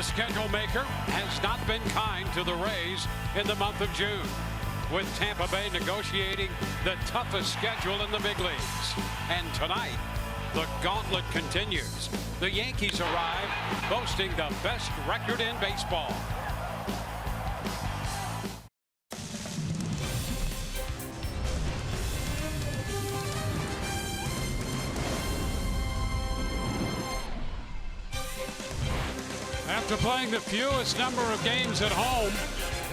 The schedule maker has not been kind to the Rays in the month of June, with Tampa Bay negotiating the toughest schedule in the big leagues. And tonight, the gauntlet continues. The Yankees arrive, boasting the best record in baseball. After playing the fewest number of games at home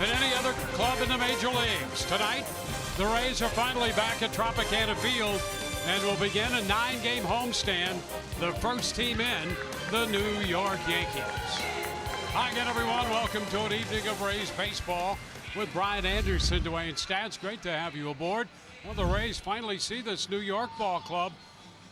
than any other club in the major leagues, tonight the Rays are finally back at Tropicana Field and will begin a 9-game homestand, the first team in, the New York Yankees. Hi again, everyone. Welcome to an evening of Rays baseball with Brian Anderson, Dwayne Stats. Great to have you aboard. Well, the Rays finally see this New York ball club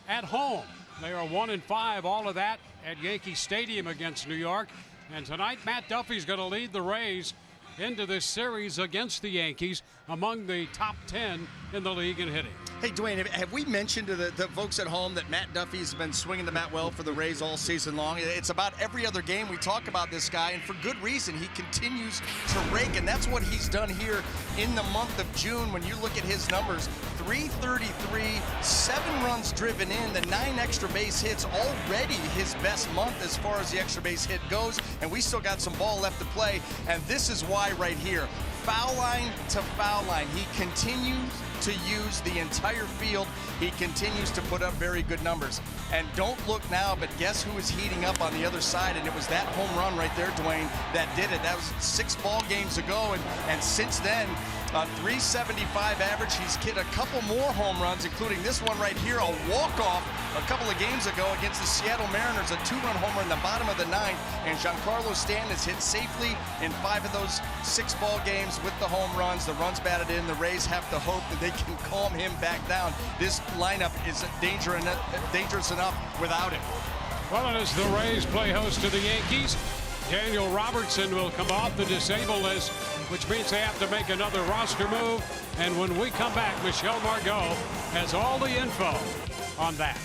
at home. They are 1-5, all of that at Yankee Stadium against New York. And tonight, Matt Duffy's going to lead the Rays into this series against the Yankees, among the top 10 in the league in hitting. Hey, Dwayne, have we mentioned to the folks at home that Matt Duffy's been swinging the bat well for the Rays all season long? It's about every other game we talk about this guy, and for good reason. He continues to rake, and that's what he's done here in the month of June. When you look at his numbers, 333, 7 runs driven in, the 9 extra base hits, already his best month as far as the extra base hit goes, and we still got some ball left to play, and this is why right here. Foul line to foul line. He continues to use the entire field. He continues to put up very good numbers. And don't look now, but guess who is heating up on the other side? And it was that home run right there, Dwayne, that did it. That was 6 ball games ago, and since then, 375 average. He's hit a couple more home runs, including this one right here, a walk-off a couple of games ago against the Seattle Mariners, a 2-run homer in the bottom of the 9th, and Giancarlo Stanton has hit safely in 5 of those 6 ball games with the home runs. The runs batted in. The Rays have to hope that they can calm him back down. This lineup is dangerous enough without him. Well, and as the Rays play host to the Yankees, Daniel Robertson will come off the disabled list, which means they have to make another roster move. And when we come back, Michelle Margot has all the info on that.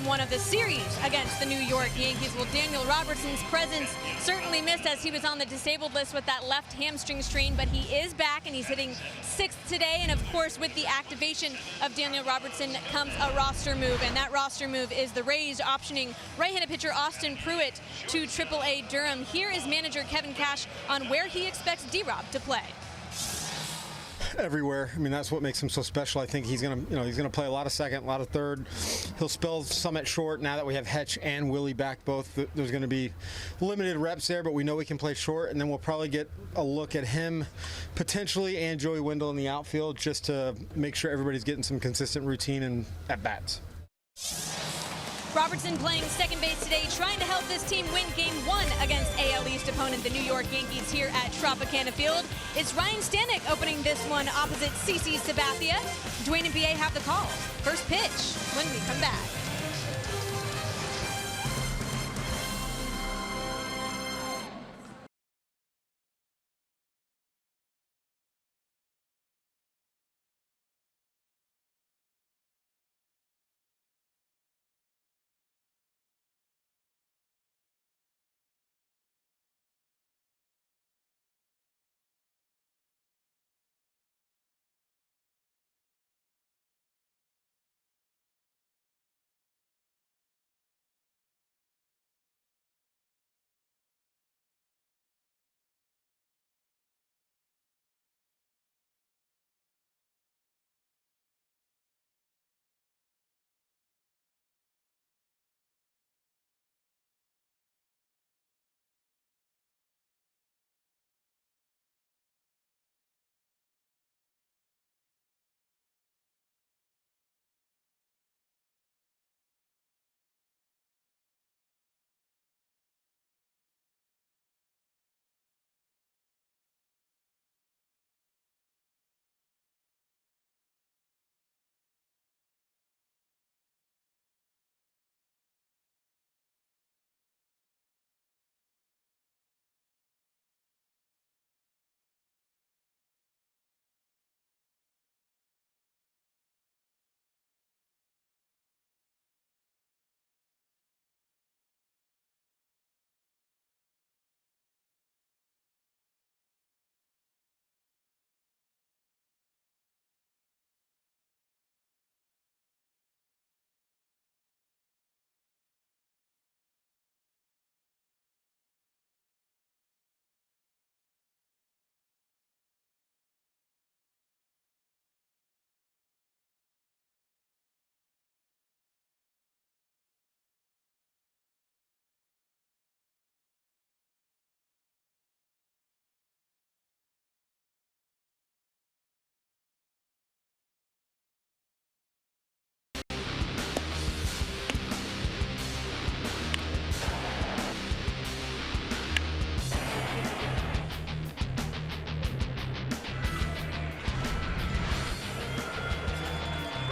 1 of the series against the New York Yankees. Well, Daniel Robertson's presence certainly missed as he was on the disabled list with that left hamstring strain, but he is back and he's hitting 6th today. And of course, with the activation of Daniel Robertson comes a roster move, and that roster move is the Rays optioning right-handed pitcher Austin Pruitt to AAA Durham. Here is manager Kevin Cash on where he expects D-Rob to play. Everywhere. I mean, that's what makes him so special. I think he's gonna play a lot of second, a lot of third. He'll spell some at short. Now that we have Hetch and Willie back both, there's going to be limited reps there, but we know we can play short, and then we'll probably get a look at him potentially and Joey Wendell in the outfield just to make sure everybody's getting some consistent routine and at bats. Robertson playing second base today, trying to help this team win Game 1 against AL East opponent, the New York Yankees, here at Tropicana Field. It's Ryan Stanek opening this one opposite CC Sabathia. Dwayne and BA have the call. First pitch when we come back.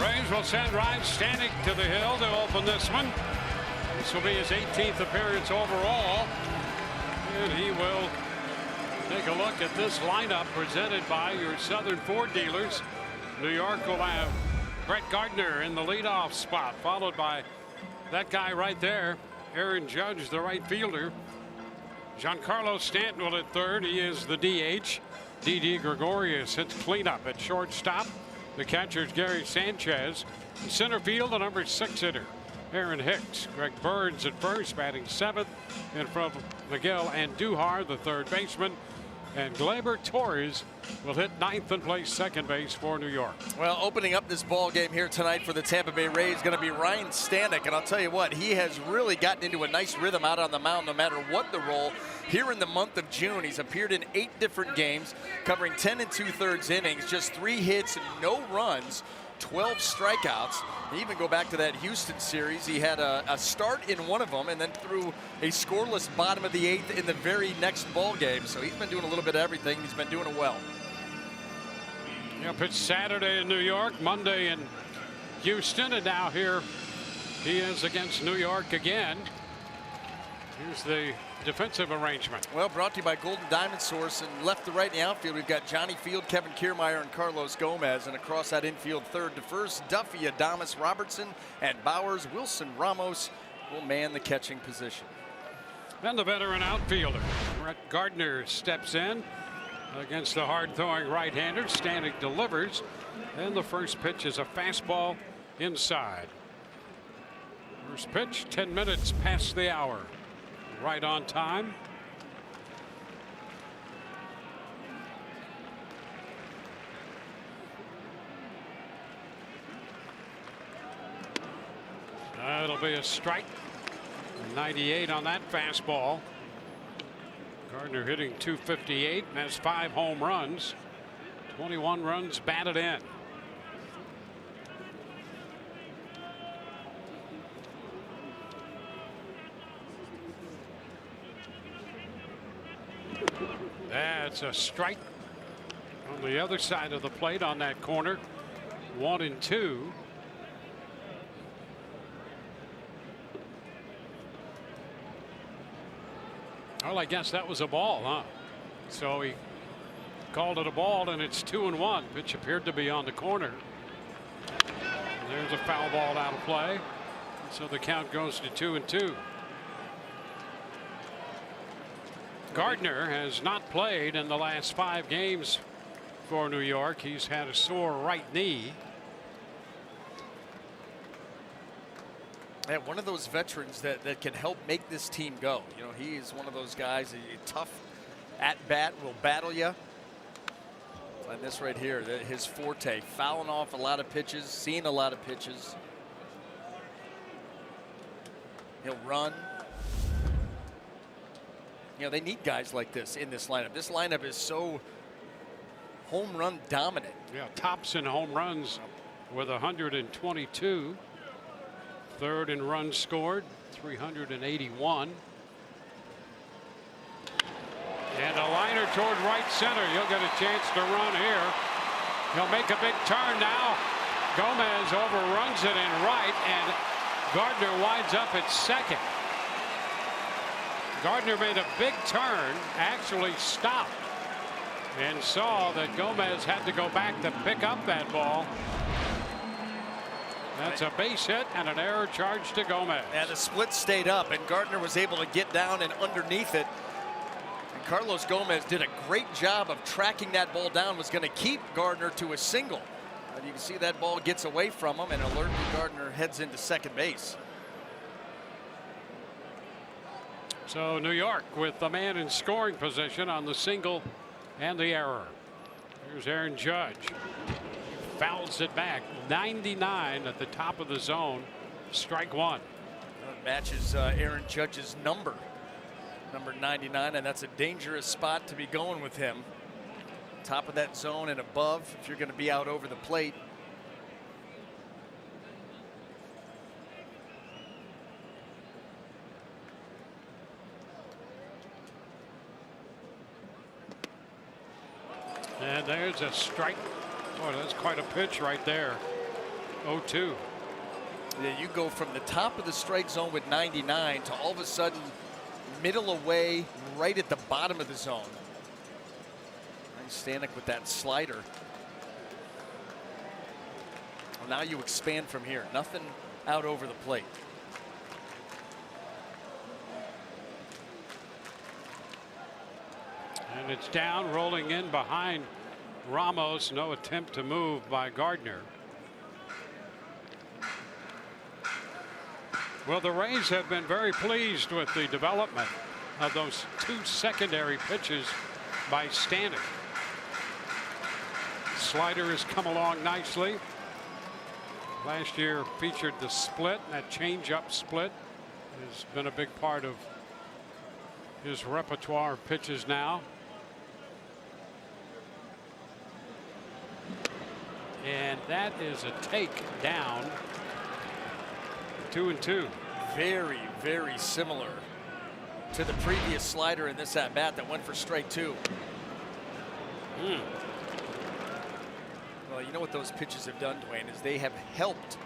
Rays will send Ryan Stanek to the hill to open this one. This will be his 18th appearance overall. And he will take a look at this lineup presented by your Southern Ford dealers. New York will have Brett Gardner in the leadoff spot, followed by that guy right there, Aaron Judge, the right fielder. Giancarlo Stanton will at third. He is the DH. Didi Gregorius hits cleanup at shortstop. The catcher's Gary Sanchez. In center field, the number 6 hitter, Aaron Hicks. Greg Burns at first, batting 7th in front of Miguel Andujar, the third baseman. And Gleyber Torres will hit 9th and play second base for New York. Well, opening up this ball game here tonight for the Tampa Bay Rays is going to be Ryan Stanek. And I'll tell you what, he has really gotten into a nice rhythm out on the mound no matter what the role. Here in the month of June, he's appeared in 8 different games, covering 10 2/3 innings, just 3 hits, no runs, 12 strikeouts. You even go back to that Houston series. He had a start in one of them and then threw a scoreless bottom of the 8th in the very next ball game. So he's been doing a little bit of everything. He's been doing it well. You know, pitched Saturday in New York, Monday in Houston, and now here he is against New York again. Here's the defensive arrangement. Well, brought to you by Golden Diamond Source. And left to right in the outfield, we've got Johnny Field, Kevin Kiermaier, and Carlos Gomez. And across that infield, third to first, Duffy, Adames, Robertson, and Bowers. Wilson Ramos will man the catching position. And the veteran outfielder, Brett Gardner, steps in against the hard-throwing right-hander. Stanek delivers. And the first pitch is a fastball inside. First pitch, 10 minutes past the hour. Right on time. That'll be a strike. 98 on that fastball. Gardner hitting .258 and has 5 home runs. 21 runs batted in. That's a strike on the other side of the plate on that corner. 1-2. Well, I guess that was a ball, huh? So he called it a ball, and it's 2-1. Pitch appeared to be on the corner. And there's a foul ball out of play. So the count goes to 2-2. Gardner has not played in the last 5 games for New York. He's had a sore right knee. Yeah, one of those veterans that can help make this team go. You know, he is one of those guys, a tough at bat, will battle you. And this right here, his forte, fouling off a lot of pitches, seeing a lot of pitches. He'll run. You know, they need guys like this in this lineup. This lineup is so home run dominant. Yeah, tops in home runs with 122. Third in runs scored, 381. And a liner toward right center. You'll get a chance to run here. He'll make a big turn now. Gomez overruns it in right, and Gardner winds up at second. Gardner made a big turn, actually stopped, and saw that Gomez had to go back to pick up that ball. That's a base hit and an error charge to Gomez. And the split stayed up, and Gardner was able to get down and underneath it. And Carlos Gomez did a great job of tracking that ball down, was going to keep Gardner to a single. But you can see that ball gets away from him, and alertly Gardner heads into second base. So New York with the man in scoring position on the single and the error. Here's Aaron Judge. Fouls it back. 99 at the top of the zone. Strike one. That matches Aaron Judge's number 99, and that's a dangerous spot to be going with him. Top of that zone and above if you're going to be out over the plate. And there's a strike. Boy, that's quite a pitch right there. 0-2. Yeah, you go from the top of the strike zone with 99 to all of a sudden middle away right at the bottom of the zone. Nice Stanek with that slider. Well, now you expand from here. Nothing out over the plate. And it's down, rolling in behind Ramos. No attempt to move by Gardner. Well, the Rays have been very pleased with the development of those 2 secondary pitches by Stanek. Slider has come along nicely. Last year featured the split. That changeup split has been a big part of his repertoire of pitches now. And that is a take down. 2-2. Very, very similar to the previous slider in this at bat that went for strike 2. Well, you know what those pitches have done, Dwayne, is they have helped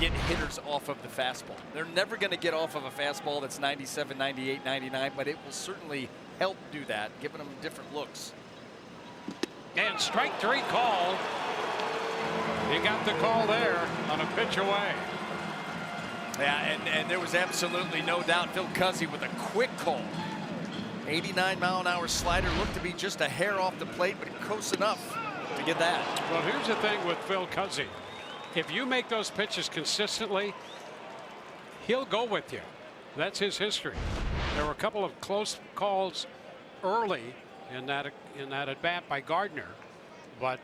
get hitters off of the fastball. They're never going to get off of a fastball that's 97, 98, 99, but it will certainly help do that, giving them different looks. And strike 3 called. He got the call there on a pitch away. Yeah, and there was absolutely no doubt. Phil Cuzzy with a quick call. 89-mile-an-hour slider looked to be just a hair off the plate, but close enough to get that. Well, here's the thing with Phil Cuzzy. If you make those pitches consistently, he'll go with you. That's his history. There were a couple of close calls early in that at bat by Gardner, but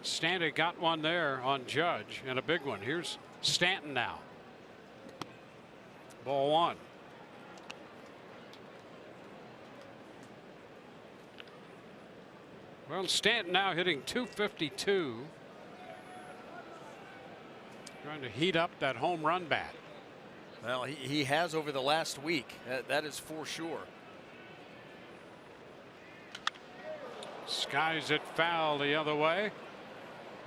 Stanton got one there on Judge, and a big one. Here's Stanton now. Ball 1. Well, Stanton now hitting .252. Trying to heat up that home run bat. Well, he has over the last week. That is for sure. Skies it foul the other way.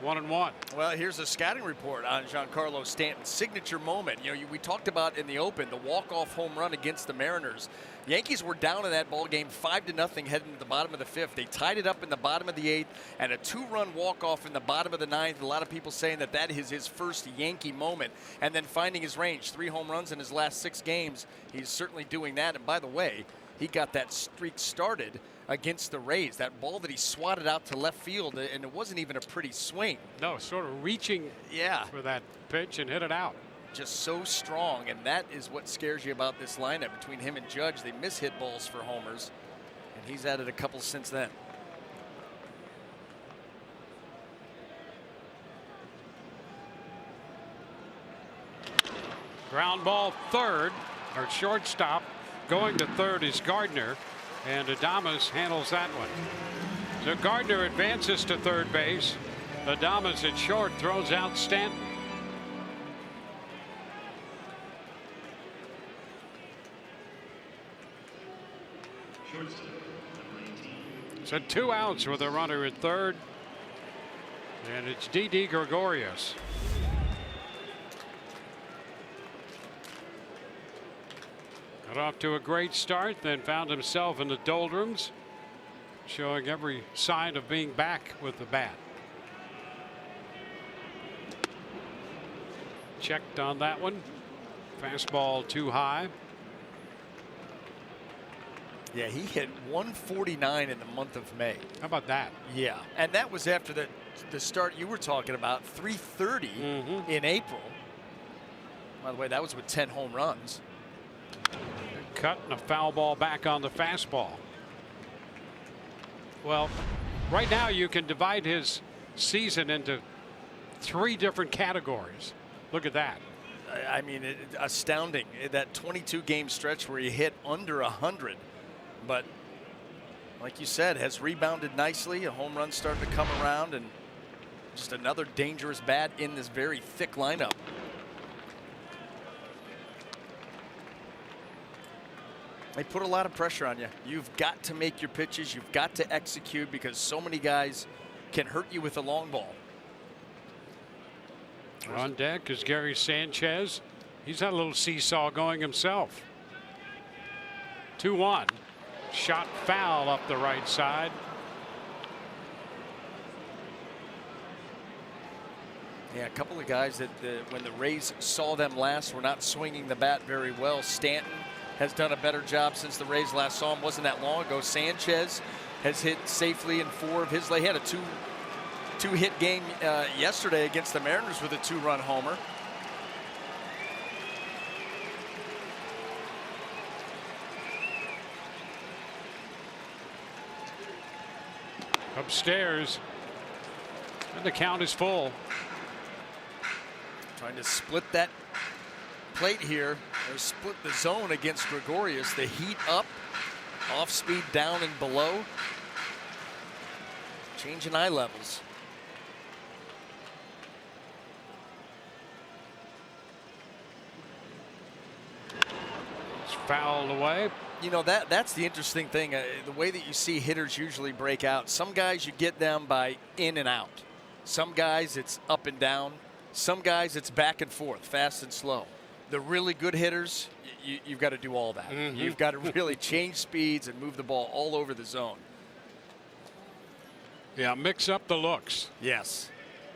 1-1. Well, here's a scouting report on Giancarlo Stanton's signature moment. You know, we talked about in the open the walk-off home run against the Mariners. Yankees were down in that ball game 5-0 heading to the bottom of the 5th. They tied it up in the bottom of the 8th and a 2-run walk-off in the bottom of the 9th. A lot of people saying that is his first Yankee moment. And then finding his range. 3 home runs in his last 6 games. He's certainly doing that. And by the way, he got that streak started against the Rays. That ball that he swatted out to left field, and it wasn't even a pretty swing. No, sort of reaching for that pitch and hit it out. Just so strong, and that is what scares you about this lineup. Between him and Judge, they miss hit balls for homers, and he's added a couple since then. Ground ball third, or shortstop. Going to third is Gardner, and Adames handles that one. So Gardner advances to third base. Adames at short throws out Stanton. So 2 outs with a runner at third, and it's Didi Gregorius. Got off to a great start, then found himself in the doldrums, showing every sign of being back with the bat. Checked on that one. Fastball too high. Yeah, he hit 149 in the month of May. How about that? Yeah, and that was after the start you were talking about, 330 in April. By the way, that was with 10 home runs. Cut and a foul ball back on the fastball. Well, right now you can divide his season into 3 different categories. Look at that. I mean, astounding. That 22-game stretch where he hit under 100. But like you said, has rebounded nicely. A home run starting to come around, and just another dangerous bat in this very thick lineup. They put a lot of pressure on you. You've got to make your pitches. You've got to execute, because so many guys can hurt you with a long ball. On deck is Gary Sanchez. He's had a little seesaw going himself. 2-1. Shot foul up the right side. Yeah, a couple of guys that when the Rays saw them last were not swinging the bat very well. Stanton has done a better job since the Rays last saw him. Wasn't that long ago. Sanchez has hit safely in 4 of his. He had a two-hit game yesterday against the Mariners with a 2-run homer. Upstairs, and the count is full. Trying to split that plate here, or split the zone against Gregorius. The heat up, off speed down and below. Changing eye levels. It's fouled away. You know, that's the interesting thing. The way that you see hitters usually break out. Some guys you get them by in and out. Some guys it's up and down. Some guys, it's back and forth, fast and slow. The really good hitters, you've got to do all that. You've got to really change speeds and move the ball all over the zone. Yeah, mix up the looks. Yes.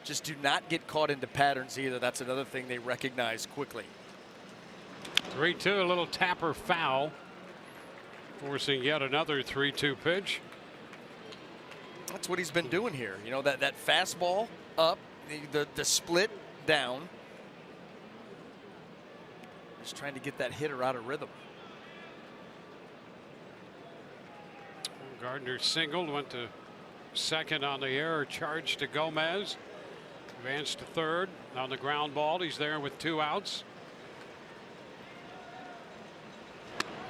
Just do not get caught into patterns either. That's another thing they recognize quickly. 3-2, a little tapper foul, forcing yet another 3-2 pitch. That's what he's been doing here. You know, that fastball up, the split down. Just trying to get that hitter out of rhythm. Gardner singled, went to second on the error charge to Gomez. Advanced to third on the ground ball. He's there with 2 outs.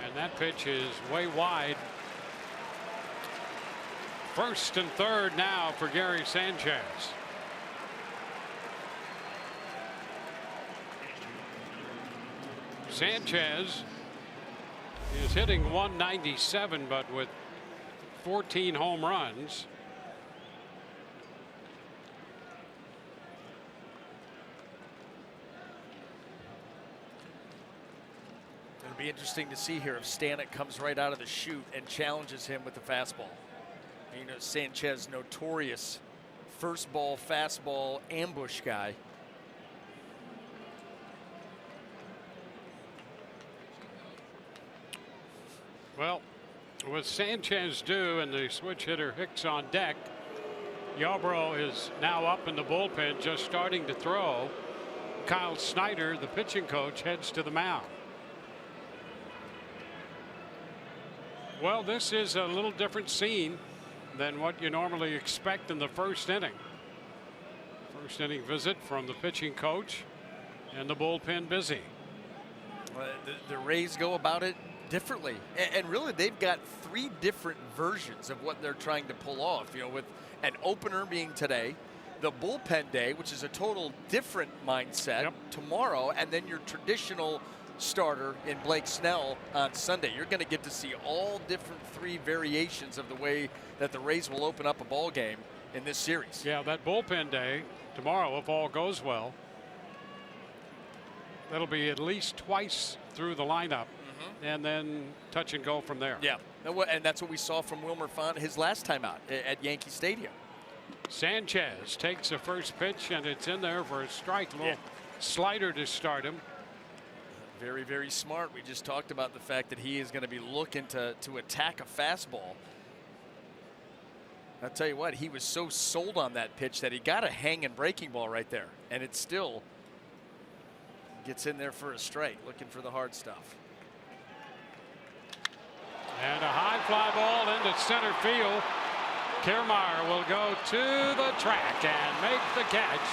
And that pitch is way wide. First and third now for Gary Sanchez. Sanchez is hitting 197, but with 14 home runs. It'll be interesting to see here if Stanek comes right out of the chute and challenges him with the fastball. You know, Sanchez, notorious first ball, fastball, ambush guy. Well, with Sanchez due and the switch hitter Hicks on deck, Yarbrough is now up in the bullpen, just starting to throw. Kyle Snyder, the pitching coach, heads to the mound. Well, this is a little different scene than what you normally expect in the first inning. First inning visit from the pitching coach and the bullpen busy. The Rays go about it differently, and really they've got 3 different versions of what they're trying to pull off. You know, with an opener being today, the bullpen day, which is a total different mindset tomorrow, and then your traditional starter in Blake Snell on Sunday. You're going to get to see all different 3 variations of the way that the Rays will open up a ball game in this series. Yeah, that bullpen day tomorrow, if all goes well, that'll be at least twice through the lineup, and then touch and go from there. Yeah, and that's what we saw from Wilmer Font his last time out at Yankee Stadium. Sanchez takes the first pitch, and it's in there for a strike. A little slider to start him. Very, very smart. We just talked about the fact that he is going to be looking to attack a fastball. I'll tell you what, he was so sold on that pitch that he got a hanging breaking ball right there, and it still gets in there for a strike, looking for the hard stuff. And a high fly ball into center field. Kiermaier will go to the track and make the catch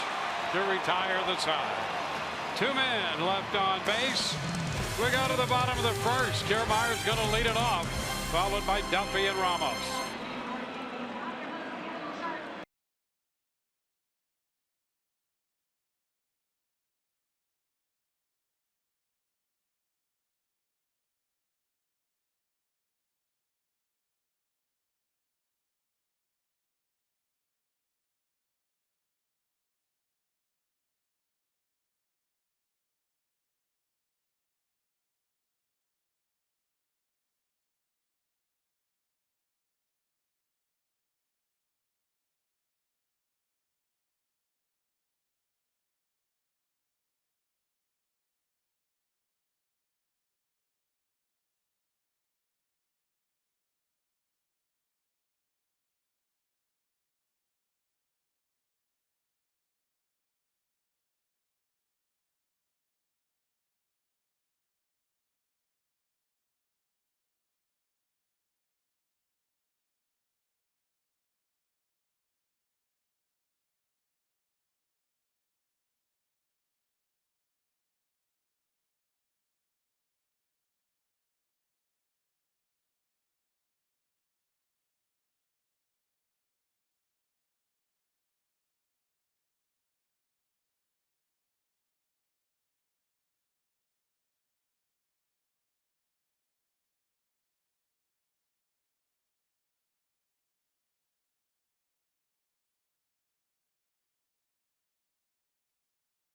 to retire the side. 2 men left on base. We go to the bottom of the first. Kiermaier's going to lead it off, followed by Duffy and Ramos.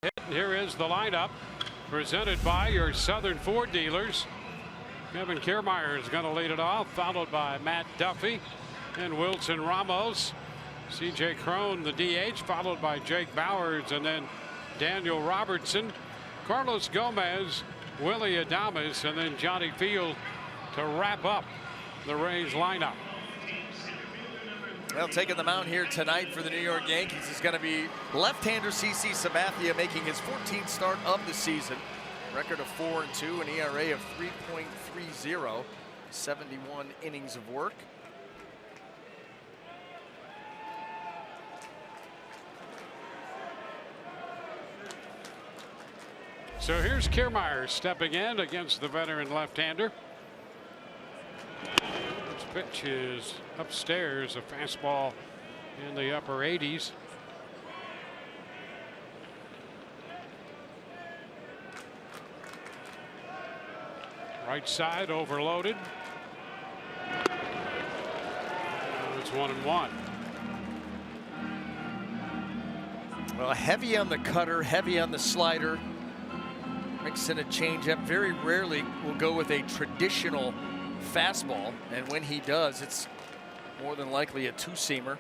hit. Here is the lineup presented by your Southern Ford dealers. Kevin Kiermaier is going to lead it off, followed by Matt Duffy and Wilson Ramos. C.J. Crone, the DH, followed by Jake Bowers, and then Daniel Robertson, Carlos Gomez, Willie Adames, and then Johnny Field to wrap up the Rays lineup. Well, taking the mound here tonight for the New York Yankees is going to be left-hander CC Sabathia, making his 14th start of the season. Record of 4-2, an ERA of 3.30, 71 innings of work. So here's Kiermaier stepping in against the veteran left-hander. This pitch is upstairs, a fastball in the upper 80s. Right side overloaded. It's 1-1. Well, heavy on the cutter, heavy on the slider. Mix in a changeup. Very rarely will go with a traditional fastball, and when he does, it's more than likely a two-seamer.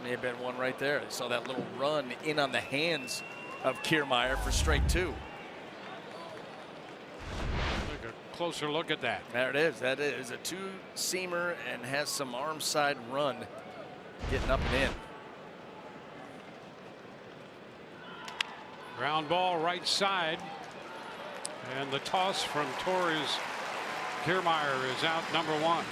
May have been one right there. I saw that little run in on the hands of Kiermaier for strike two. Take a closer look at that. There it is. That is a two-seamer and has some arm side run getting up and in. Ground ball right side. And the toss from Torres. Kiermaier is out, number 1.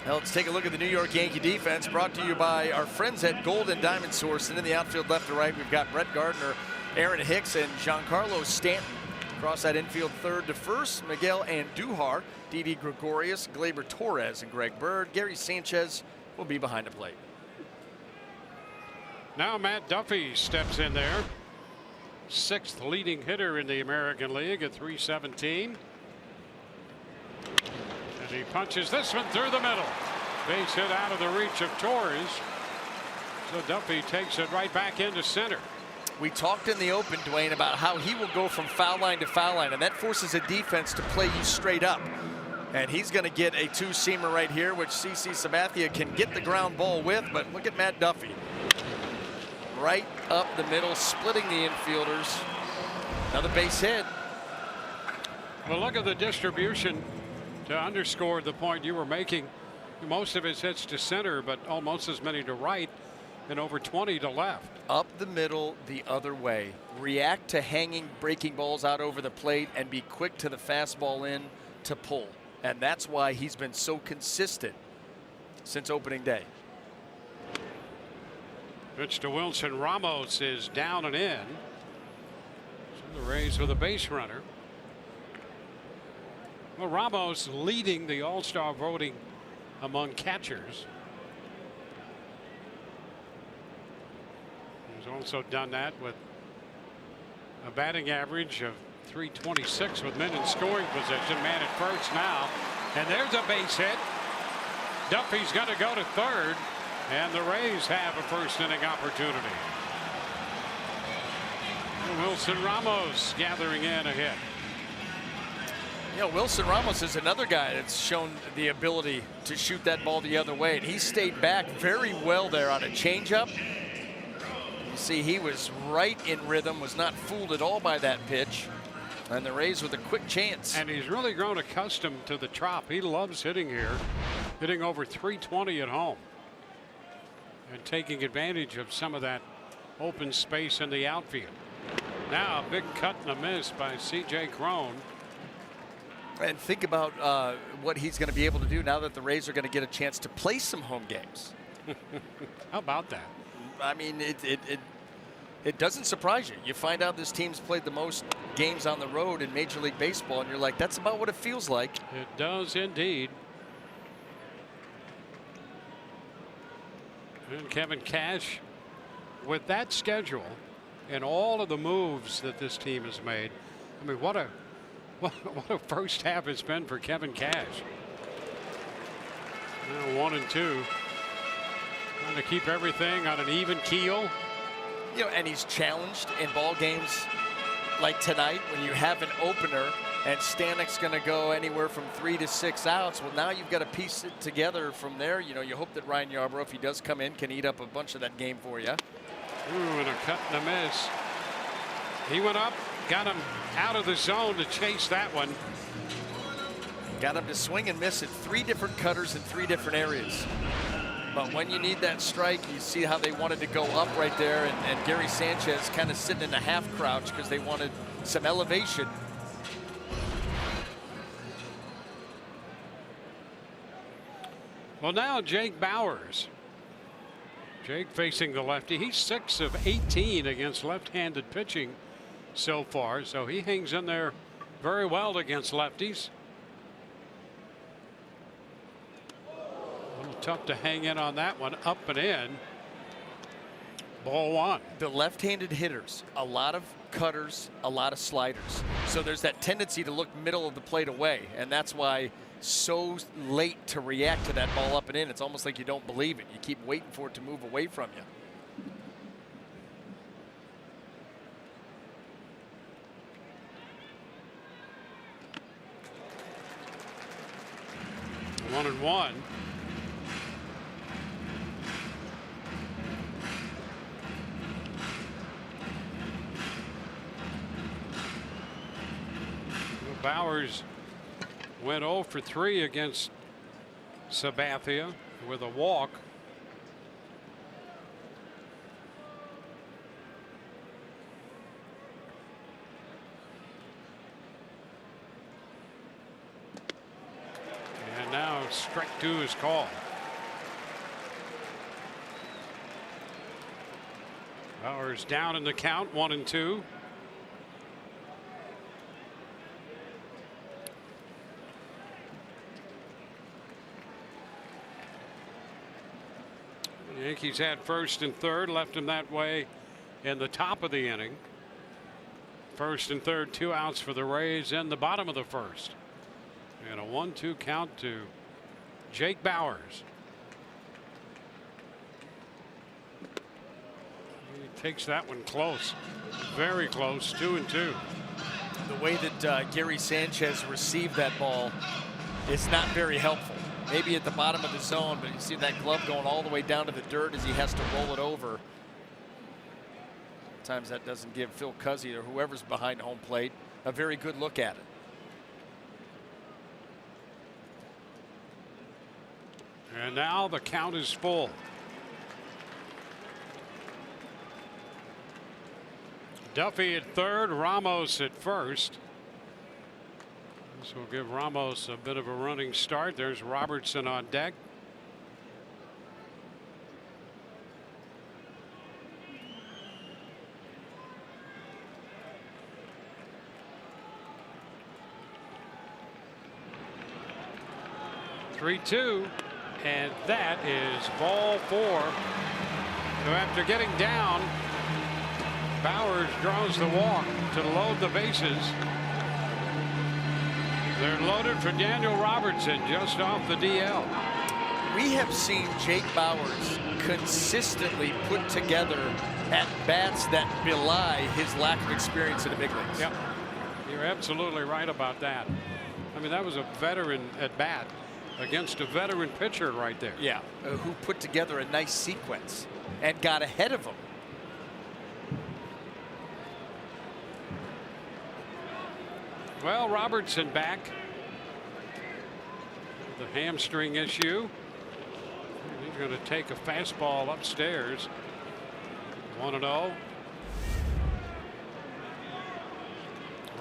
Now let's take a look at the New York Yankee defense, brought to you by our friends at Golden Diamond Source. And in the outfield left to right, we've got Brett Gardner, Aaron Hicks, and Giancarlo Stanton. Across that infield third to first, Miguel Andujar, Didi Gregorius, Gleyber Torres, and Greg Bird. Gary Sanchez will be behind the plate. Now Matt Duffy steps in there. 6th leading hitter in the American League at .317. And he punches this one through the middle. Base hit out of the reach of Torres. So Duffy takes it right back into center. We talked in the open, Dwayne, about how he will go from foul line to foul line, and that forces a defense to play you straight up. And he's going to get a two-seamer right here, which CC Sabathia can get the ground ball with, but look at Matt Duffy. Right up the middle, splitting the infielders. Another base hit. Well, look at the distribution to underscore the point you were making. Most of his hits to center, but almost as many to right and over 20 to left. Up the middle the other way. React to hanging breaking balls out over the plate and be quick to the fastball in to pull. And that's why he's been so consistent since opening day. Pitch to Wilson Ramos is down and in. So the Rays with a base runner. Well, Ramos leading the All-Star voting among catchers. He's also done that with a batting average of .326 with men in scoring position. Man at first now, and there's a base hit. Duffy's going to go to third. And the Rays have a first inning opportunity. Wilson Ramos gathering in a hit. You know, Wilson Ramos is another guy that's shown the ability to shoot that ball the other way. And he stayed back very well there on a changeup. You see, he was right in rhythm, was not fooled at all by that pitch. And the Rays with a quick chance. And he's really grown accustomed to the trop. He loves hitting here, hitting over .320 at home. And taking advantage of some of that open space in the outfield. Now a big cut and a miss by C.J. Crone. And think about what he's going to be able to do now that the Rays are going to get a chance to play some home games. How about that? I mean, it doesn't surprise you. You find out this team's played the most games on the road in Major League Baseball, and you're like, that's about what it feels like. It does indeed. And Kevin Cash, with that schedule and all of the moves that this team has made, I mean, what a first half it's been for Kevin Cash. Now 1-2. Trying to keep everything on an even keel. You know, and he's challenged in ball games like tonight when you have an opener and Stanek's going to go anywhere from 3 to 6 outs. Well, now you've got to piece it together from there. You know, you hope that Ryan Yarbrough, if he does come in, can eat up a bunch of that game for you. Ooh, and a cut and a miss. He went up, got him out of the zone to chase that one. Got him to swing and miss at 3 different cutters in 3 different areas. But when you need that strike, you see how they wanted to go up right there, and Gary Sanchez kind of sitting in a half crouch because they wanted some elevation. Well, now Jake Bauers. Jake facing the lefty. He's 6 of 18 against left-handed pitching so far, so he hangs in there very well against lefties. A little tough to hang in on that one. Up and in. Ball 1. The left-handed hitters, a lot of cutters, a lot of sliders. So there's that tendency to look middle of the plate away, and that's why so late to react to that ball up and in. It's almost like you don't believe it. You keep waiting for it to move away from you. One and one. Bauers went 0 for 3 against Sabathia with a walk. And now strike 2 is called. Bauers down in the count, 1 and 2. Yankees had first and third, left him that way in the top of the inning. First and third, 2 outs for the Rays in the bottom of the first. And a 1-2 count to Jake Bauers. He takes that one close, very close, 2 and 2. The way that Gary Sanchez received that ball is not very helpful. Maybe at the bottom of the zone, but you see that glove going all the way down to the dirt as he has to roll it over. Sometimes that doesn't give Phil Cuzzy or whoever's behind home plate a very good look at it. And now the count is full. Duffy at third, Ramos at first. This will give Ramos a bit of a running start. There's Robertson on deck. Three-two, and that is ball 4. So after getting down, Bauers draws the walk to load the bases. They're loaded for Daniel Robertson just off the DL. We have seen Jake Bauers consistently put together at bats that belie his lack of experience in the big leagues. Yep, you're absolutely right about that. I mean, that was a veteran at bat against a veteran pitcher right there. Yeah, who put together a nice sequence and got ahead of him. Well, Robertson back. The hamstring issue. He's going to take a fastball upstairs. 1-0.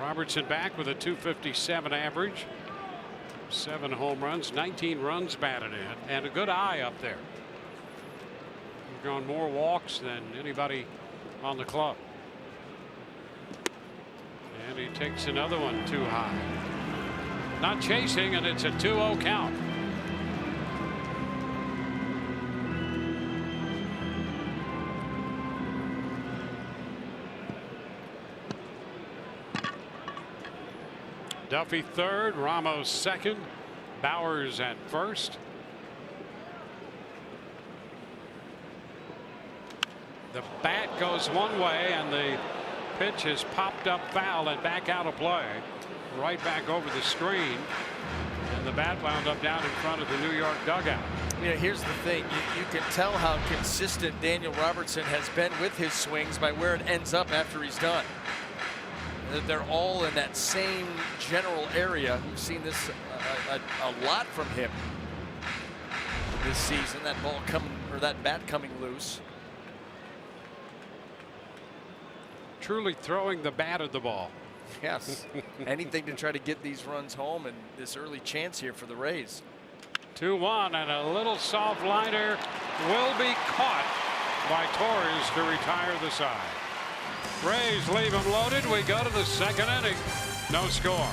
Robertson back with a .257 average. 7 home runs, 19 runs batted in, and a good eye up there. He's gone more walks than anybody on the club. And he takes another one too high. Not chasing, and it's a 2-0 count. Duffy third, Ramos second, Bauers at first. The bat goes one way, and the pitch is popped up foul and back out of play. Right back over the screen. And the bat wound up down in front of the New York dugout. Yeah, here's the thing. You can tell how consistent Daniel Robertson has been with his swings by where it ends up after he's done. They're all in that same general area. We've seen this a lot from him this season. That ball coming, or that bat coming loose. Truly throwing the bat at the ball. Yes. Anything to try to get these runs home and this early chance here for the Rays. 2-1, and a little soft liner will be caught by Torres to retire the side. Rays leave him loaded. We go to the second inning. No score.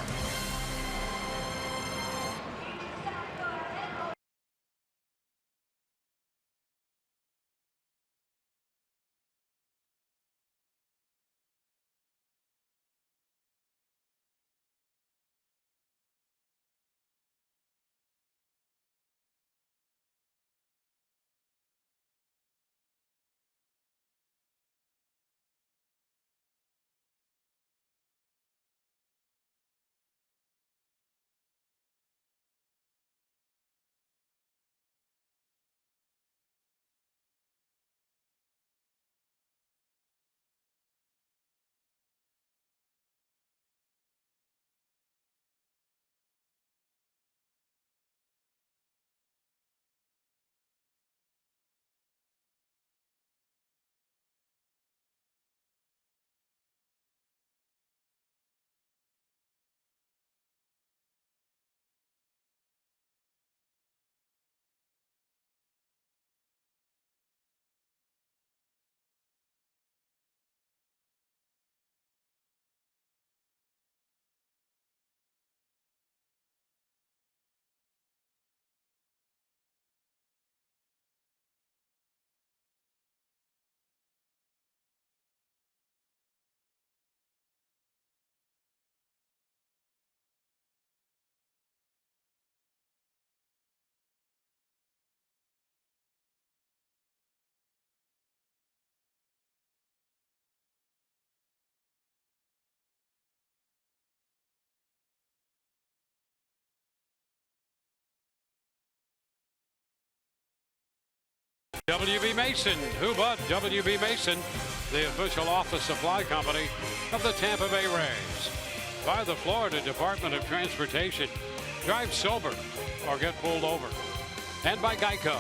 W.B. Mason, who but W.B. Mason, the official office supply company of the Tampa Bay Rays. By the Florida Department of Transportation. Drive sober or get pulled over. And by Geico.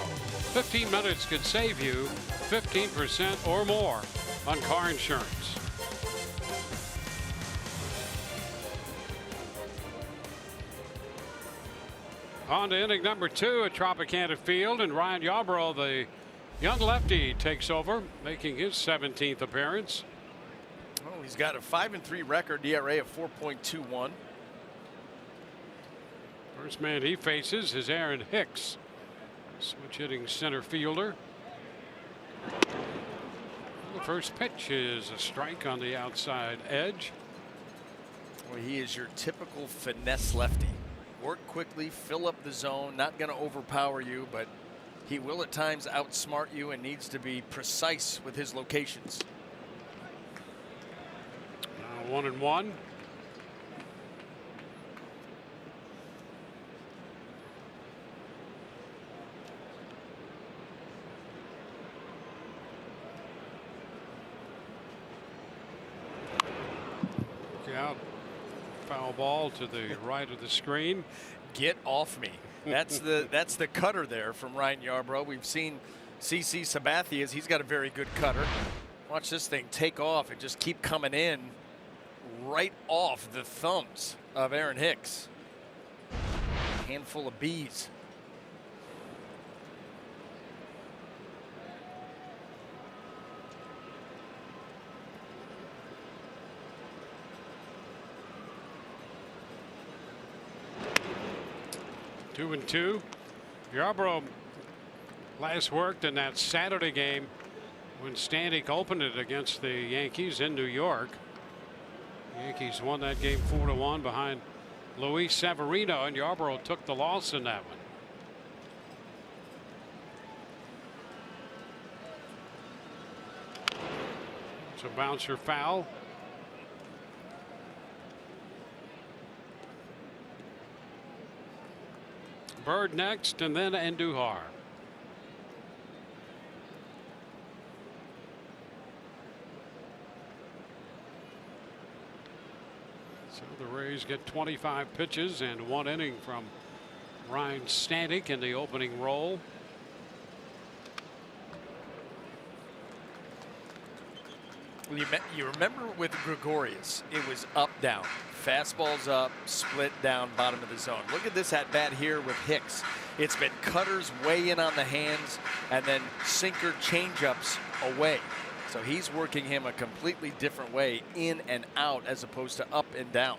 15 minutes could save you 15% or more on car insurance. On to inning number 2 at Tropicana Field, and Ryan Yarbrough, the young lefty, takes over, making his 17th appearance. Oh, he's got a 5-3 record, ERA of 4.21. First man he faces is Aaron Hicks, switch hitting center fielder. The first pitch is a strike on the outside edge. Well, he is your typical finesse lefty. Work quickly, fill up the zone, not going to overpower you, but he will at times outsmart you and needs to be precise with his locations. Now 1-1. Look out. Foul ball to the right of the screen. Get off me. That's the cutter there from Ryan Yarbrough. We've seen CC Sabathia's. He's got a very good cutter. Watch this thing take off and just keep coming in right off the thumbs of Aaron Hicks. Handful of bees. 2-2. Yarbrough last worked in that Saturday game when Stanek opened it against the Yankees in New York. The Yankees won that game 4-1 behind Luis Severino, and Yarbrough took the loss in that one. It's a bouncer foul. Bird next, and then Andujar. So the Rays get 25 pitches and 1 inning from Ryan Stanek in the opening role. You remember with Gregorius, it was up, down. Fastballs up, split down, bottom of the zone. Look at this at bat here with Hicks. It's been cutters way in on the hands and then sinker changeups away. So he's working him a completely different way, in and out, as opposed to up and down.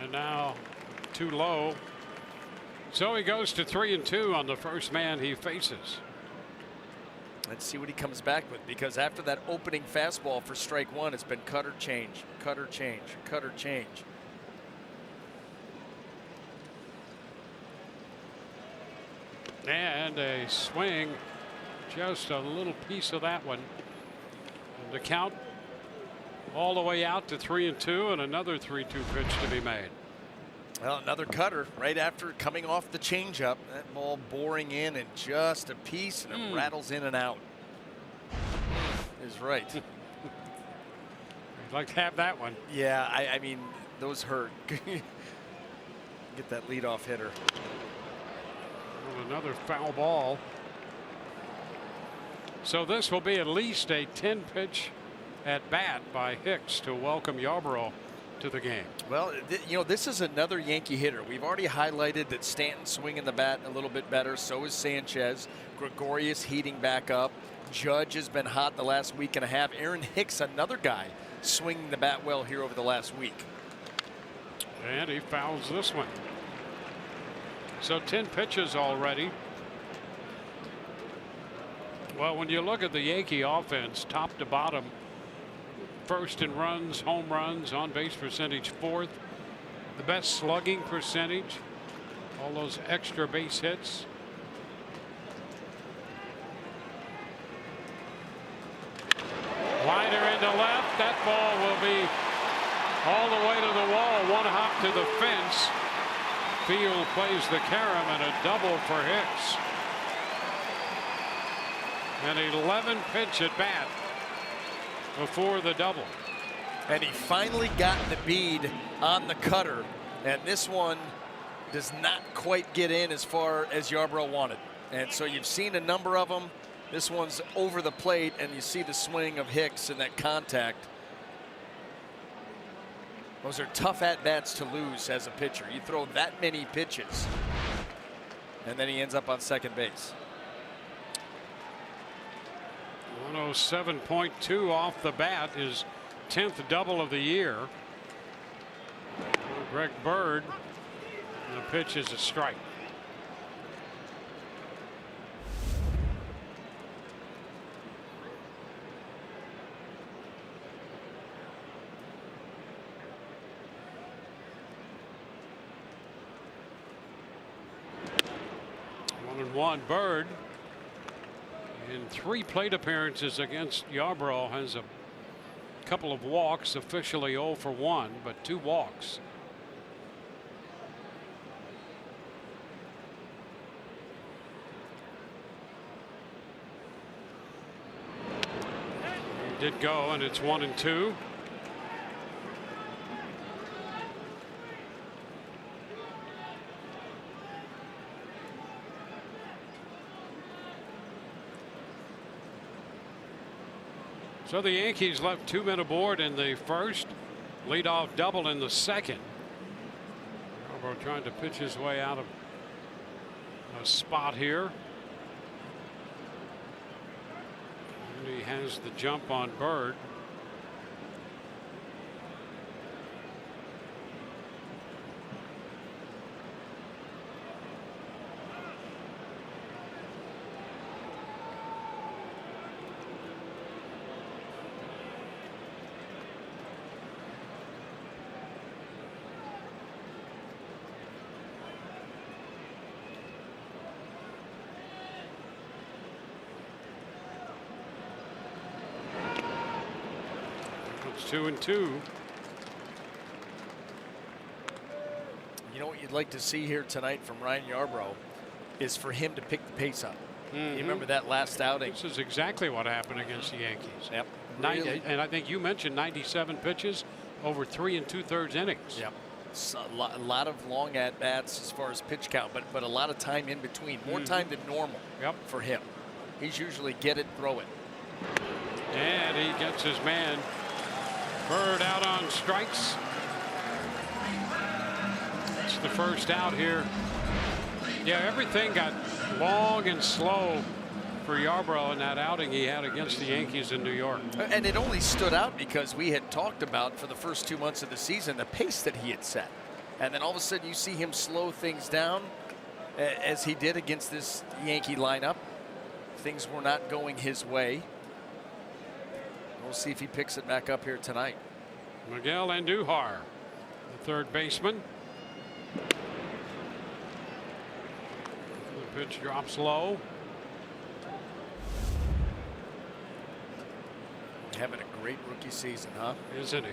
And now too low. So he goes to 3-2 on the first man he faces. Let's see what he comes back with, because after that opening fastball for strike one, it's been cutter change, cutter change, cutter change. And a swing, just a little piece of that one. And the count all the way out to 3-2, and another 3-2 pitch to be made. Well, another cutter right after coming off the changeup. That ball boring in and just a piece, and it rattles in and out. Is right. I'd like to have that one. Yeah, I mean, those hurt. Get that leadoff hitter. Well, another foul ball. So this will be at least a 10-pitch at bat by Hicks to welcome Yarbrough to the game. Well, you know, this is another Yankee hitter. We've already highlighted that Stanton's swinging the bat a little bit better. So is Sanchez. Gregorius heating back up. Judge has been hot the last week and a half. Aaron Hicks, another guy swinging the bat well here over the last week. And he fouls this one. So 10 pitches already. Well, when you look at the Yankee offense, top to bottom, first in runs, home runs, on base percentage fourth, the best slugging percentage, all those extra base hits. Liner into left. That ball will be all the way to the wall. One hop to the fence. Field plays the carom, and a double for Hicks. An 11 pitch at bat before the double. And he finally got the bead on the cutter, and this one does not quite get in as far as Yarbrough wanted. And so you've seen a number of them. This one's over the plate, and you see the swing of Hicks and that contact. Those are tough at-bats to lose as a pitcher. You throw that many pitches, and then he ends up on second base. 107.2 off the bat, his 10th double of the year. Greg Bird, and the pitch is a strike. One Bird, in 3 plate appearances against Yarbrough, has a couple of walks, officially 0 for 1, but 2 walks. He did go, and it's 1-2. So the Yankees left 2 men aboard in the first, leadoff double in the second. Yarbrough trying to pitch his way out of a spot here. And he has the jump on Bird. 2-2. You know what you'd like to see here tonight from Ryan Yarbrough is for him to pick the pace up. You remember that last outing? This is exactly what happened against the Yankees. Yep. 90, and I think you mentioned 97 pitches over 3 2/3 innings. Yep. A lot of long at bats as far as pitch count, but a lot of time in between. More time than normal for him. He's usually get it, throw it. And he gets his man Bird out on strikes. It's the first out here. Yeah, everything got long and slow for Yarbrough in that outing he had against the Yankees in New York. And it only stood out because we had talked about for the first 2 months of the season the pace that he had set. And then all of a sudden you see him slow things down as he did against this Yankee lineup. Things were not going his way. We'll see if he picks it back up here tonight. Miguel Andujar, the third baseman. The pitch drops low. Having a great rookie season, huh? Isn't he?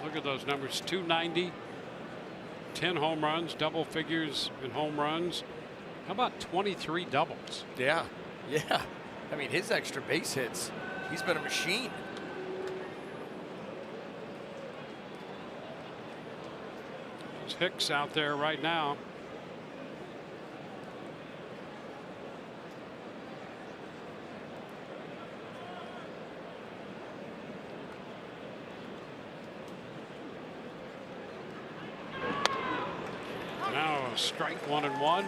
Look at those numbers. 290, 10 home runs, double figures in home runs. How about 23 doubles? Yeah. I mean, his extra base hits, he's been a machine. There's Hicks out there right now. Now a strike, 1-1.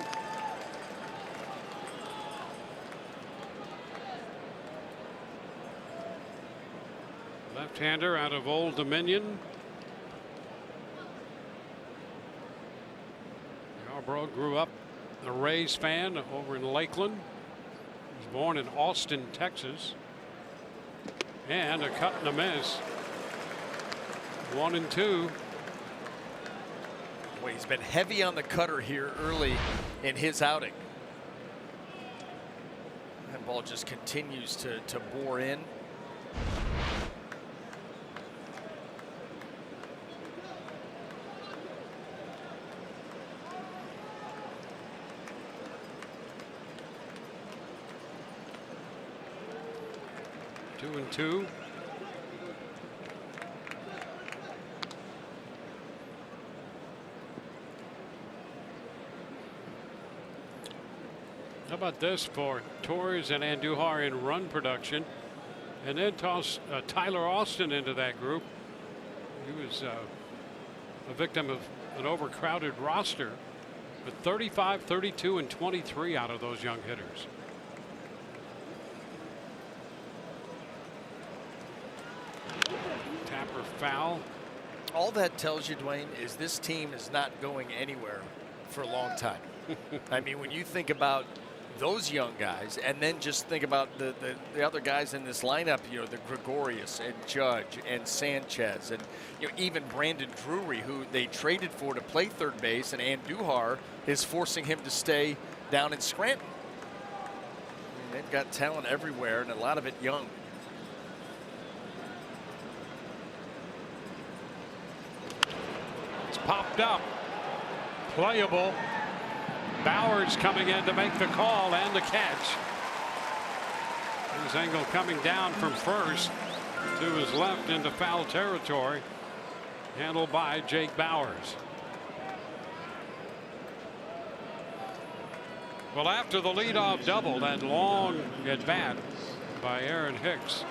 Left-hander out of Old Dominion. Yarbrough grew up a Rays fan over in Lakeland. He was born in Austin, Texas. And a cut and a miss. 1-2. Boy, he's been heavy on the cutter here early in his outing. That ball just continues to bore in. Two and two. How about this for Torres and Andujar in run production, and then toss Tyler Austin into that group. He was a victim of an overcrowded roster, but 35, 32, and 23 out of those young hitters. Tapper foul. All that tells you, Dwayne, is this team is not going anywhere for a long time. I mean, when you think about those young guys, and then just think about the other guys in this lineup, you know, the Gregorius and Judge and Sanchez, and even Brandon Drury, who they traded for to play third base, and Andujar is forcing him to stay down in Scranton. I mean, they've got talent everywhere, and a lot of it young. It's popped up, playable. Bowers coming in to make the call and the catch. Here's Engel coming down from first to his left into foul territory, handled by Jake Bowers. Well, after the leadoff double, that long at bat by Aaron Hicks,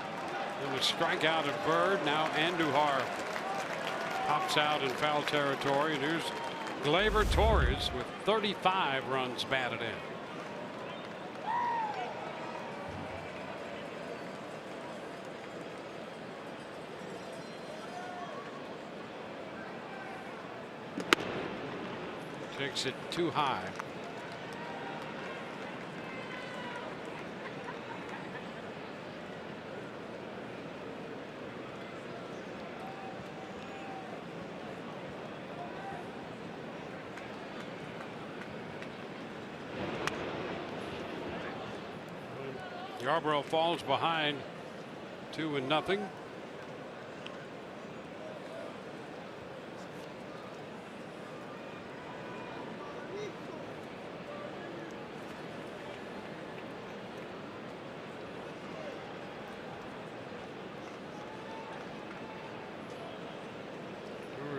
and the strikeout of Bird, now Andujar pops out in foul territory, and here's Gleyber Torres with 35 runs batted in. Takes it too high. Yarbrough falls behind 2-0.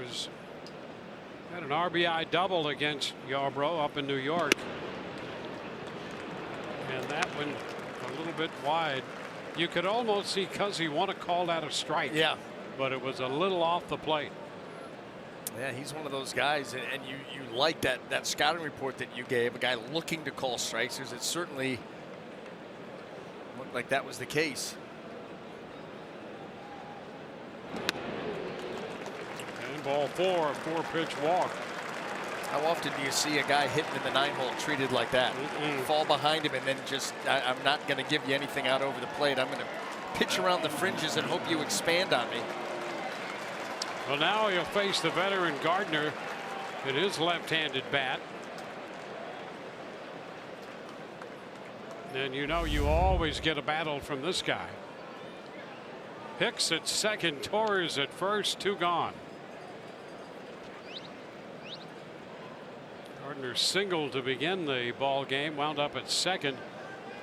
was had an RBI double against Yarbrough up in New York. And that one a little bit wide. You could almost see Cuzzy want to call that a strike. Yeah. But it was a little off the plate. Yeah, he's one of those guys, and you like that scouting report that you gave, a guy looking to call strikes, because it certainly looked like that was the case. And ball 4, a 4-pitch walk. How often do you see a guy hitting in the 9-hole treated like that? Fall behind him and then just, I'm not going to give you anything out over the plate. I'm going to pitch around the fringes and hope you expand on me. Well, now he'll face the veteran Gardner in his left-handed bat. And you know you always get a battle from this guy. Hicks at second, Torres at first, 2 gone. Gardner singled to begin the ball game, wound up at second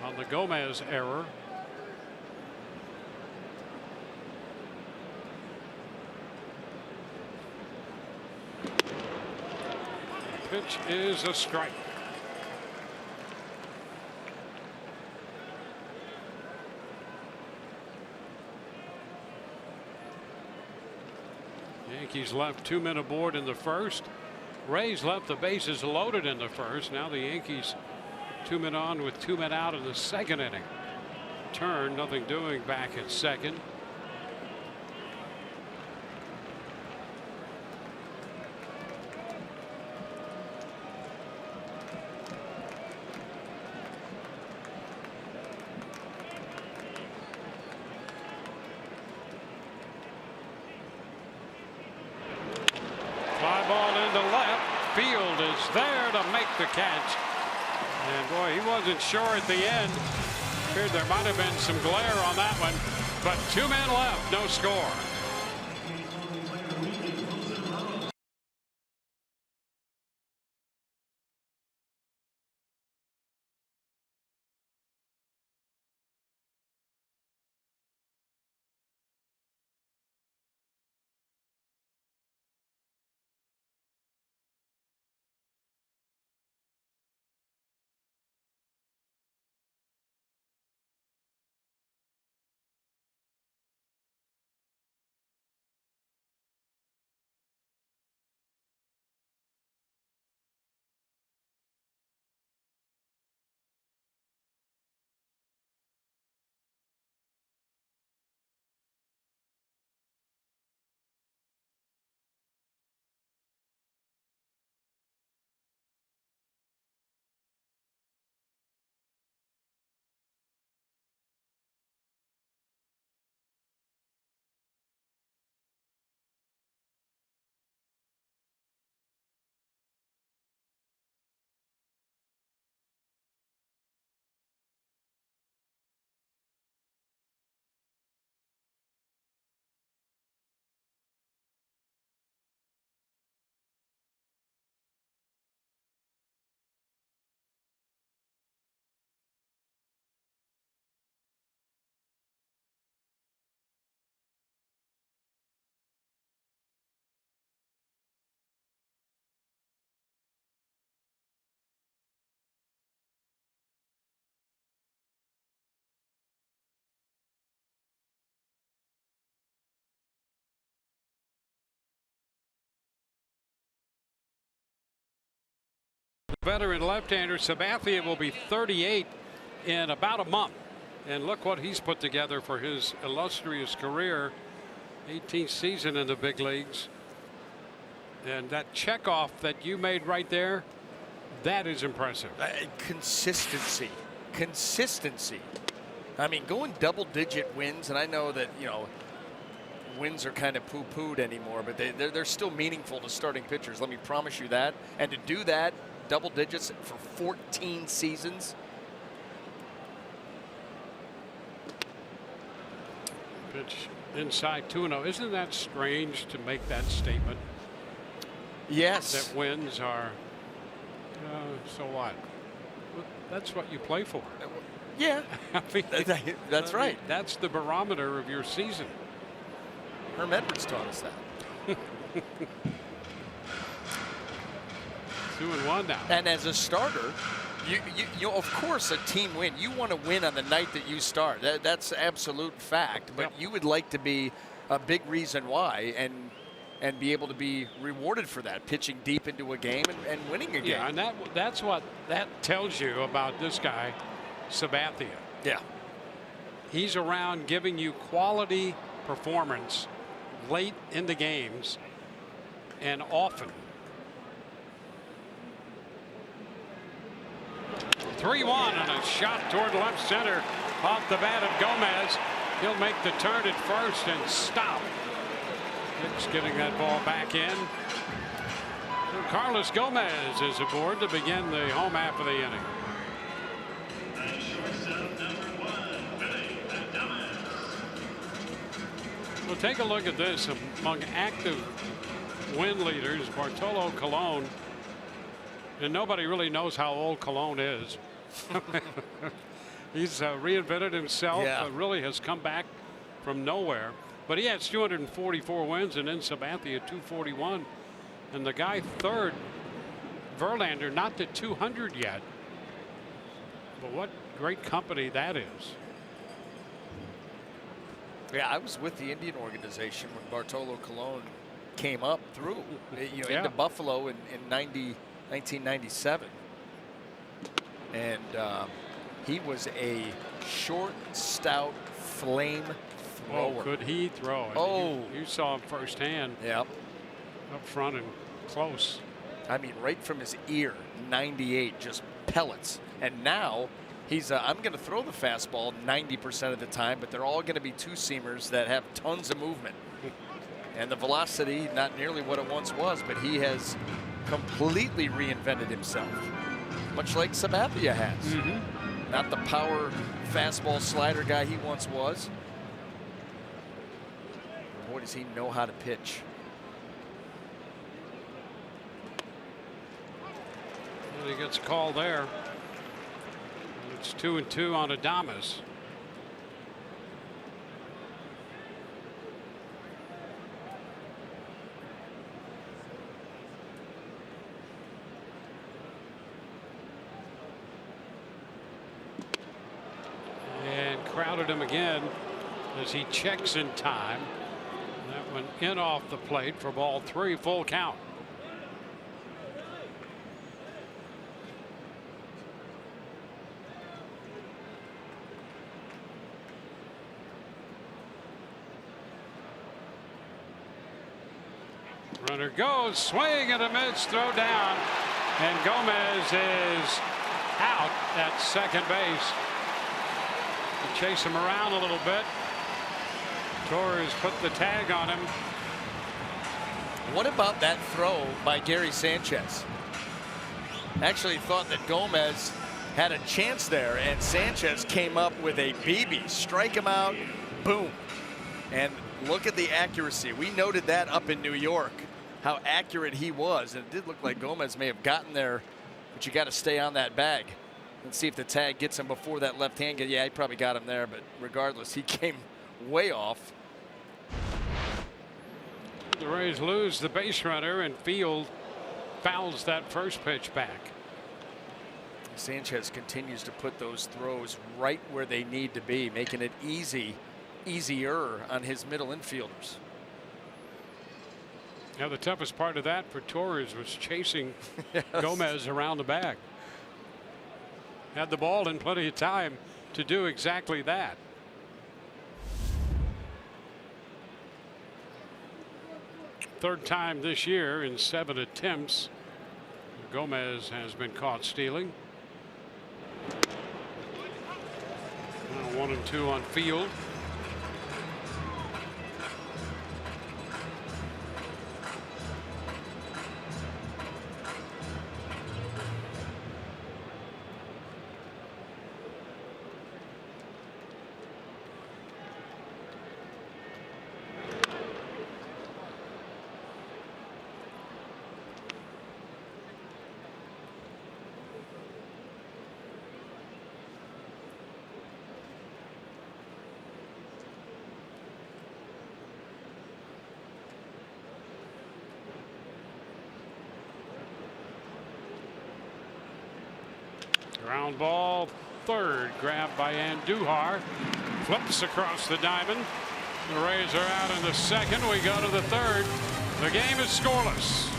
on the Gomez error. The pitch is a strike. Yankees left 2 men aboard in the first. Rays left the bases loaded in the first. Now the Yankees 2 men on with 2 men out in the second inning. Turn, nothing doing back at second. Fly ball into left. Field is there to make the catch. And boy, he wasn't sure at the end. Appeared there might have been some glare on that one. But 2 men left, no score. Veteran left-hander Sabathia will be 38 in about a month. And look what he's put together for his illustrious career. 18th season in the big leagues. And that checkoff that you made right there, that is impressive. Consistency. Consistency. I mean, going double-digit wins, and I know that, you know, wins are kind of poo-pooed anymore, but they're still meaningful to starting pitchers. Let me promise you that. And to do that, double digits for 14 seasons. Pitch inside 2-0. Isn't that strange to make that statement? Yes. That wins are, so what? That's what you play for. Yeah. I mean, that's right. That's the barometer of your season. Herm Edwards taught us that. 2-1 now. And as a starter, you of course a team win. You want to win on the night that you start. That's absolute fact. But you would like to be a big reason why and be able to be rewarded for that, pitching deep into a game and winning a game. Yeah, and that's what that tells you about this guy, Sabathia. Yeah. He's around giving you quality performance late in the games and often. 3-1 and a shot toward left center off the bat of Gomez. He'll make the turn at first and stop. Hicks getting that ball back in. So Carlos Gomez is aboard to begin the home half of the inning. We'll take a look at this. Among active win leaders, Bartolo Colon, and nobody really knows how old Colon is. He's reinvented himself, really has come back from nowhere. But he has 244 wins, and then Sabathia 241. And the guy third, Verlander, not to 200 yet. But what great company that is. Yeah, I was with the Indian organization when Bartolo Colon came up through, into Buffalo in 1997. And he was a short, stout flame thrower. Oh, could he throw? Oh. You saw him firsthand. Yep. Up front and close. I mean, right from his ear, 98, just pellets. And now he's, I'm going to throw the fastball 90% of the time, but they're all going to be two-seamers that have tons of movement. And the velocity, not nearly what it once was, but he has completely reinvented himself, much like Sabathia has. Not the power fastball slider guy he once was. Boy, does he know how to pitch. And he gets called there. It's 2-2 on Adames. And crowded him again as he checks in time. That one in off the plate for ball 3, full count. Runner goes, swing and a miss, throw down, and Gomez is out at second base. To chase him around a little bit. Torres put the tag on him. What about that throw by Gary Sanchez? Actually thought that Gomez had a chance there, and Sanchez came up with a BB. Strike him out, boom. And look at the accuracy. We noted that up in New York, how accurate he was. And it did look like Gomez may have gotten there, but you got to stay on that bag and see if the tag gets him before that left hand. Yeah, he probably got him there, but regardless, he came way off. The Rays lose the base runner, and Field fouls that first pitch back. Sanchez continues to put those throws right where they need to be, making it easier on his middle infielders. Now the toughest part of that for Torres was chasing Gomez around the bag. Had the ball in plenty of time to do exactly that. Third time this year in 7 attempts. Gomez has been caught stealing. Now 1 and 2 on Field. Ground ball, third, grabbed by Andujar. Flips across the diamond. The Rays are out in the second. We go to the third. The game is scoreless.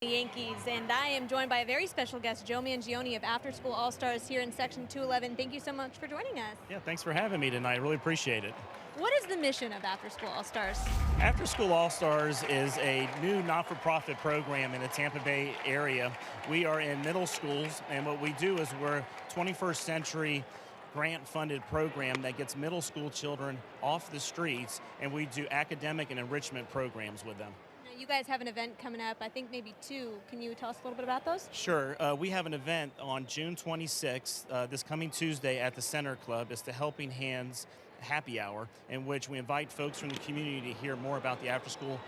The Yankees, and I am joined by a very special guest, Joe Mangione of After School All-Stars here in Section 211. Thank you so much for joining us. Yeah, thanks for having me tonight. Really appreciate it. What is the mission of After School All-Stars? After School All-Stars is a new not-for-profit program in the Tampa Bay area. We are in middle schools, and what we do is we're 21st century grant-funded program that gets middle school children off the streets, and we do academic and enrichment programs with them. You guys have an event coming up, I think maybe two. Can you tell us a little bit about those? Sure. We have an event on June 26th, this coming Tuesday at the Center Club. It's the Helping Hands Happy Hour, in which we invite folks from the community to hear more about the after-school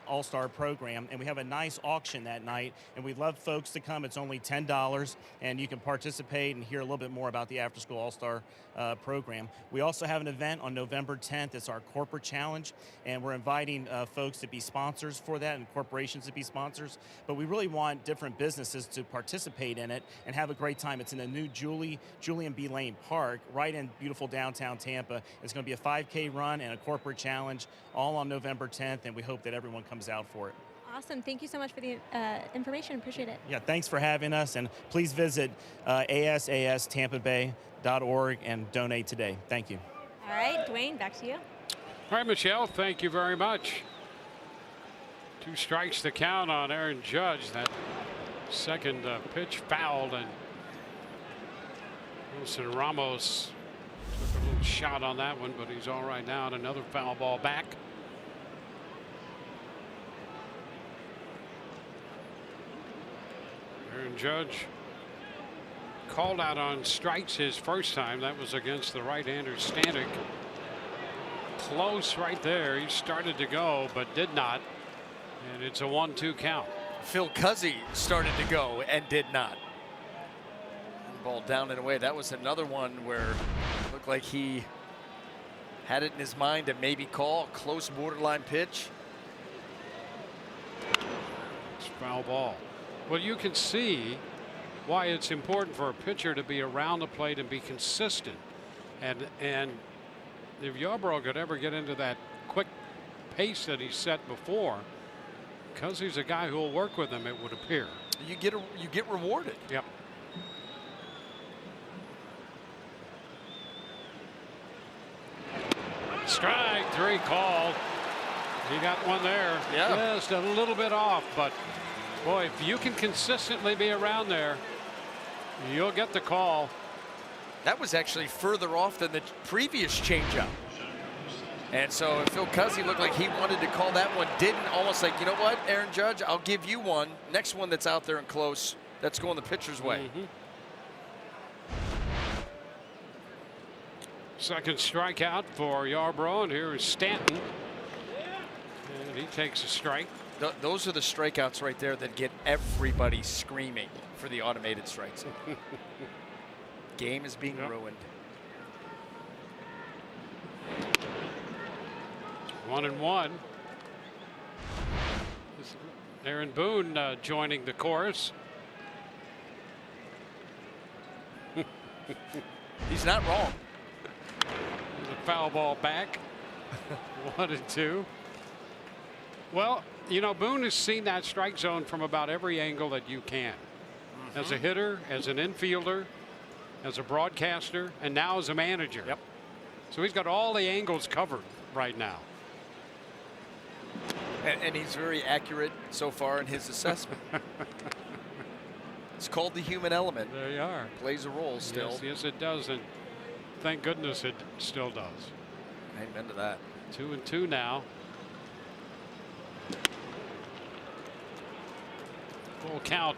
All-Star program, and we have a nice auction that night, and we'd love folks to come. It's only $10, and you can participate and hear a little bit more about the After-School All-Star program. We also have an event on November 10th. It's our corporate challenge, and we're inviting folks to be sponsors for that and corporations to be sponsors, but we really want different businesses to participate in it and have a great time. It's in the new Julian B. Lane Park, right in beautiful downtown Tampa. It's going to be a 5K run and a corporate challenge, all on November 10th, and we hope that everyone comes out for it. Awesome. Thank you so much for the information. Appreciate it. Yeah, thanks for having us, and please visit asastampabay.org and donate today. Thank you. All right, Dwayne, back to you. All right, Michelle, thank you very much. 2 strikes to count on Aaron Judge. That second pitch fouled, and Wilson Ramos took a little shot on that one, but he's all right now, and another foul ball back. Aaron Judge called out on strikes his first time. That was against the right-hander Stanek. Close right there. He started to go, but did not. And it's a 1-2 count. Phil Cuzzy started to go and did not. Ball down and away. That was another one where it looked like he had it in his mind to maybe call a close borderline pitch. It's foul ball. Well, you can see why it's important for a pitcher to be around the plate and be consistent. And if Yarbrough could ever get into that quick pace that he set before, because he's a guy who will work with him, it would appear. You get rewarded. Yep. Strike 3 called. He got one there. Yeah. Just a little bit off, but boy, if you can consistently be around there, you'll get the call. That was actually further off than the previous changeup. And so Phil Cuzzy looked like he wanted to call that one, didn't, almost like, you know what, Aaron Judge, I'll give you one. Next one that's out there and close, that's going the pitcher's way. Second strikeout for Yarbrough, and here is Stanton. And he takes a strike. Those are the strikeouts right there that get everybody screaming for the automated strikes. Game is being ruined. 1-1. Aaron Boone joining the chorus. He's not wrong. The foul ball back. 1-2. Well, you know, Boone has seen that strike zone from about every angle that you can. As a hitter, as an infielder, as a broadcaster, and now as a manager. Yep. So he's got all the angles covered right now. And he's very accurate so far in his assessment. It's called the human element. There you are. Plays a role still. Yes, yes, it does, and thank goodness it still does. Amen to that. 2-2 now. Full count.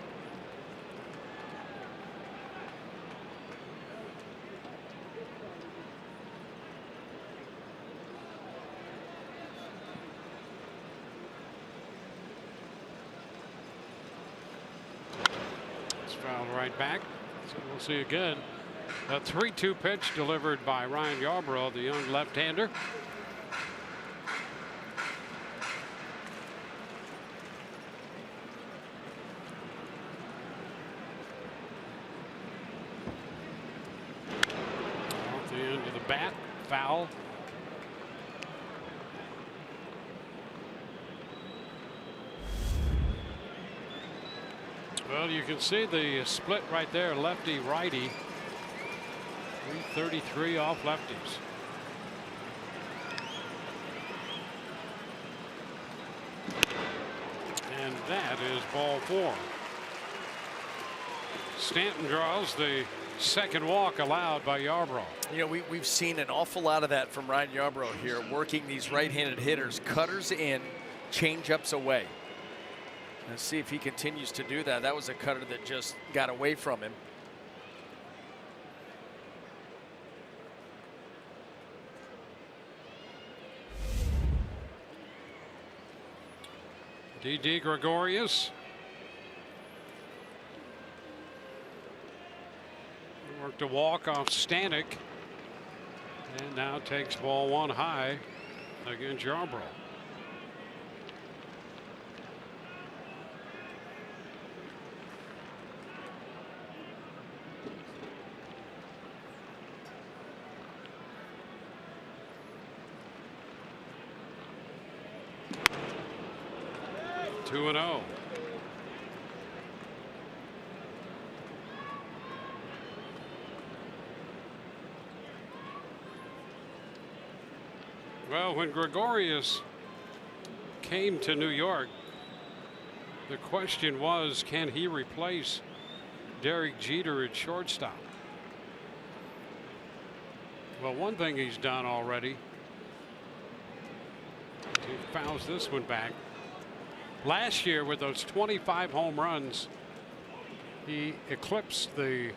It's fouled right back. So we'll see again. A 3-2 pitch delivered by Ryan Yarbrough, the young left-hander. Off the end of the bat, foul. Well, you can see the split right there, lefty righty. 333 off lefties. And that is ball 4. Stanton draws the second walk allowed by Yarbrough. You know, we've seen an awful lot of that from Ryan Yarbrough here, working these right-handed hitters, cutters in, change-ups away. Let's see if he continues to do that. That was a cutter that just got away from him. D.D. Gregorius. Worked a walk off Stanek. And now takes ball 1 high against Yarbrough. Two and 0. Well, when Gregorius came to New York, the question was, can he replace Derek Jeter at shortstop? Well, one thing he's done already, he fouls this one back. Last year, with those 25 home runs, he eclipsed the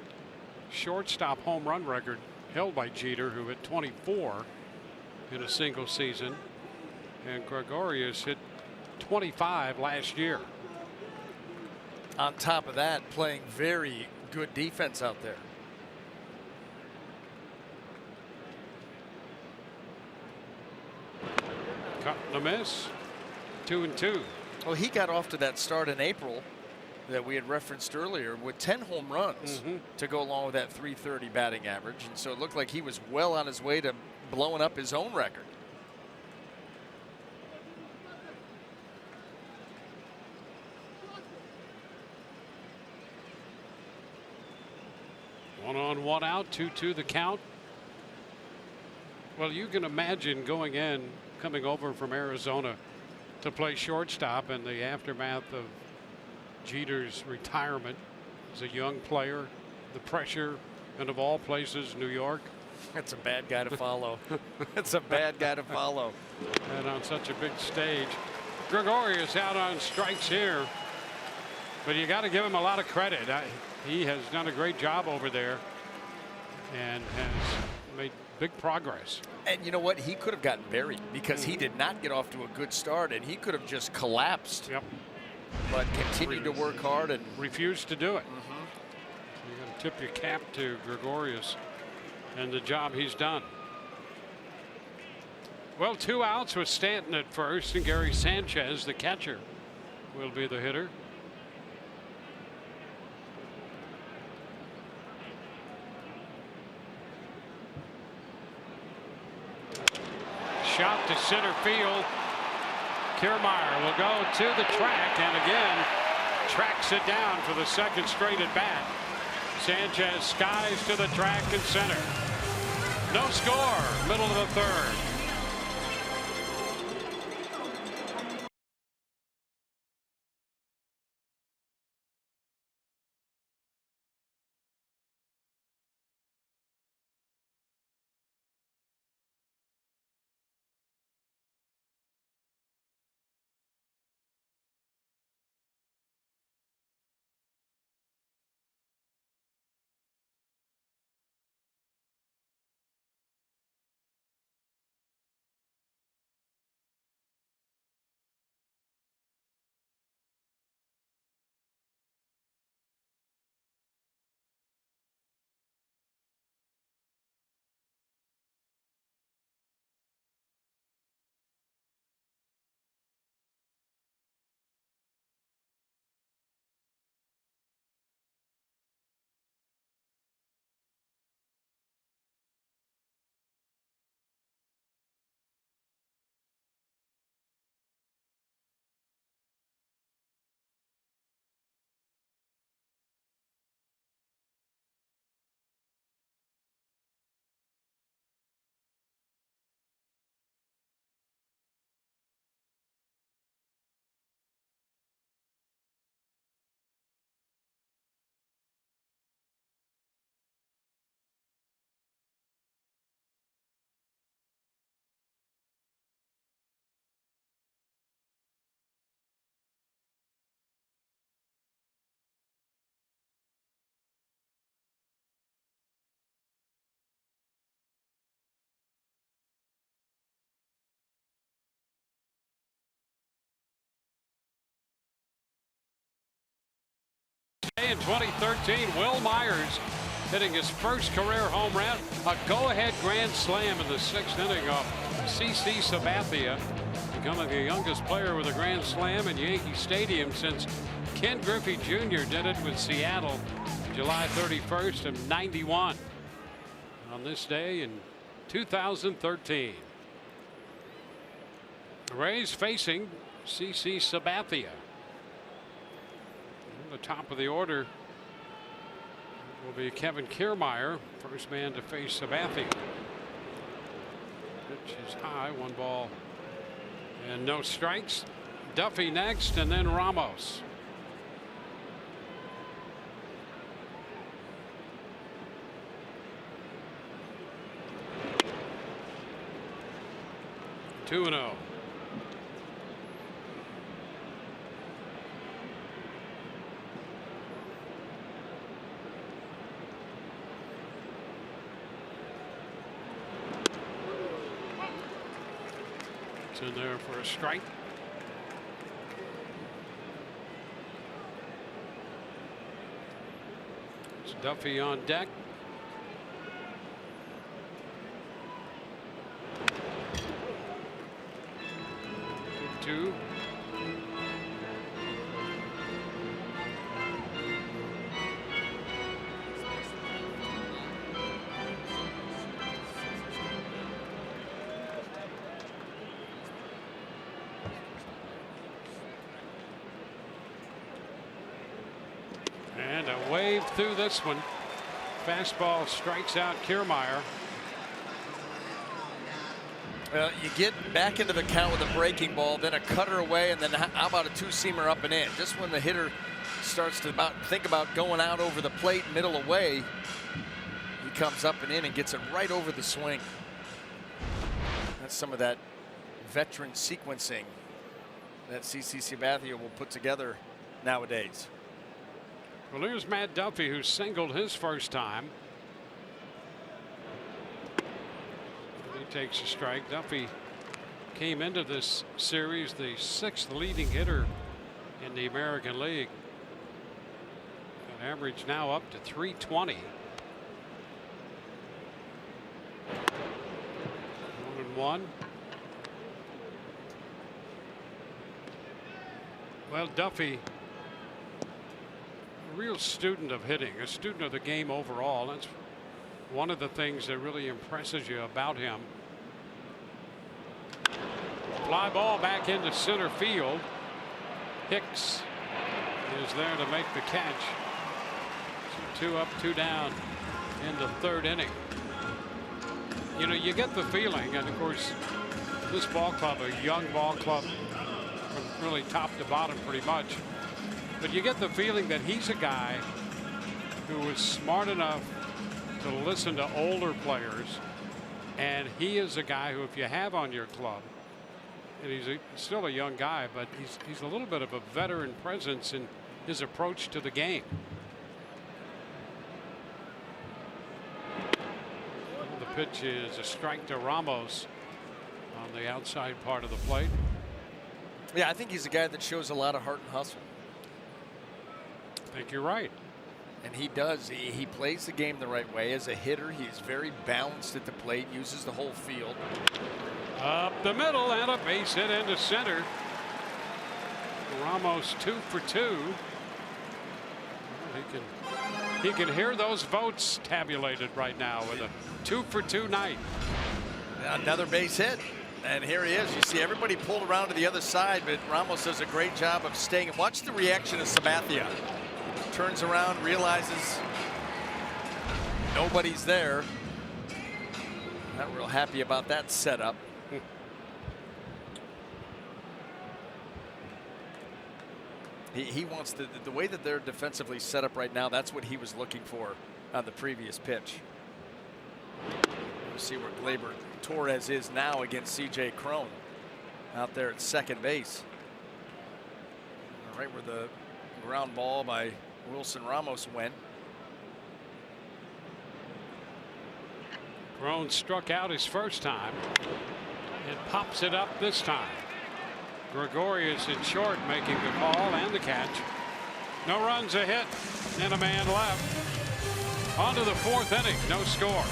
shortstop home run record held by Jeter, who hit 24 in a single season. And Gregorius hit 25 last year. On top of that, playing very good defense out there. Cut and a miss. 2-2. Well, he got off to that start in April that we had referenced earlier with 10 home runs to go along with that .330 batting average. And so it looked like he was well on his way to blowing up his own record. One on, one out, 2-2 the count. Well, you can imagine going in, coming over from Arizona to play shortstop in the aftermath of Jeter's retirement as a young player, the pressure, and of all places, New York. That's a bad guy to follow. That's a bad guy to follow. And on such a big stage. Gregorius out on strikes here. But you got to give him a lot of credit. He has done a great job over there and has made big progress. And you know what? He could have gotten buried because he did not get off to a good start, and he could have just collapsed. Yep. But continued to work hard and refused to do it. So you got to tip your cap to Gregorius and the job he's done. Well, 2 outs with Stanton at first, and Gary Sanchez, the catcher, will be the hitter. Shot to center field. Kiermaier will go to the track and again tracks it down for the second straight at bat. Sanchez skies to the track and center. No score, middle of the third. In 2013, Will Myers hitting his first career home run, a go-ahead grand slam in the 6th inning of CC Sabathia, becoming the youngest player with a grand slam in Yankee Stadium since Ken Griffey Jr. did it with Seattle July 31st of '91. On this day in 2013. The Rays facing CC Sabathia. The top of the order will be Kevin Kiermaier, first man to face Sabathia. Pitch is high, 1 ball and no strikes. Duffy next, and then Ramos. Two and 0. In there for a strike. It's Duffy on deck. 2. And a wave through this one. Fastball strikes out Kiermaier. Well, you get back into the count with a breaking ball, then a cutter away, and then how about a 2-seamer up and in? Just when the hitter starts to think about going out over the plate, middle away, you comes up and in and gets it right over the swing. That's some of that veteran sequencing that CC Sabathia will put together nowadays. Well, here's Matt Duffy, who singled his first time. He takes a strike. Duffy came into this series the 6th leading hitter in the American League. An average now up to 320. 1-1. Well, Duffy, a real student of hitting, a student of the game overall. That's one of the things that really impresses you about him. Fly ball back into center field. Hicks is there to make the catch. So 2 up, 2 down in the 3rd inning. You know, you get the feeling, and of course, this ball club, a young ball club from really top to bottom pretty much, but you get the feeling that he's a guy who was smart enough to listen to older players, and he is a guy who, if you have on your club, and he's still a young guy, but he's a little bit of a veteran presence in his approach to the game. The pitch is a strike to Ramos on the outside part of the plate. Yeah, I think he's a guy that shows a lot of heart and hustle. I think you're right. And he does. He plays the game the right way. As a hitter, he's very balanced at the plate, uses the whole field. Up the middle and a base hit into center. Ramos 2 for 2. He can hear those votes tabulated right now with a 2 for 2 night. Another base hit. And here he is. You see everybody pulled around to the other side, but Ramos does a great job of staying. Watch the reaction of Sabathia. Turns around, realizes nobody's there. Not real happy about that setup. He wants the way that they're defensively set up right now. That's what he was looking for on the previous pitch. We'll see where Gleyber Torres is now against C.J. Cron out there at second base. Right where the ground ball by Wilson Ramos went. Cron struck out his first time and pops it up this time. Gregorius in short, making the call and the catch. No runs, a hit, and a man left. On to the 4th inning, no score.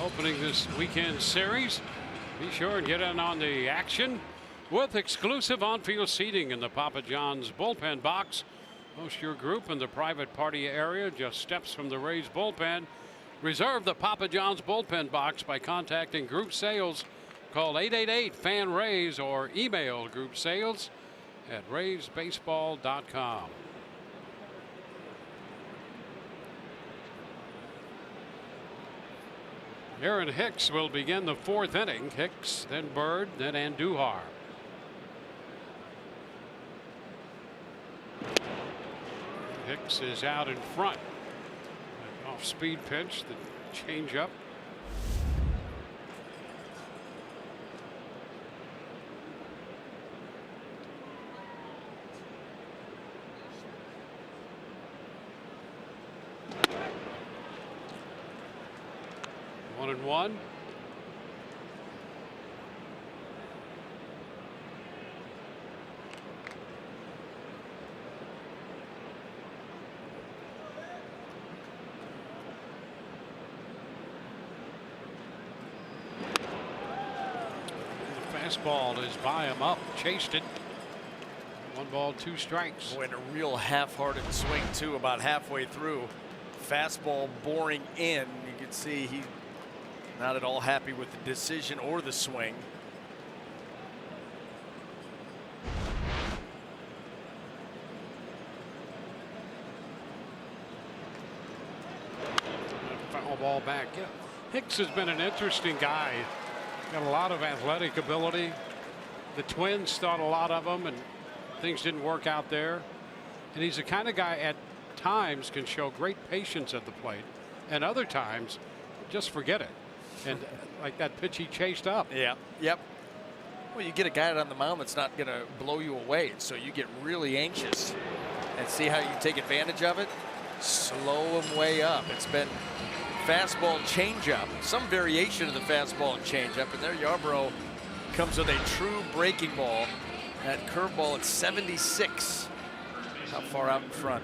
Opening this weekend series. Be sure and get in on the action with exclusive on-field seating in the Papa John's bullpen box. Host your group in the private party area, just steps from the Rays bullpen. Reserve the Papa John's bullpen box by contacting Group Sales. Call 888-FAN-RAYS or email groupsales@raysbaseball.com. Aaron Hicks will begin the 4th inning. Hicks, then Bird, then Andujar. Hicks is out in front. An off-speed pitch, the changeup. One and one. Fastball is by him up, chased it. 1 ball, 2 strikes. Boy, and a real half-hearted swing too, about halfway through. Fastball boring in. You can see he not at all happy with the decision or the swing. Foul ball back. Yeah. Hicks has been an interesting guy. Got a lot of athletic ability. The Twins thought a lot of him, and things didn't work out there. And he's the kind of guy at times can show great patience at the plate, and other times just forget it. And like that pitch he chased up. Yeah. Yep. Well, you get a guy out on the mound that's not going to blow you away, so you get really anxious and see how you take advantage of it. Slow him way up. It's been fastball changeup, some variation of the fastball and changeup, and there Yarbrough comes with a true breaking ball. That curveball at 76. How far out in front?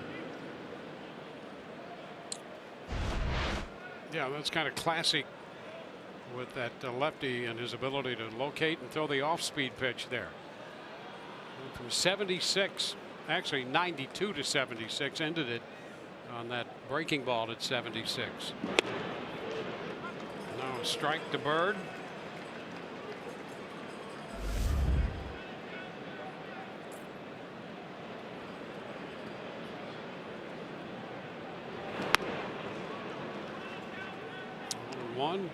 Yeah, that's kind of classic with that lefty and his ability to locate and throw the off-speed pitch there. From 76, actually 92 to 76, ended it on that breaking ball at 76. Now a strike to Bird. One.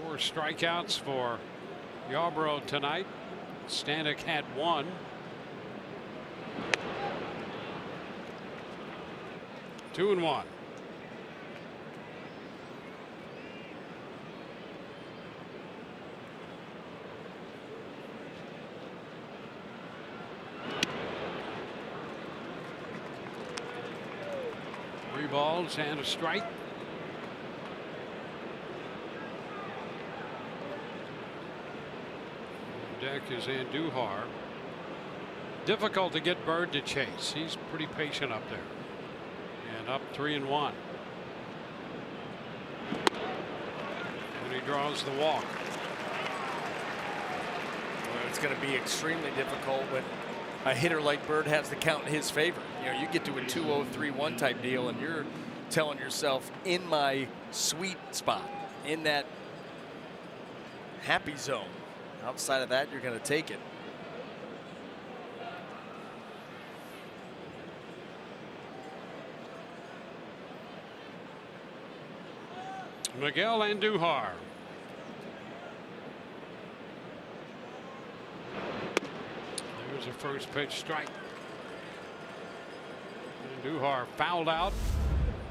4 strikeouts for Yarbrough tonight. Stanek had 1. Two and 1. Three balls and a strike. On deck is Andujar. Difficult to get Bird to chase. He's pretty patient up there. And up 3 and 1. And he draws the walk. Well, it's going to be extremely difficult when a hitter like Bird has the count in his favor. You know, you get to a 2-0, 3-1 type deal, and you're telling yourself, in my sweet spot, in that happy zone. Outside of that, you're going to take it. Miguel Andujar. There's a first pitch strike. Andujar fouled out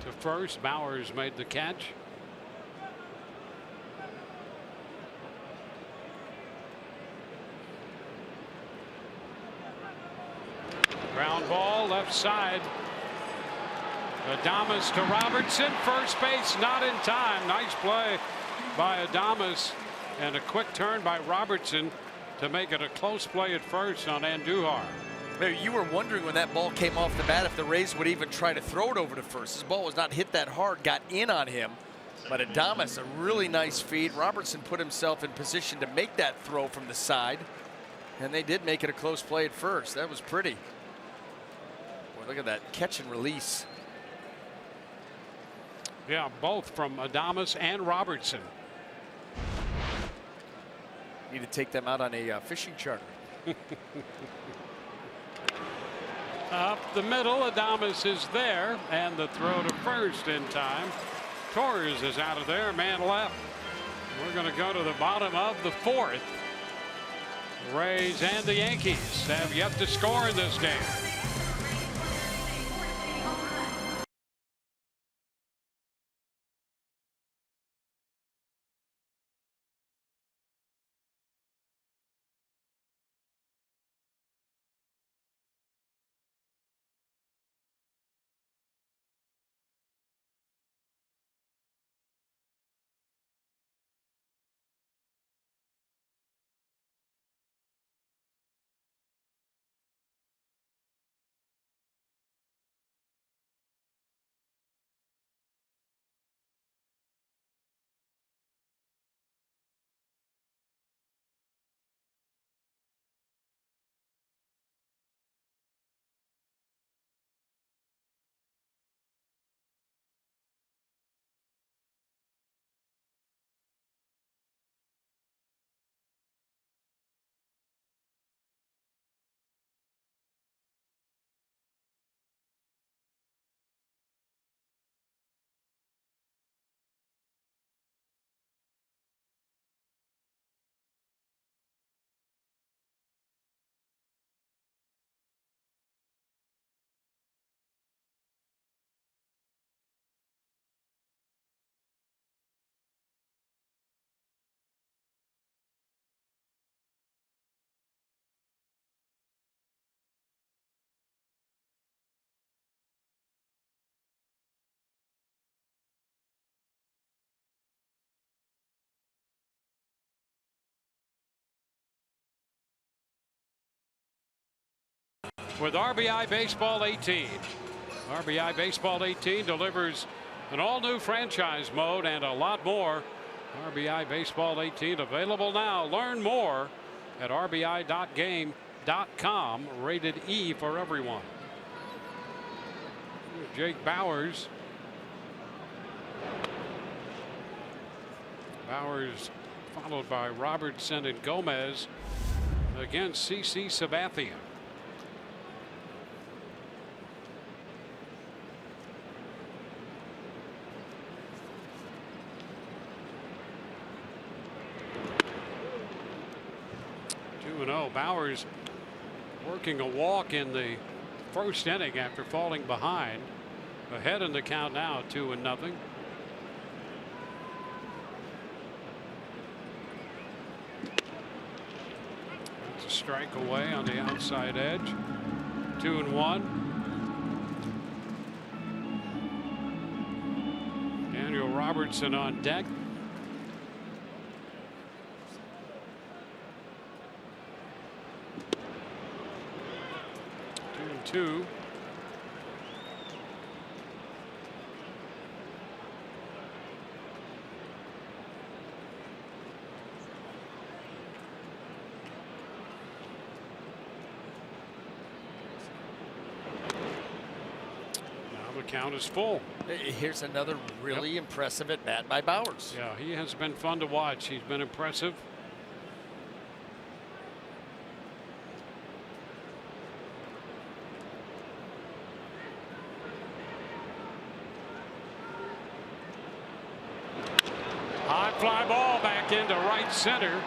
to first. Bowers made the catch. Ground ball left side. Adames to Robertson, first base, not in time. Nice play by Adames, and a quick turn by Robertson to make it a close play at first on Andujar. Maybe you were wondering when that ball came off the bat if the Rays would even try to throw it over to first. His ball was not hit that hard, got in on him, But Adames, a really nice feed. Robertson put himself in position to make that throw from the side. And they did make it a close play at first. That was pretty. Boy, look at that catch and release. Yeah, both from Adames and Robertson. Need to take them out on a fishing charter. Up the middle, Adames is there, and the throw to first in time. Torres is out of there, man left. We're going to go to the bottom of the fourth. The Rays and the Yankees have yet to score in this game. With RBI Baseball 18. RBI Baseball 18 delivers an all-new franchise mode and a lot more. RBI Baseball 18 available now. Learn more at rbi.game.com. Rated E for everyone. Jake Bauers. Bauers followed by Robertson and Gomez against CC Sabathia. Bauers working a walk in the first inning after falling behind. Ahead in the count now, 2-0. That's a strike away on the outside edge. 2-1. Daniel Robertson on deck. 2-2. Now the count is full. Here's another really impressive at bat by Bauers. Yeah, he has been fun to watch. He's been impressive. Fly ball back into right center,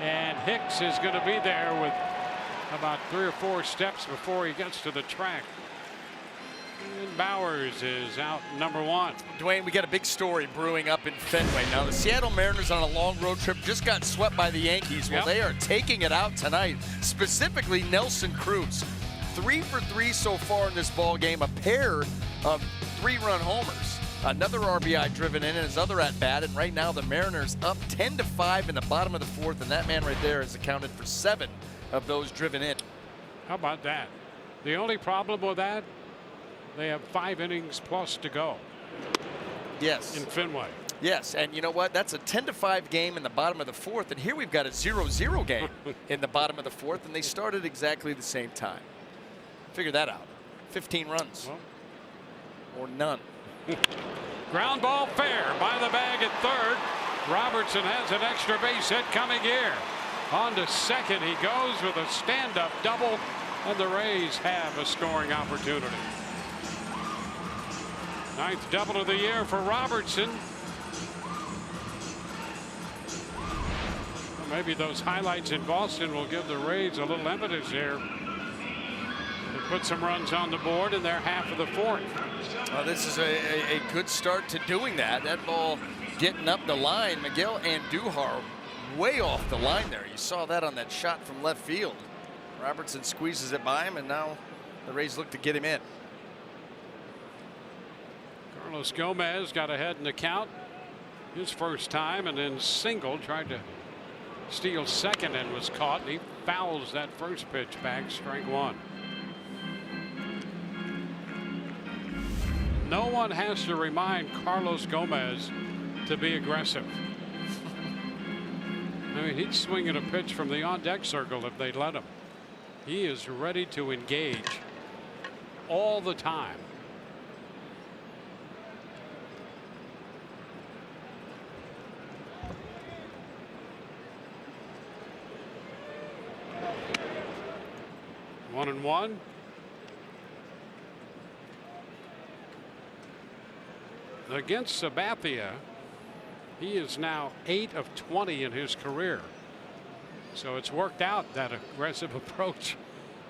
and Hicks is going to be there with about 3 or 4 steps before he gets to the track. And Bauers is out number 1. Dwayne, we got a big story brewing up in Fenway. Now the Seattle Mariners on a long road trip just got swept by the Yankees. Well, they are taking it out tonight, specifically Nelson Cruz. 3 for 3 so far in this ball game, a pair of 3-run homers. Another RBI driven in his other at bat, and right now the Mariners up 10-5 in the bottom of the 4th, and that man right there has accounted for 7 of those driven in. How about that? The only problem with that, they have 5 innings plus to go. Yes. In Fenway. Yes, and you know what? That's a 10-5 game in the bottom of the fourth, and here we've got a 0-0 game in the bottom of the fourth, and they started exactly the same time. Figure that out. 15 runs. Or none. Ground ball fair by the bag at third. Robertson has an extra base hit coming here. On to second he goes with a stand-up double, and the Rays have a scoring opportunity. Ninth double of the year for Robertson. Well, maybe those highlights in Boston will give the Rays a little impetus here to put some runs on the board in their half of the fourth. Well, this is a good start to doing that. That ball getting up the line. Miguel Andujar way off the line there. You saw that on that shot from left field. Robertson squeezes it by him, and now the Rays look to get him in. Carlos Gomez got ahead in the count his first time, and then single, tried to steal second and was caught, and he fouls that first pitch back, strike one. No one has to remind Carlos Gomez to be aggressive. I mean, he'd swing at a pitch from the on-deck circle if they'd let him. He is ready to engage all the time. One and one. Against Sabathia, he is now 8 of 20 in his career. So it's worked out, that aggressive approach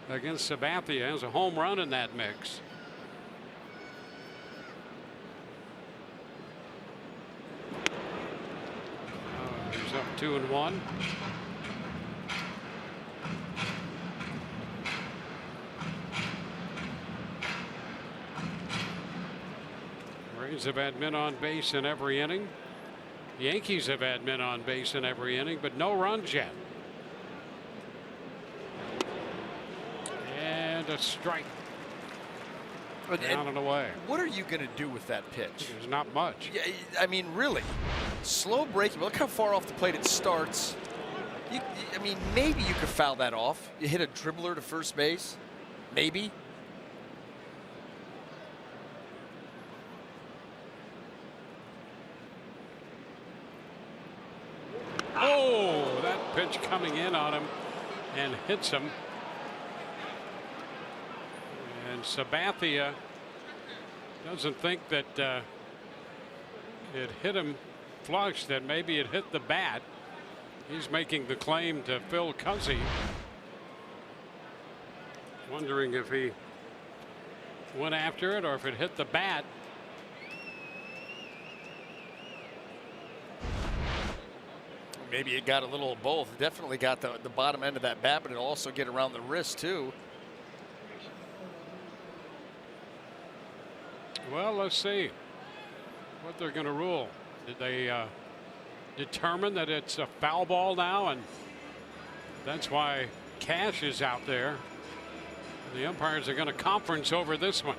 against Sabathia. Has a home run in that mix. He's up 2-1. Rays have had men on base in every inning. Yankees have had men on base in every inning, but no runs yet. And a strike. Down and away. What are you going to do with that pitch? There's not much. Yeah, I mean, really. Slow breaking. Look how far off the plate it starts. I mean, maybe you could foul that off. You hit a dribbler to first base. Maybe. Oh, that pitch coming in on him and hits him. And Sabathia doesn't think that it hit him flush, that maybe it hit the bat. He's making the claim to Phil Cuzzy, wondering if he went after it or if it hit the bat. Maybe it got a little of both. It definitely got the bottom end of that bat, but it'll also get around the wrist too. Well, let's see what they're going to rule. Did they determine that it's a foul ball now, and that's why Cash is out there? The umpires are going to conference over this one.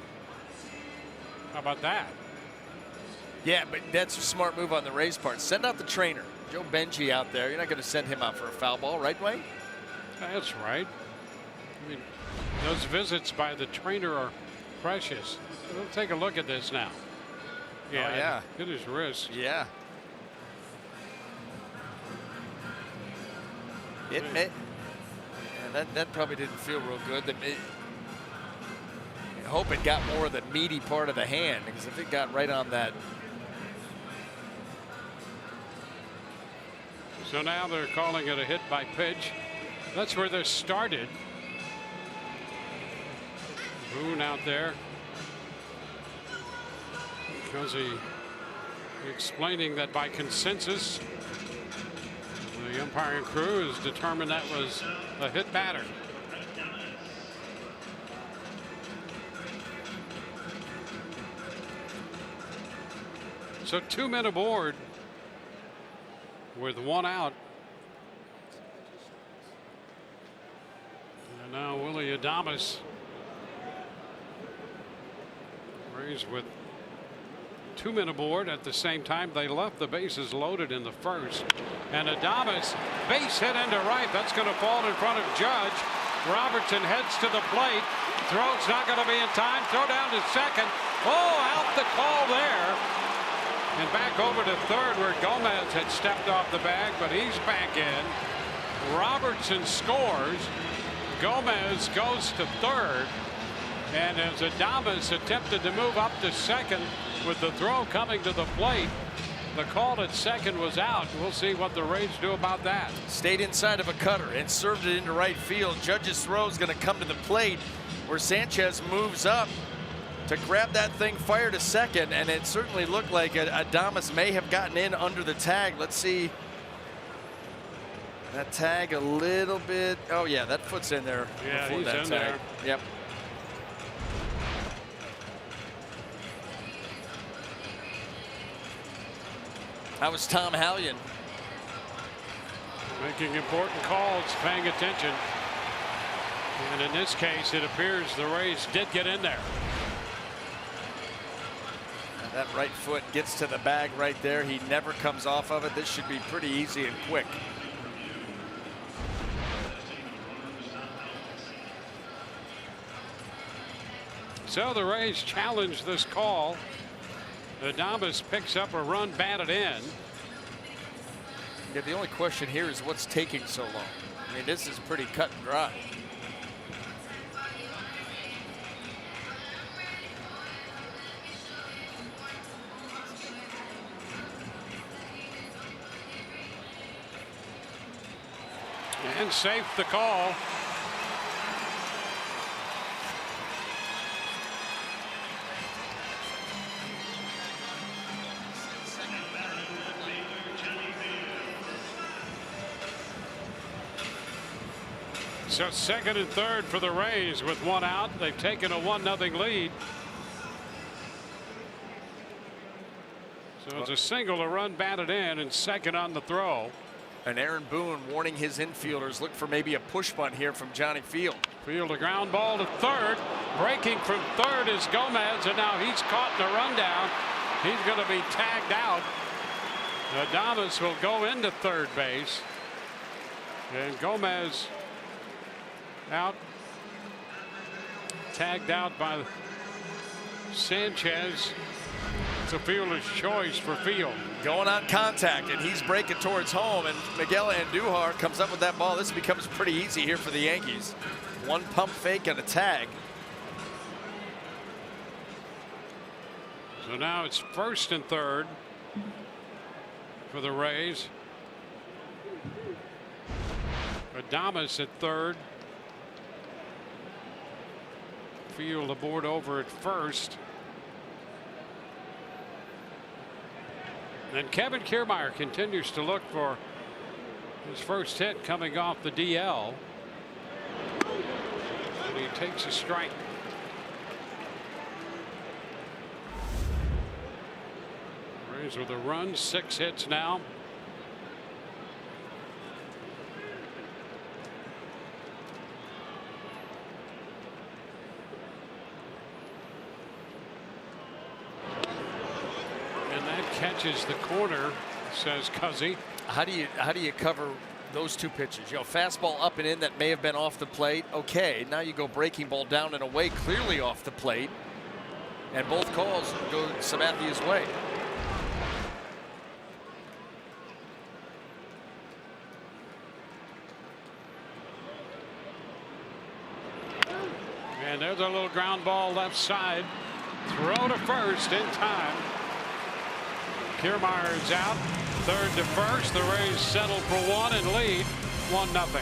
How about that? Yeah, but that's a smart move on the Rays' part. Send out the trainer, Joe Benji, out there. You're not going to send him out for a foul ball, right, Dwayne? That's right. I mean, those visits by the trainer are precious. We'll take a look at this now. Yeah, oh, yeah. Hit his wrist. Yeah. It may. Yeah, that probably didn't feel real good. I hope it got more of the meaty part of the hand, because if it got right on that. So now they're calling it a hit by pitch. That's where this started. Boone out there. Because he explaining that by consensus, the umpiring crew has determined that was a hit batter. So 2 men aboard with 1 out. And now Willie Adames. Rays with 2 men aboard at the same time. They left the bases loaded in the first. And Adames, base hit into right. That's going to fall in front of Judge. Robertson heads to the plate. Throw's not going to be in time. Throw down to second. Oh, out the call there. And back over to third where Gomez had stepped off the bag, but he's back in. Robertson scores. Gomez goes to third. And as Adames attempted to move up to second with the throw coming to the plate, the call at second was out. We'll see what the Rays do about that. Stayed inside of a cutter and served it into right field. Judge's throw is going to come to the plate where Sanchez moves up to grab that thing, fire to second, and it certainly looked like Adames may have gotten in under the tag. Let's see. That tag a little bit. Oh, yeah, that foot's in there. Yeah, before he's that in tag. there. Yep. That was Tom Hallion. Making important calls, paying attention. And in this case, it appears the Rays did get in there. That right foot gets to the bag right there. He never comes off of it. This should be pretty easy and quick. So the Rays challenge this call. Adames picks up a run batted in. Yeah, the only question here is what's taking so long. I mean, this is pretty cut and dry. And safe the call. So second and third for the Rays with one out. They've taken a 1-0 lead. So it's a single, a run batted in, and second on the throw. And Aaron Boone warning his infielders, look for maybe a push bunt here from Johnny Field. Field a ground ball to third. Breaking from third is Gomez, and now he's caught in a rundown. He's going to be tagged out. Adames will go into third base. And Gomez out. Tagged out by Sanchez. It's a fielder's choice for Field. Going on contact, and he's breaking towards home, and Miguel Andujar comes up with that ball. This becomes pretty easy here for the Yankees. One pump fake and a tag. So now it's first and third for the Rays. Adames at third. Field aboard over at first. And Kevin Kiermaier continues to look for his first hit coming off the DL. And he takes a strike. Rays with a run, 6 hits now. Catches the corner, says Cuzzy. How do you cover those two pitches? You know, fastball up and in that may have been off the plate. Okay, now you go breaking ball down and away, clearly off the plate, and both calls go Sabathia's way. And there's a little ground ball left side. Throw to first in time. Kiermaier is out. Third to first. The Rays settle for one and lead 1-0.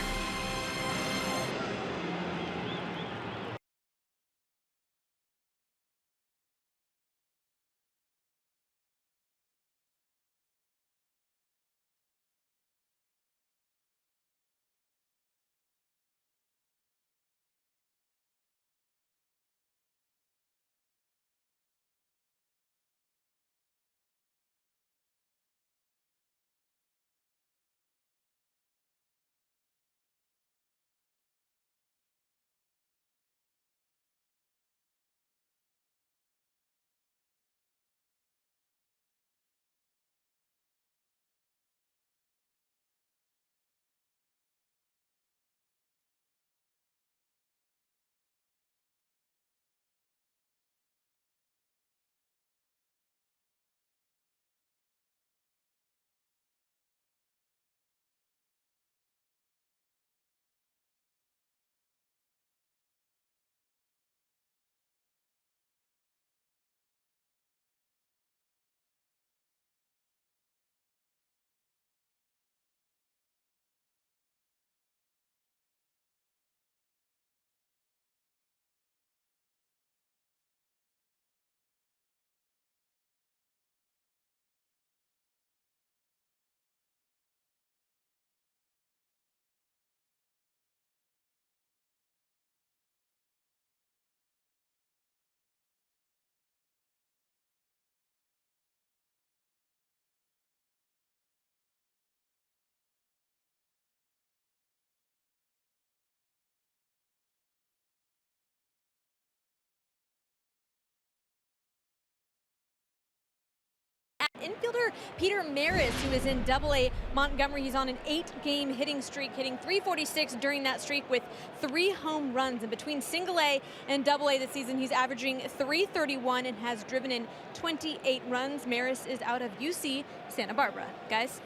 infielder Peter Maris, who is in AA Montgomery. He's on an 8-game hitting streak, hitting .346 during that streak with 3 home runs. And between single A and AA this season, he's averaging .331 and has driven in 28 runs. Maris is out of UC Santa Barbara. Guys.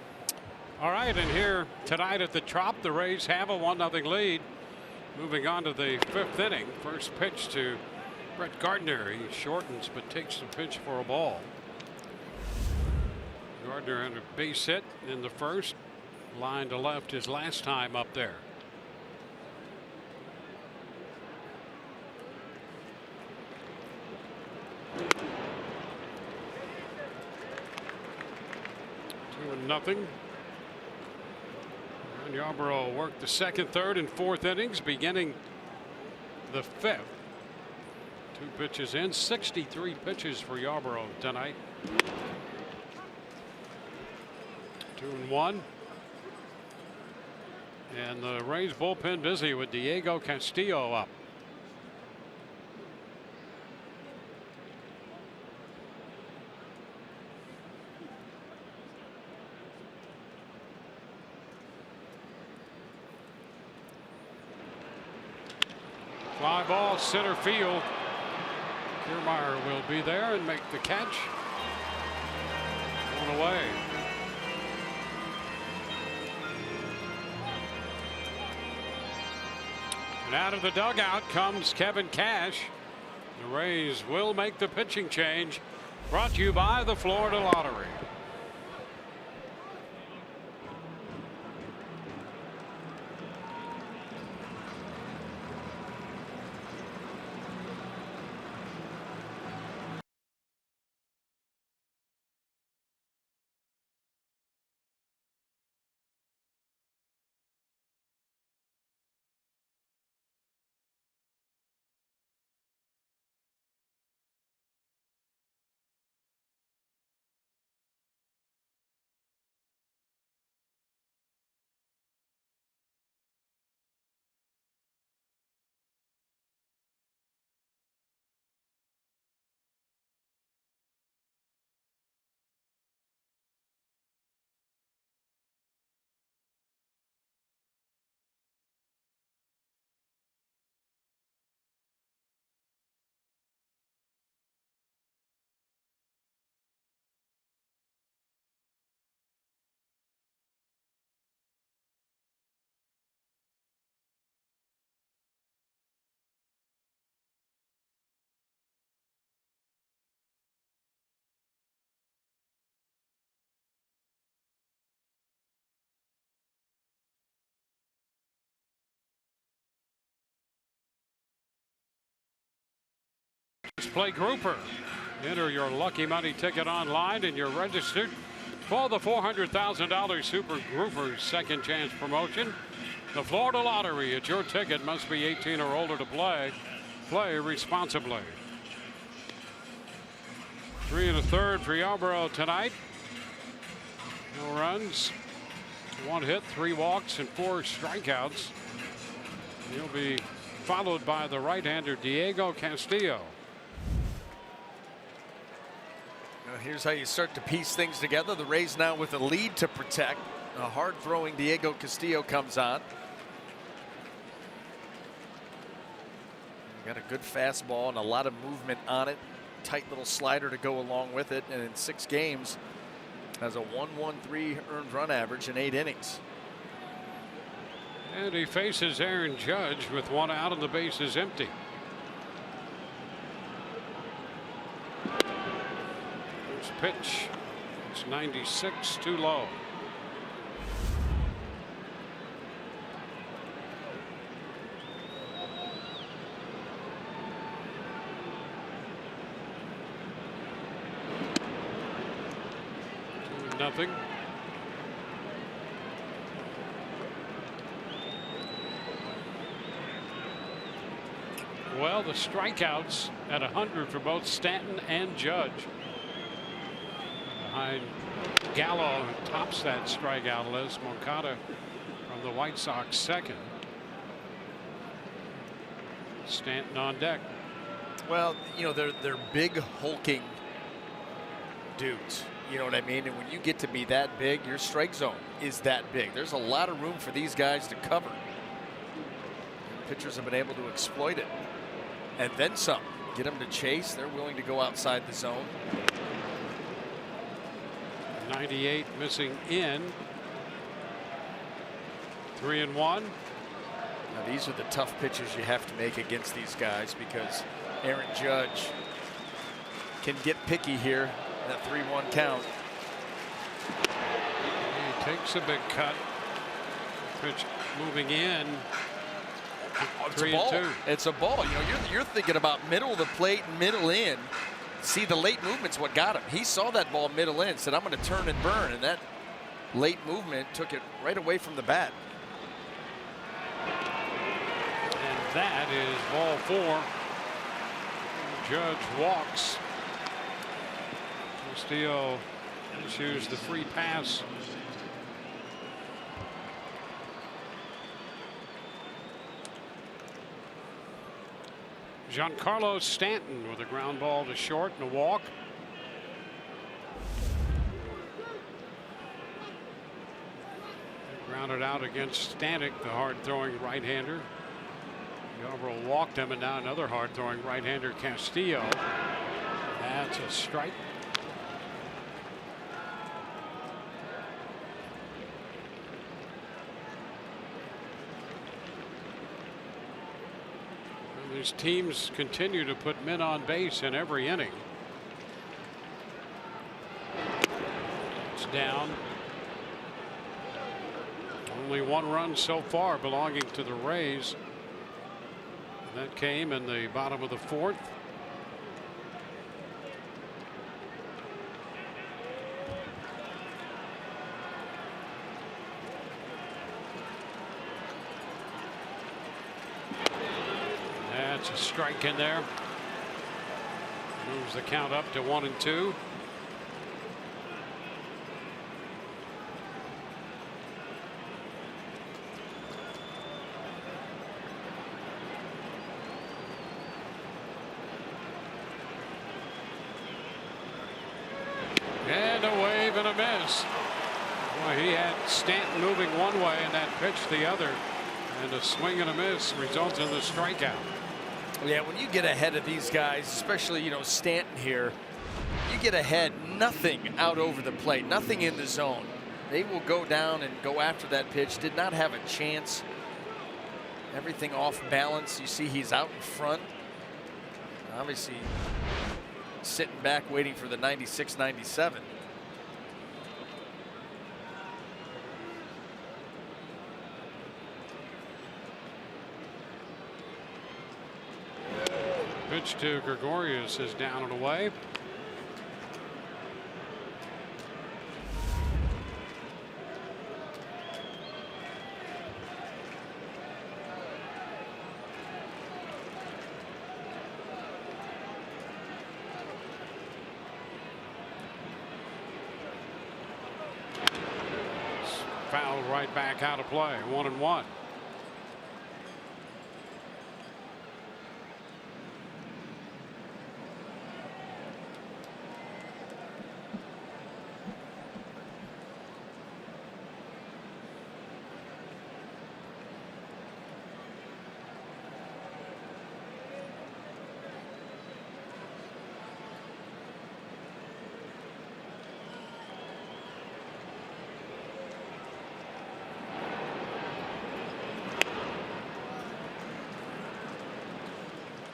All right, and here tonight at the Trop, the Rays have a 1-0 lead. Moving on to the 5th inning. First pitch to Brett Gardner. He shortens but takes the pitch for a ball. Gardner had a base hit in the first. Line to left his last time up there. Nothing. And Yarborough worked the 2nd, 3rd, and 4th innings, beginning the 5th. 2 pitches in, 63 pitches for Yarborough tonight. 2-1. And the Rays bullpen busy with Diego Castillo up. Fly ball, center field. Kiermaier will be there and make the catch. One away. And out of the dugout comes Kevin Cash. The Rays will make the pitching change. Brought to you by the Florida Lottery. Play grouper. Enter your lucky money ticket online and you're registered for the $400,000 Super Groupers second chance promotion. The Florida Lottery. It's your ticket. Must be 18 or older to play. Play responsibly. 3 1/3 for Yarborough tonight. No runs, 1 hit, 3 walks, and 4 strikeouts. He'll be followed by the right-hander Diego Castillo. Here's how you start to piece things together. The Rays now with a lead to protect. A hard-throwing Diego Castillo comes on. Got a good fastball and a lot of movement on it. Tight little slider to go along with it. And in 6 games, has a 1.13 earned run average in 8 innings. And he faces Aaron Judge with 1 out and the base is empty. Pitch. It's 96, too low. Nothing. Well, the strikeouts at 100 for both Stanton and Judge. Behind Gallo, who tops that strikeout list. Moncada from the White Sox second. Stanton on deck. Well, you know, they're big hulking dudes. You know what I mean? And when you get to be that big, your strike zone is that big. There's a lot of room for these guys to cover. And pitchers have been able to exploit it. And then some. Get them to chase. They're willing to go outside the zone. 98 missing in. 3-1. Now these are the tough pitches you have to make against these guys, because Aaron Judge can get picky here. That 3-1 count. He takes a big cut. Pitch moving in. It's a ball. It's a ball. You know, you're thinking about middle of the plate, middle in. See, the late movement's what got him. He saw that ball middle in, said, I'm going to turn and burn, and that late movement took it right away from the bat. And that is ball 4. Judge walks. Castillo issues the free pass. Giancarlo Stanton with a ground ball to short and a walk. Grounded out against Stanek, the hard-throwing right-hander. Yarbrough walked him, and now another hard-throwing right-hander, Castillo. That's a strike. These teams continue to put men on base in every inning. It's down. Only 1 run so far belonging to the Rays. That came in the bottom of the 4th. That's a strike in there. Moves the count up to 1-2. And a wave and a miss. Boy, he had Stanton moving one way and that pitch the other. And a swing and a miss results in the strikeout. Yeah, when you get ahead of these guys, especially, you know, Stanton here, you get ahead, nothing out over the plate, nothing in the zone. They will go down and go after that pitch. Did not have a chance. Everything off balance. You see he's out in front. Obviously sitting back waiting for the 96-97. Pitch to Gregorius is down and away. Fouled right back out of play. 1-1.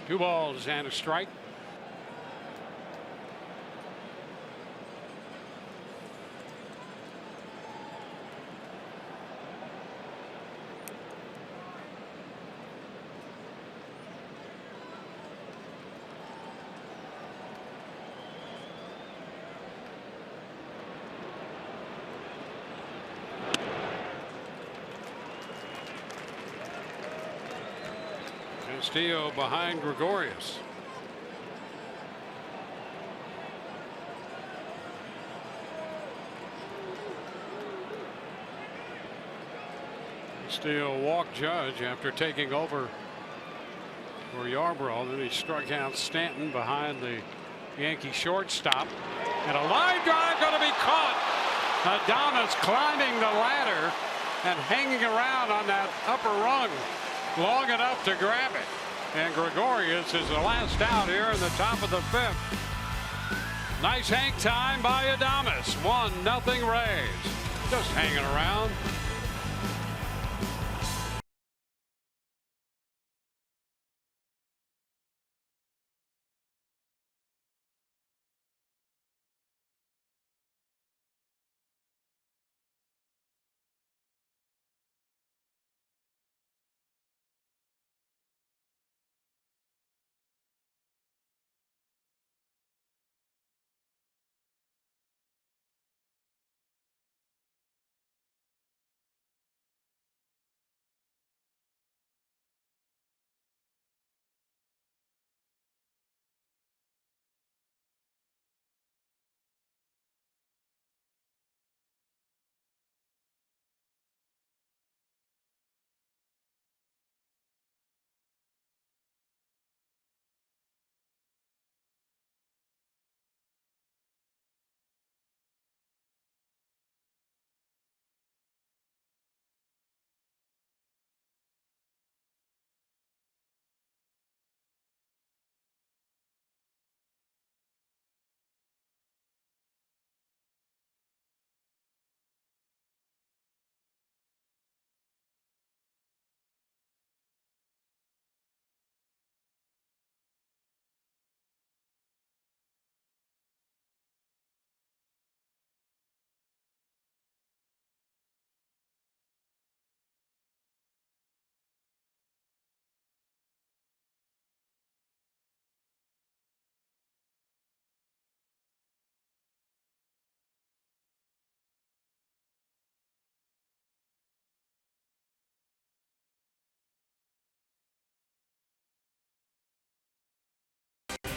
Two balls and a strike. Castillo behind Gregorius. Castillo walked Judge after taking over for Yarbrough. Then he struck out Stanton behind the Yankee shortstop. And a line drive going to be caught. Adames climbing the ladder and hanging around on that upper rung long enough to grab it. And Gregorius is the last out here in the top of the 5th. Nice hang time by Adames. 1-0 Rays. Just hanging around.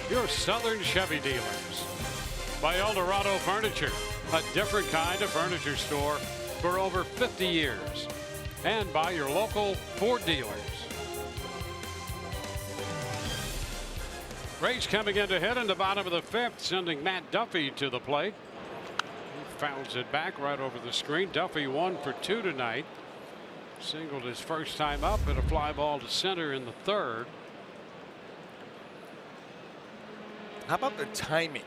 Your Southern Chevy dealers. By Eldorado Furniture, a different kind of furniture store for over 50 years. And by your local Ford dealers. Rays coming in to hit in the bottom of the 5th, sending Matt Duffy to the plate. He fouls it back right over the screen. Duffy 1 for 2 tonight. Singled his first time up and a fly ball to center in the 3rd. How about the timing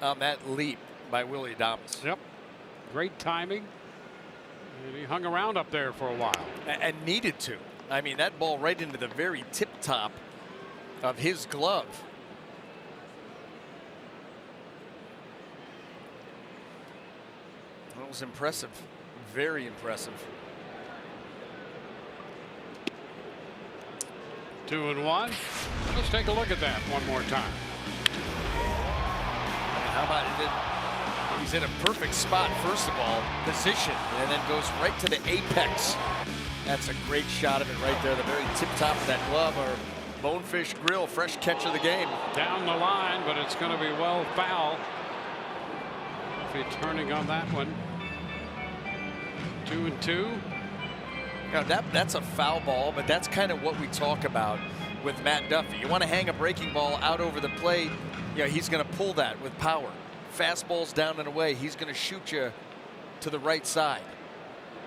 on that leap by Willie Adames? Yep. Great timing. And he hung around up there for a while. And needed to. I mean, that ball right into the very tip top of his glove. That was impressive. Very impressive. 2-1. Let's take a look at that one more time. How about it? He's in a perfect spot, first of all, position, and then goes right to the apex. That's a great shot of it right there, the very tip top of that glove. Or Bonefish Grill, fresh catch of the game. Down the line, but it's going to be well foul. If he's turning on that one. 2-2. Now that's a foul ball, but that's kind of what we talk about with Matt Duffy. You want to hang a breaking ball out over the plate. Yeah, he's going to pull that with power. Fastballs down and away. He's going to shoot you to the right side.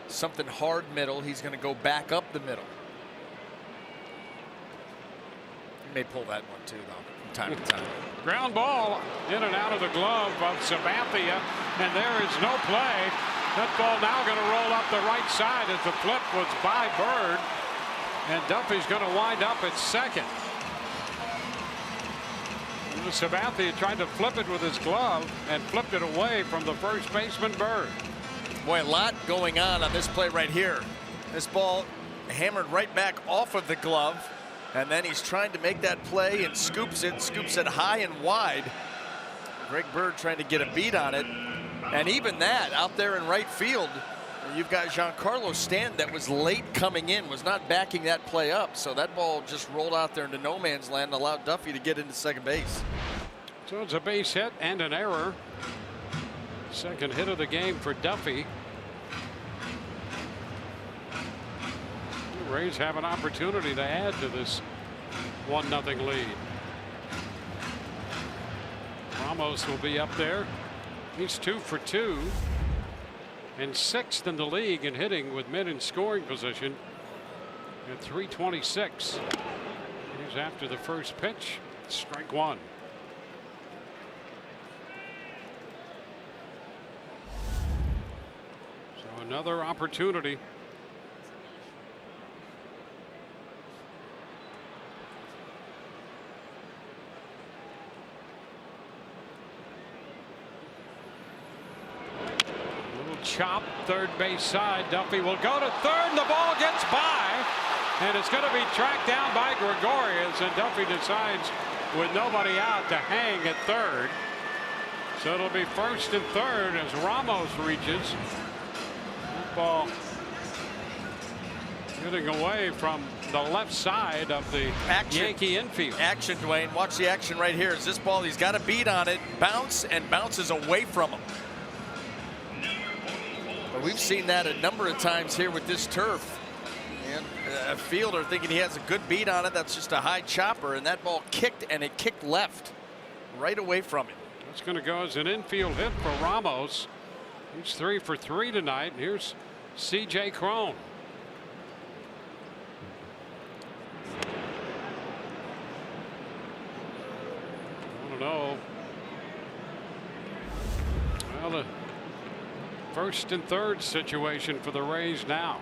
Something hard middle. He's going to go back up the middle. He may pull that one too, though, from time to time. Ground ball in and out of the glove of Sabathia, and there is no play. That ball now going to roll up the right side as the flip was by Bird, and Duffy's going to wind up at second. Sabathia tried to flip it with his glove and flipped it away from the first baseman Bird. Boy, a lot going on this play right here. This ball hammered right back off of the glove, and then he's trying to make that play and scoops it high and wide. Greg Bird trying to get a beat on it, and even that out there in right field, you've got Giancarlo Stanton that was late coming in, was not backing that play up, so that ball just rolled out there into no man's land and allowed Duffy to get into second base. So it's a base hit and an error. Second hit of the game for Duffy. The Rays have an opportunity to add to this 1-0 lead. Ramos will be up there. He's 2 for 2 and 6th in the league in hitting with men in scoring position at 326. He's after the first pitch. Strike one. So another opportunity. Chop, third base side. Duffy will go to third, and the ball gets by, and it's going to be tracked down by Gregorius, and Duffy decides with nobody out to hang at third. So it'll be first and third as Ramos reaches. That ball getting away from the left side of the Yankee infield. Action, Dwayne. Watch the action right here. Is this ball, he's got a beat on it, bounce, and bounces away from him. But we've seen that a number of times here with this turf. And a fielder thinking he has a good beat on it. That's just a high chopper, and that ball kicked, and it kicked left right away from him. That's going to go as an infield hit for Ramos. He's 3 for 3 tonight. Here's C.J. Cron. I don't know. Well, the first and third situation for the Rays now.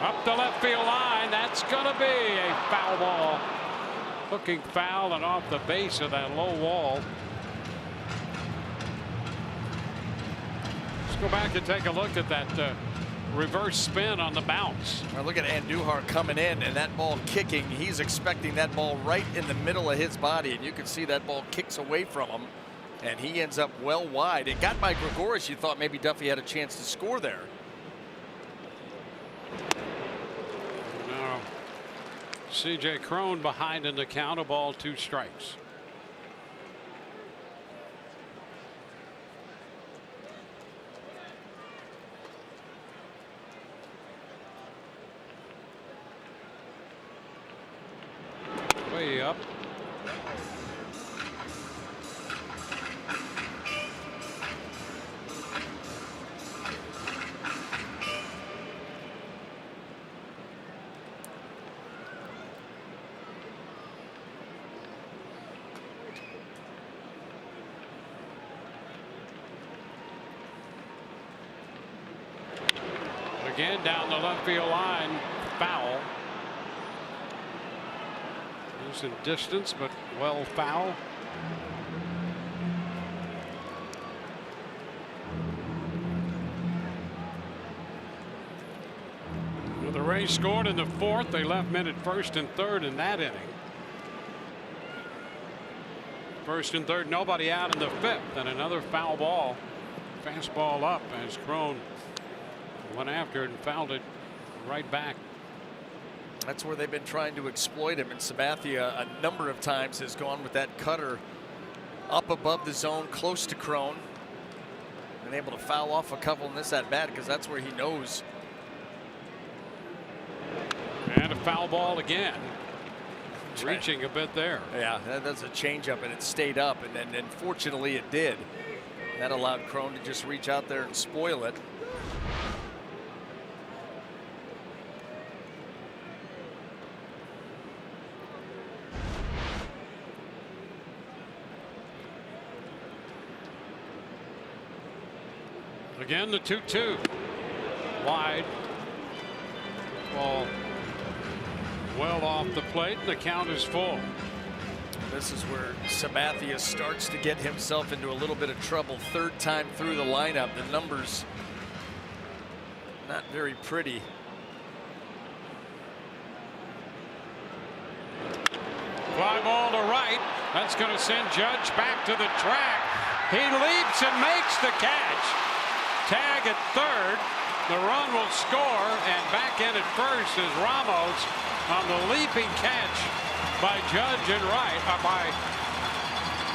Up the left field line. That's going to be a foul ball. Hooking foul and off the base of that low wall. Let's go back and take a look at that reverse spin on the bounce. Now look at Andujar coming in, and that ball kicking. He's expecting that ball right in the middle of his body, and you can see that ball kicks away from him, and he ends up well wide. It got by Gregorius. You thought maybe Duffy had a chance to score there. Now C.J. Cron behind in the count, a ball, 2 strikes. Way up. Again down the left field line, foul. In distance, but well foul. Well, the Rays scored in the 4th. They left men at first and third in that inning. First and third, nobody out in the 5th, and another foul ball. Fastball up as Cron went after it and fouled it right back. That's where they've been trying to exploit him, and Sabathia a number of times has gone with that cutter up above the zone close to Cron. Been able to foul off a couple in this at bat because that's where he knows. And a foul ball again. Reaching a bit there. Yeah, that's a changeup, and it stayed up, and fortunately it did. That allowed Cron to just reach out there and spoil it. Again, the 2-2. Wide. Ball well off the plate, and the count is full. This is where Sabathia starts to get himself into a little bit of trouble. Third time through the lineup. The numbers not very pretty. Fly ball to right. That's going to send Judge back to the track. He leaps and makes the catch. Tag at third. The run will score, and back in at first is Ramos on the leaping catch by Judge and right, by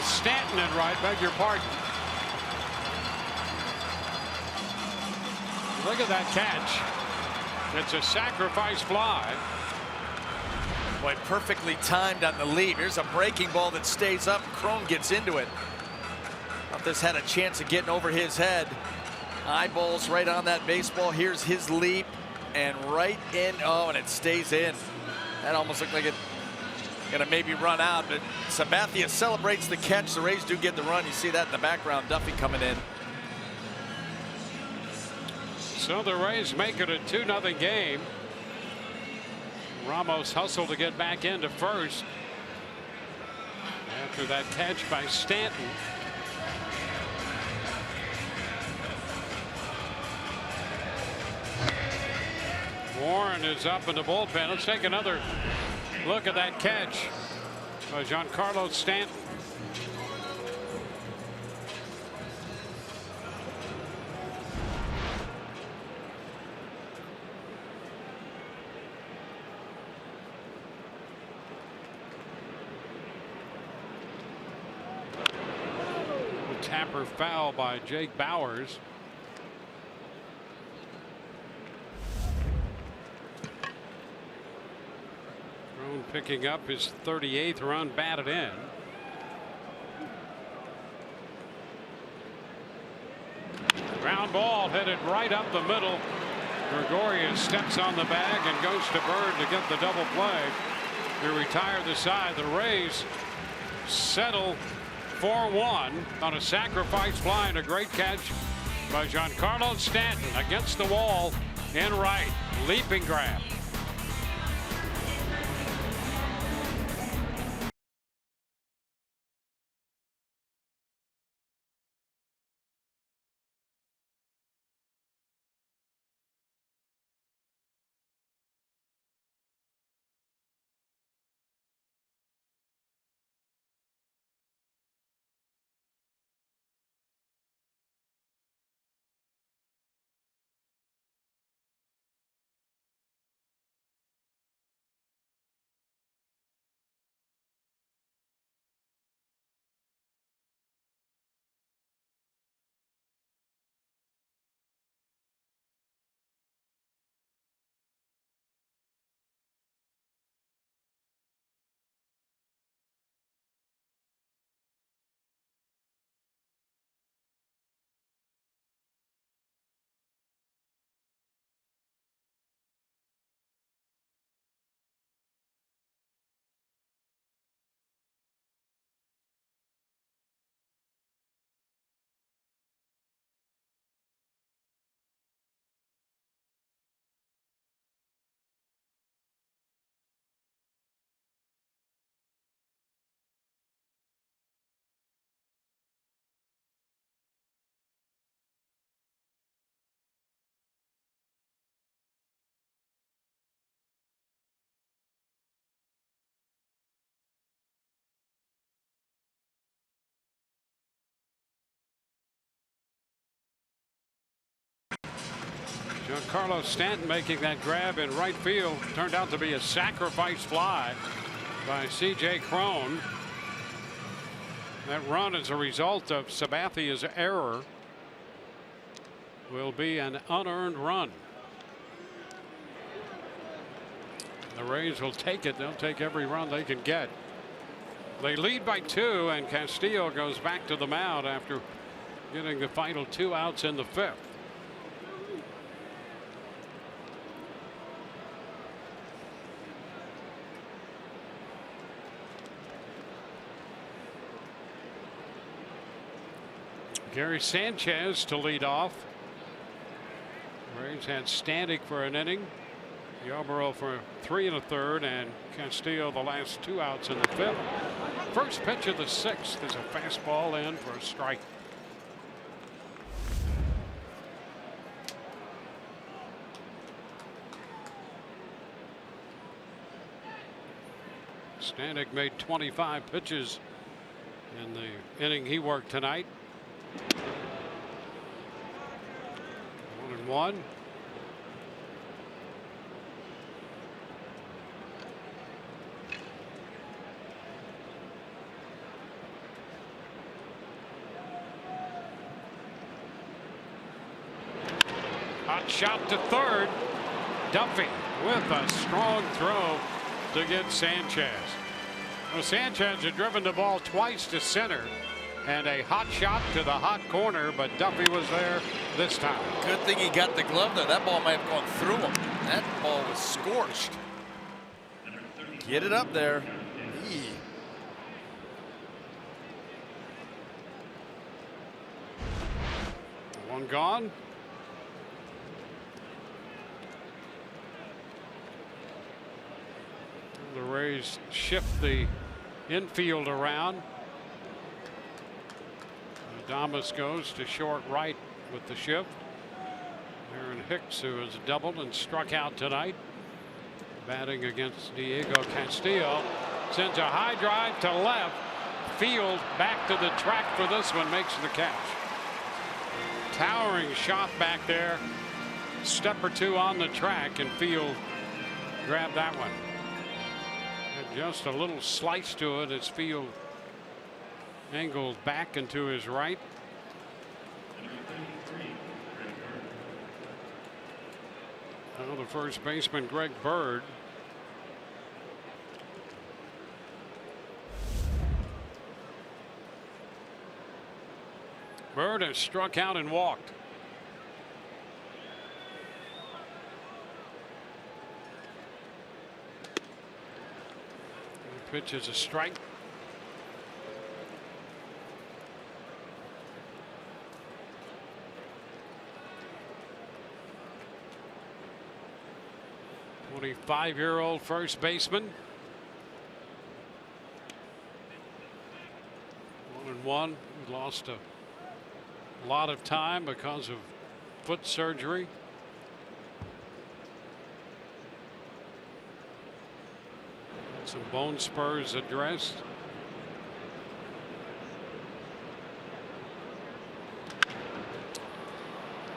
Stanton and right, beg your pardon. Look at that catch. It's a sacrifice fly. Boy, perfectly timed on the leap. Here's a breaking ball that stays up. Crone gets into it. Thought this had a chance of getting over his head. Eyeballs right on that baseball. Here's his leap and right in. Oh, and it stays in. That almost looked like it gonna maybe run out, but Sabathia celebrates the catch. The Rays do get the run. You see that in the background. Duffy coming in. So the Rays make it a 2-0 game. Ramos hustled to get back into first after that catch by Stanton. Warren is up in the bullpen. Let's take another look at that catch by Giancarlo Stanton. Tapper foul by Jake Bowers. Crone picking up his 38th run batted in. Ground ball headed right up the middle. Gregorius steps on the bag and goes to Bird to get the double play to retire the side. The Rays settle 4-1 on a sacrifice fly and a great catch by Giancarlo Stanton against the wall in right. Leaping grab. Giancarlo Stanton making that grab in right field. Turned out to be a sacrifice fly by C.J. Crone. That run, as a result of Sabathia's error, will be an unearned run. The Rays will take it. They'll take every run they can get. They lead by 2, and Castillo goes back to the mound after getting the final 2 outs in the 5th. Gary Sanchez to lead off. Rays had Stanek for an inning, Yarborough for 3 1/3, and Castillo the last 2 outs in the 5th. First pitch of the 6th is a fastball in for a strike. Stanek made 25 pitches in the inning he worked tonight. 1-1. Hot shot to third. Duffy with a strong throw to get Sanchez. Well, Sanchez had driven the ball twice to center and a hot shot to the hot corner, but Duffy was there this time. Good thing he got the glove there. That ball might have gone through him. That ball was scorched. Get it up there. Eee. One gone. The Rays shift the infield around. Adames goes to short right with the shift. Aaron Hicks, who has doubled and struck out tonight, batting against Diego Castillo, sends a high drive to left field. Back to the track for this one, makes the catch. Towering shot back there, step or two on the track, and field grabbed that one. And just a little slice to it as field angled back into his right. Now the first baseman, Greg Bird. Bird has struck out and walked. The pitch is a strike. The 25-year-old first baseman. 1-1. He lost a lot of time because of foot surgery. Some bone spurs addressed.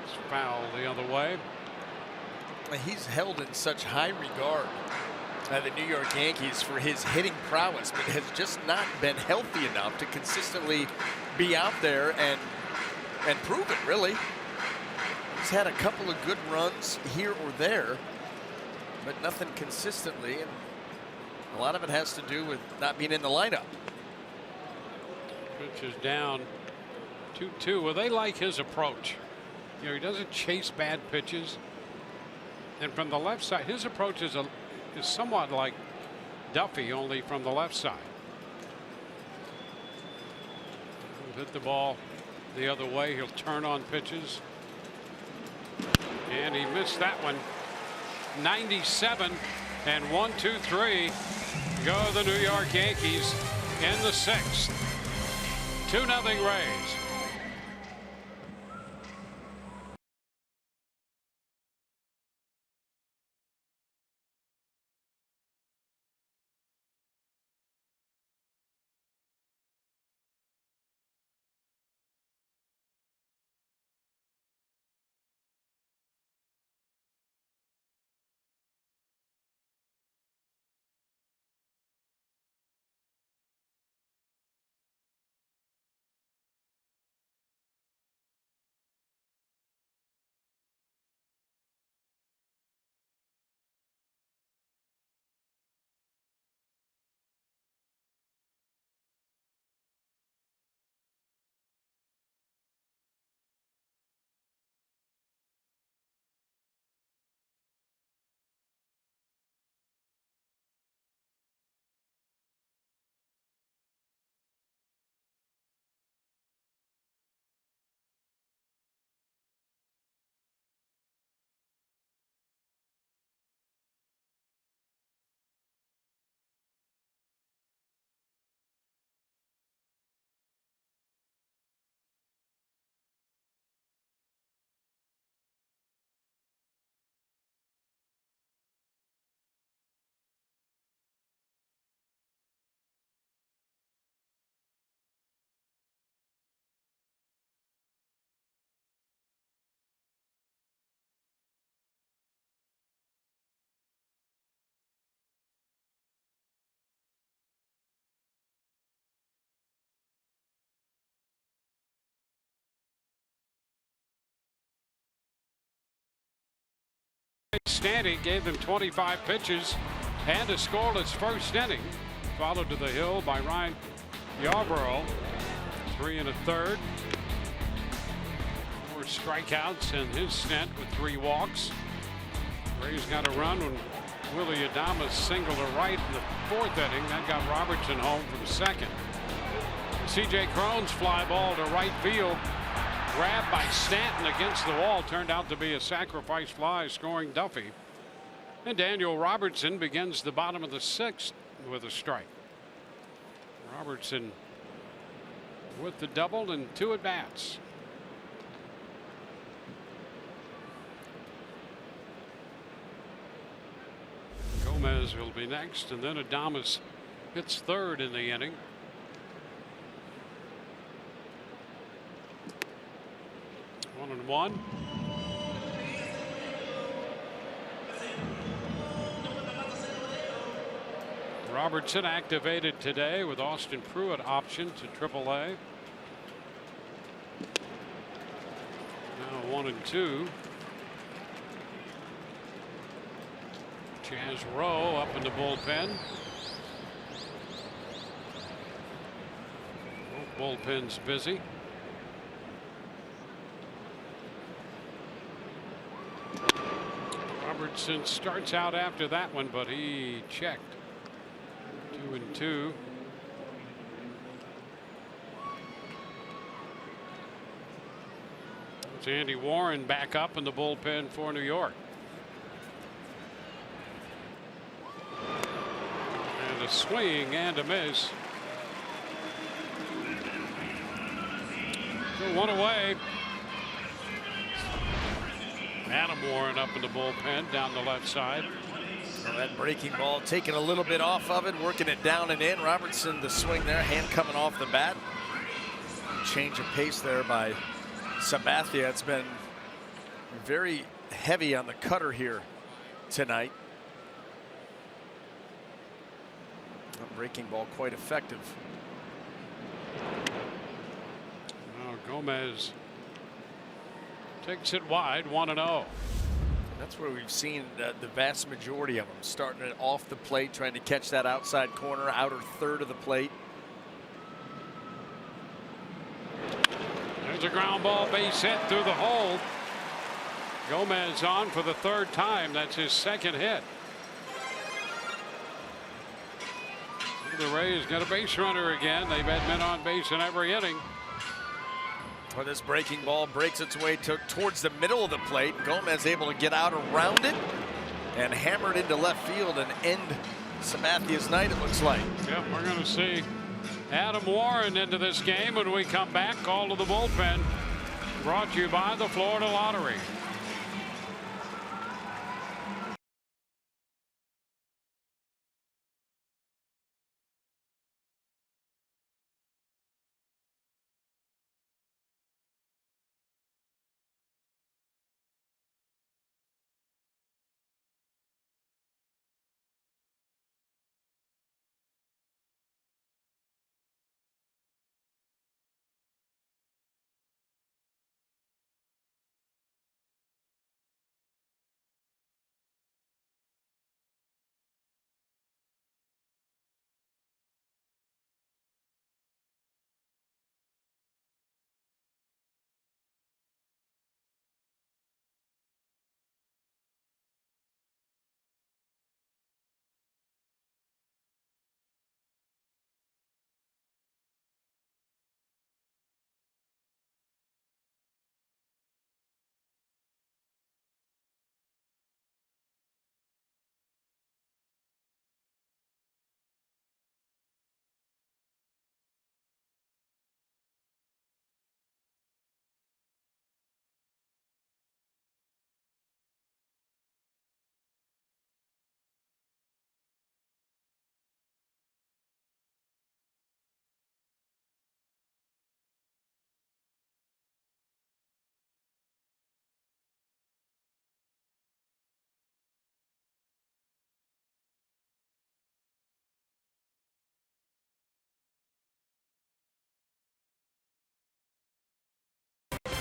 It's foul the other way. He's held in such high regard by the New York Yankees for his hitting prowess, but has just not been healthy enough to consistently be out there and prove it, really. He's had a couple of good runs here or there, but nothing consistently, and a lot of it has to do with not being in the lineup. Pitch is down 2-2. Well, they like his approach. You know, he doesn't chase bad pitches. And from the left side, his approach is somewhat like Duffy, only from the left side. He'll hit the ball the other way. He'll turn on pitches. And he missed that one. 97 and 1-2-3 go the New York Yankees in the sixth. 2-0 Rays. Stanty gave them 25 pitches and a scoreless first inning, followed to the hill by Ryan Yarborough. 3 1/3. 4 strikeouts in his stint with 3 walks. Rays got a run when Willie Adames singled to right in the 4th inning. That got Robertson home from second. C.J. Cron's fly ball to right field, grabbed by Stanton against the wall, turned out to be a sacrifice fly, scoring Duffy. And Daniel Robertson begins the bottom of the 6th with a strike. Robertson with the double and 2 at bats. Gomez will be next, and then Adames hits 3rd in the inning. 1-1. Robertson activated today with Austin Pruitt option to AAA. Now 1-2. Chaz Rowe up in the bullpen. Bullpen's busy. Robertson starts out after that one, but he checked. 2-2. It's Andy Warren back up in the bullpen for New York. And a swing and a miss. So 1 away. Adam Warren up in the bullpen down the left side. Well, that breaking ball taking a little bit off of it, working it down and in. Robertson, the swing there, hand coming off the bat. Change of pace there by Sabathia. It's been very heavy on the cutter here tonight. A breaking ball quite effective. Now Gomez takes it wide, 1-0. That's where we've seen the vast majority of them, starting it off the plate, trying to catch that outside corner, outer third of the plate. There's a ground ball, base hit through the hole. Gomez on for the 3rd time. That's his 2nd hit. The Rays got a base runner again. They've had men on base in every inning. Well, this breaking ball breaks its way towards the middle of the plate. Gomez able to get out around it and hammer it into left field and end Sabathia's night, it looks like. Yep, we're going to see Adam Warren into this game when we come back. Call to the bullpen. Brought to you by the Florida Lottery.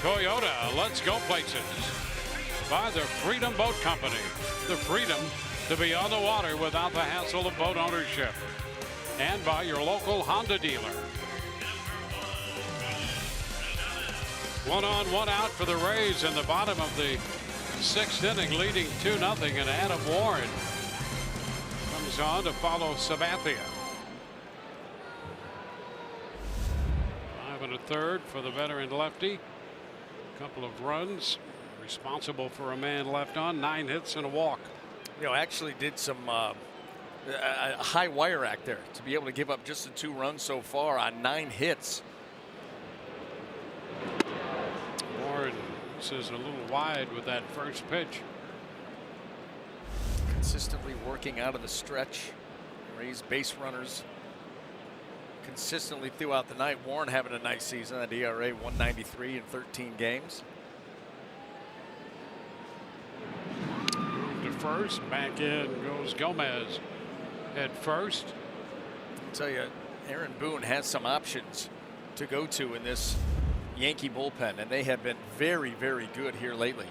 Toyota, let's go places. by the Freedom Boat Company. The freedom to be on the water without the hassle of boat ownership. And by your local Honda dealer. 1 on, 1 out for the Rays in the bottom of the 6th inning, leading 2-0, and Adam Warren comes on to follow Sabathia. 5 1/3 for the veteran lefty. A couple of runs, responsible for a man left on, 9 hits and a walk. You know, actually did some a high wire act there to be able to give up just the 2 runs so far on 9 hits. Warren is a little wide with that first pitch. Consistently working out of the stretch. Rays base runners consistently throughout the night. Warren having a nice season. That ERA 193 in 13 games. Move to first. Back in goes Gomez. At first. I'll tell you, Aaron Boone has some options to go to in this Yankee bullpen, and they have been very, very good here lately.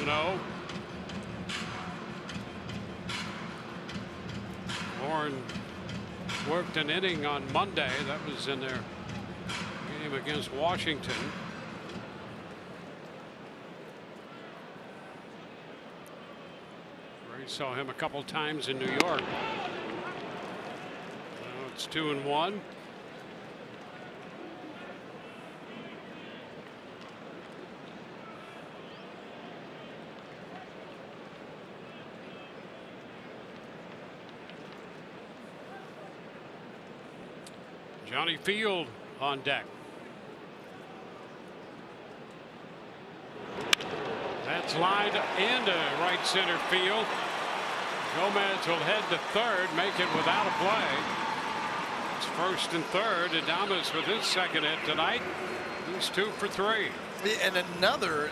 No. Warren worked an inning on Monday. That was in their game against Washington. Ray saw him a couple times in New York. Now it's 2-1. Johnny Field on deck. That's lined into right center field. Gomez will head to third, make it without a play. It's first and third. Adames with his second hit tonight. He's 2 for 3. And another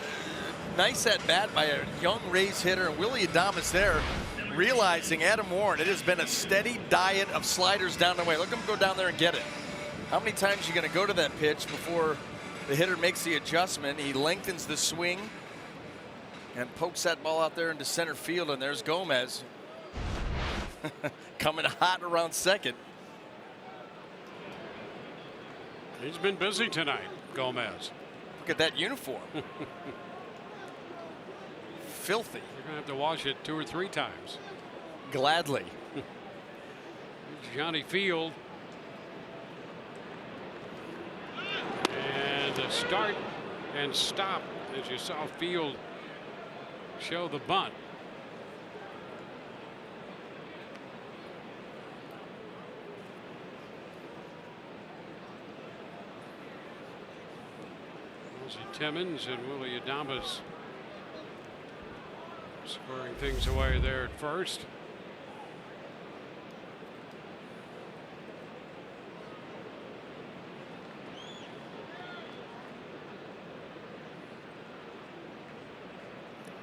nice at bat by a young Rays hitter, Willie Adames there, realizing Adam Warren, it has been a steady diet of sliders down the way. Look him go down there and get it. How many times are you going to go to that pitch before the hitter makes the adjustment? He lengthens the swing and pokes that ball out there into center field, and there's Gomez coming hot around second. He's been busy tonight, Gomez. Look at that uniform. Filthy. You're going to have to wash it 2 or 3 times. Gladly. Johnny Field. And a start and stop as you saw Field show the bunt. Ozzie Timmons and Willie Adames squaring things away there at first.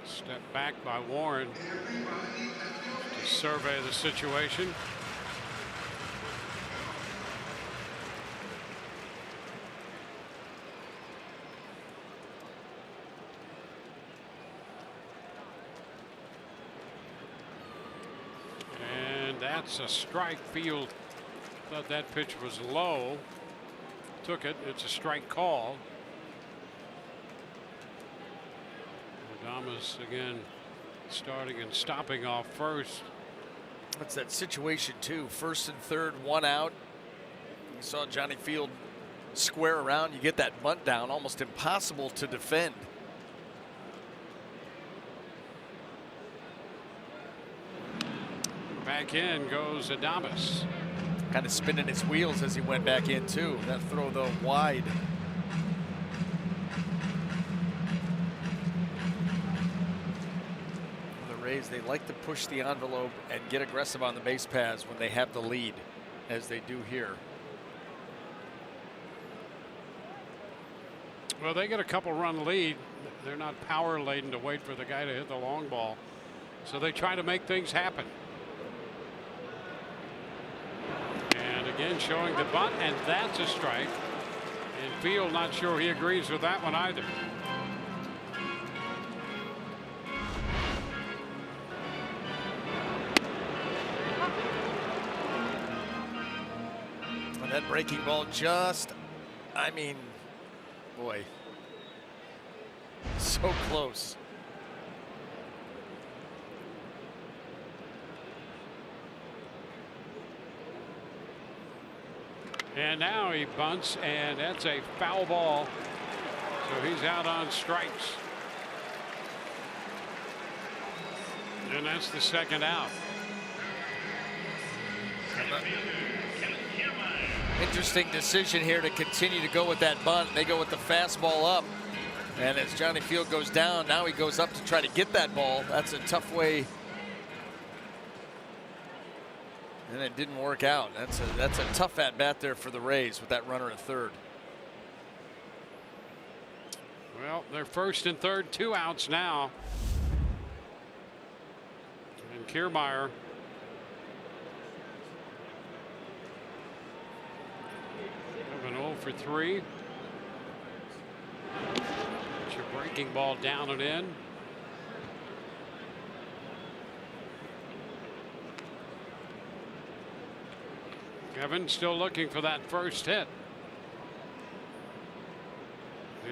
Step back by Warren to survey the situation. And that's a strike. Field thought that pitch was low. Took it. It's a strike call. Adames again starting and stopping off first. That's that situation too. First and third, 1 out. You saw Johnny Field square around. You get that bunt down, almost impossible to defend. Back in goes Adames. Kind of spinning his wheels as he went back in too. That throw though wide. They like to push the envelope and get aggressive on the base paths when they have the lead, as they do here. Well, they get a couple run lead. They're not power laden to wait for the guy to hit the long ball, so they try to make things happen. Again, showing the bunt, and that's a strike. And Field not sure he agrees with that one either. And that breaking ball just, I mean, boy, so close. And now he bunts, and that's a foul ball. So he's out on strikes. And that's the second out. Interesting decision here to continue to go with that bunt. They go with the fastball up. And as Johnny Field goes down, now he goes up to try to get that ball. That's a tough way. And it didn't work out. That's a tough at bat there for the Rays with that runner at third. Well, they're first and third, 2 outs now. And Kiermaier have an 0 for 3. It's your breaking ball down and in. Kevin still looking for that first hit.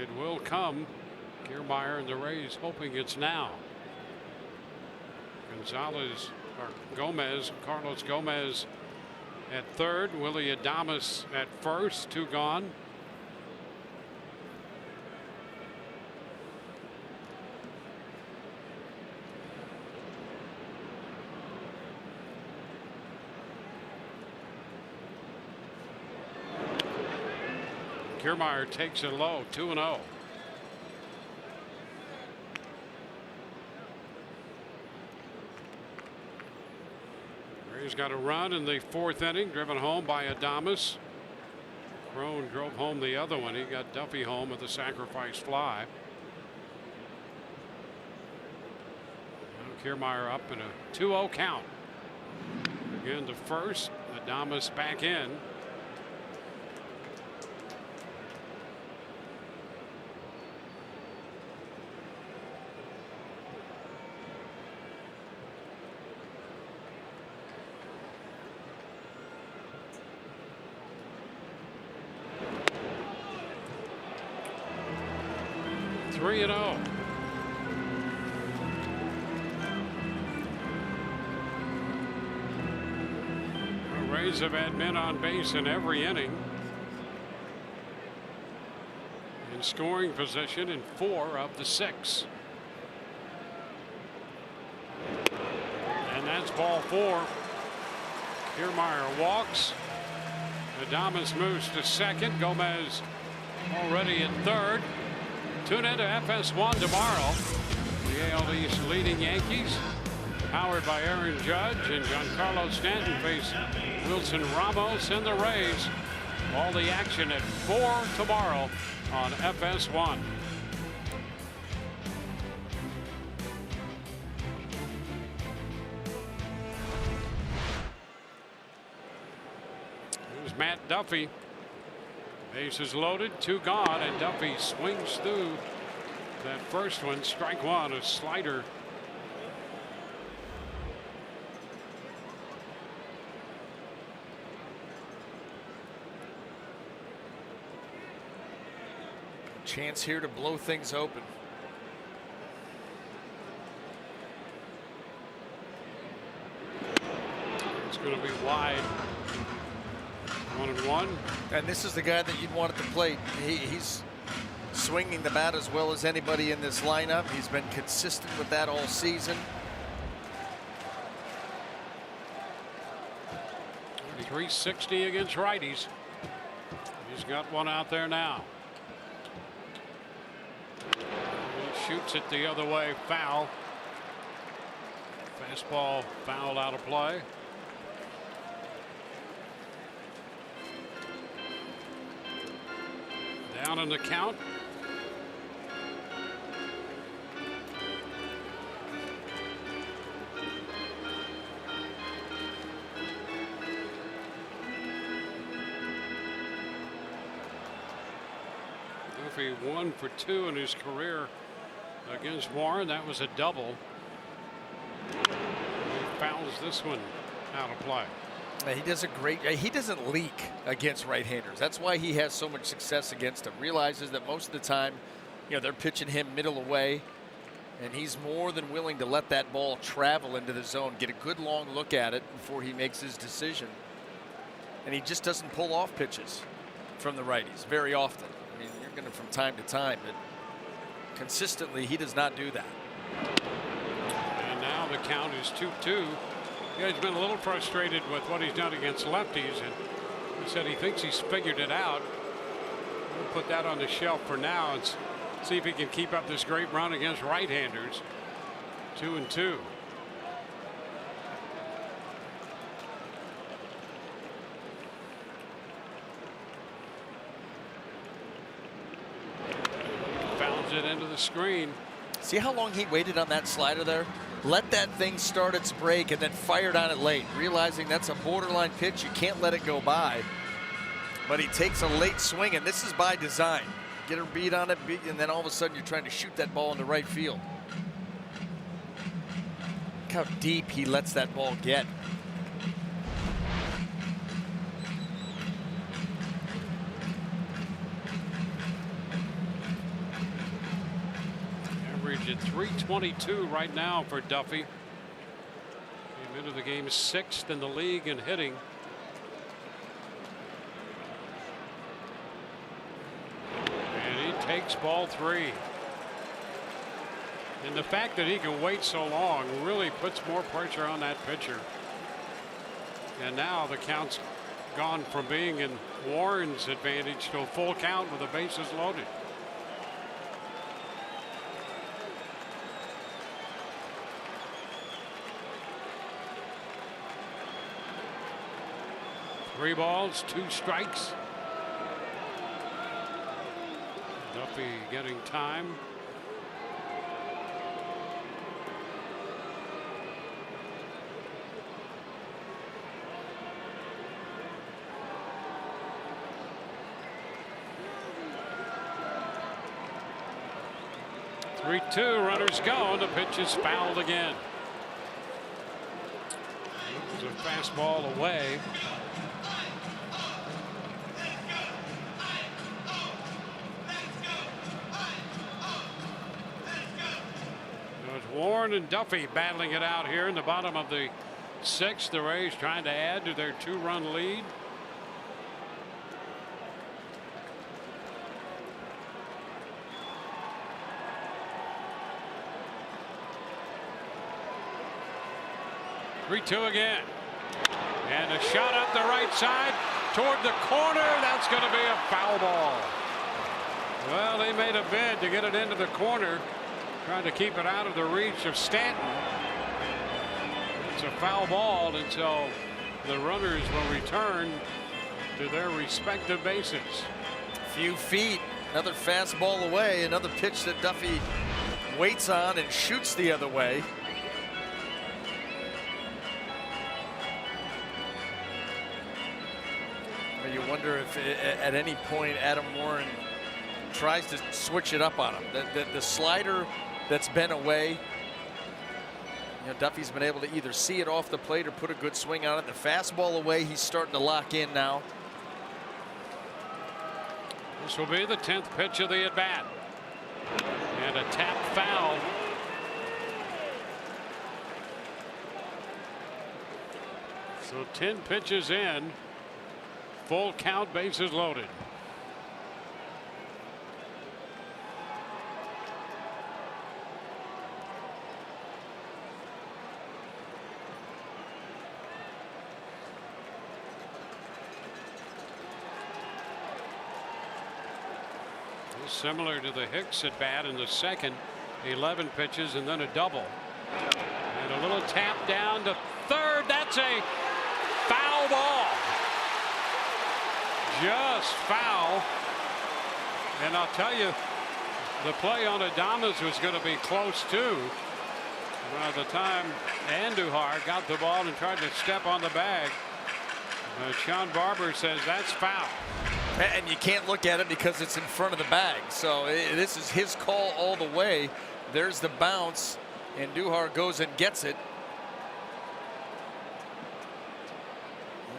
It will come. Kiermaier and the Rays hoping it's now. Carlos Gomez at third. Willie Adames at first. 2 gone. Kiermaier takes it low, 2-0. Rays got a run in the 4th inning, driven home by Adames. Crone drove home the other one. He got Duffy home with a sacrifice fly. Now Kiermaier up in a 2-0 count. Again to first. Adames back in. Three and 0. The Rays have had men on base in every inning. In scoring position in 4 of the 6. And that's ball 4. Kiermaier walks. Adames moves to second. Gomez already at third. Tune in to FS1 tomorrow. The AL East leading Yankees, powered by Aaron Judge and Giancarlo Stanton, face Wilson Ramos and the Rays. All the action at 4 tomorrow on FS1. Here's Matt Duffy. Bases loaded, 2 gone, and Duffy swings through that first one. Strike 1, a slider. Chance here to blow things open. It's going to be wide. 1-1. And this is the guy that you'd want at the plate. He's swinging the bat as well as anybody in this lineup. He's been consistent with that all season. 360 against righties. He's got one out there now. He shoots it the other way, foul. Fastball fouled out of play. Down in the count. Duffy 1 for 2 in his career against Warren. That was a double. He fouls this one out of play. He does a great. He doesn't leak against right-handers. That's why he has so much success against them. Realizes that most of the time, you know, they're pitching him middle away, and he's more than willing to let that ball travel into the zone, get a good long look at it before he makes his decision. And he just doesn't pull off pitches from the righties very often. I mean, you're going to from time to time, but consistently he does not do that. And now the count is 2-2. Yeah, he's been a little frustrated with what he's done against lefties, and he said he thinks he's figured it out. We'll put that on the shelf for now and see if he can keep up this great run against right-handers. 2-2. Fouls it into the screen. See how long he waited on that slider there? Let that thing start its break and then fired on it late, realizing that's a borderline pitch. You can't let it go by. But he takes a late swing, and this is by design. Get a beat on it, and then all of a sudden you're trying to shoot that ball into right field. Look how deep he lets that ball get. Average at 322 right now for Duffy. Came into the game 6th in the league in hitting. And he takes ball 3. And the fact that he can wait so long really puts more pressure on that pitcher. And now the count's gone from being in Warren's advantage to a full count with the bases loaded. Three balls, 2 strikes. Duffy getting time. Three-two, runners go, and the pitch is fouled again. It was a fastball away. Warren and Duffy battling it out here in the bottom of the 6th. The Rays trying to add to their 2-run lead. Three-two again. And a shot up the right side toward the corner. That's going to be a foul ball. Well, they made a bid to get it into the corner, trying to keep it out of the reach of Stanton. It's a foul ball until the runners will return to their respective bases. A few feet, another fastball away, another pitch that Duffy waits on and shoots the other way. You wonder if at any point Adam Warren tries to switch it up on him. The slider that's been away, you know, Duffy's been able to either see it off the plate or put a good swing on it. The fastball away, he's starting to lock in now. This will be the 10th pitch of the at-bat. And a tap foul. So 10 pitches in. Full count, bases loaded. Similar to the Hicks at bat in the 2nd, 11 pitches and then a double. And a little tap down to 3rd. That's a foul ball. Just foul. And I'll tell you, the play on Adames was going to be close too. By the time Andujar got the ball and tried to step on the bag, Sean Barber says that's foul. And you can't look at it because it's in front of the bag. So this is his call all the way. There's the bounce, and Duhar goes and gets it.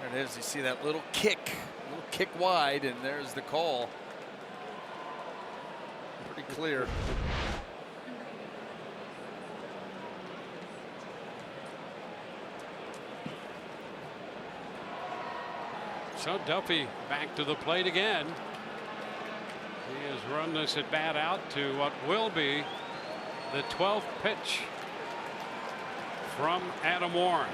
There it is. You see that little kick wide, and there's the call. Pretty clear. So Duffy back to the plate again. He has run this at bat out to what will be the 12th pitch from Adam Warren.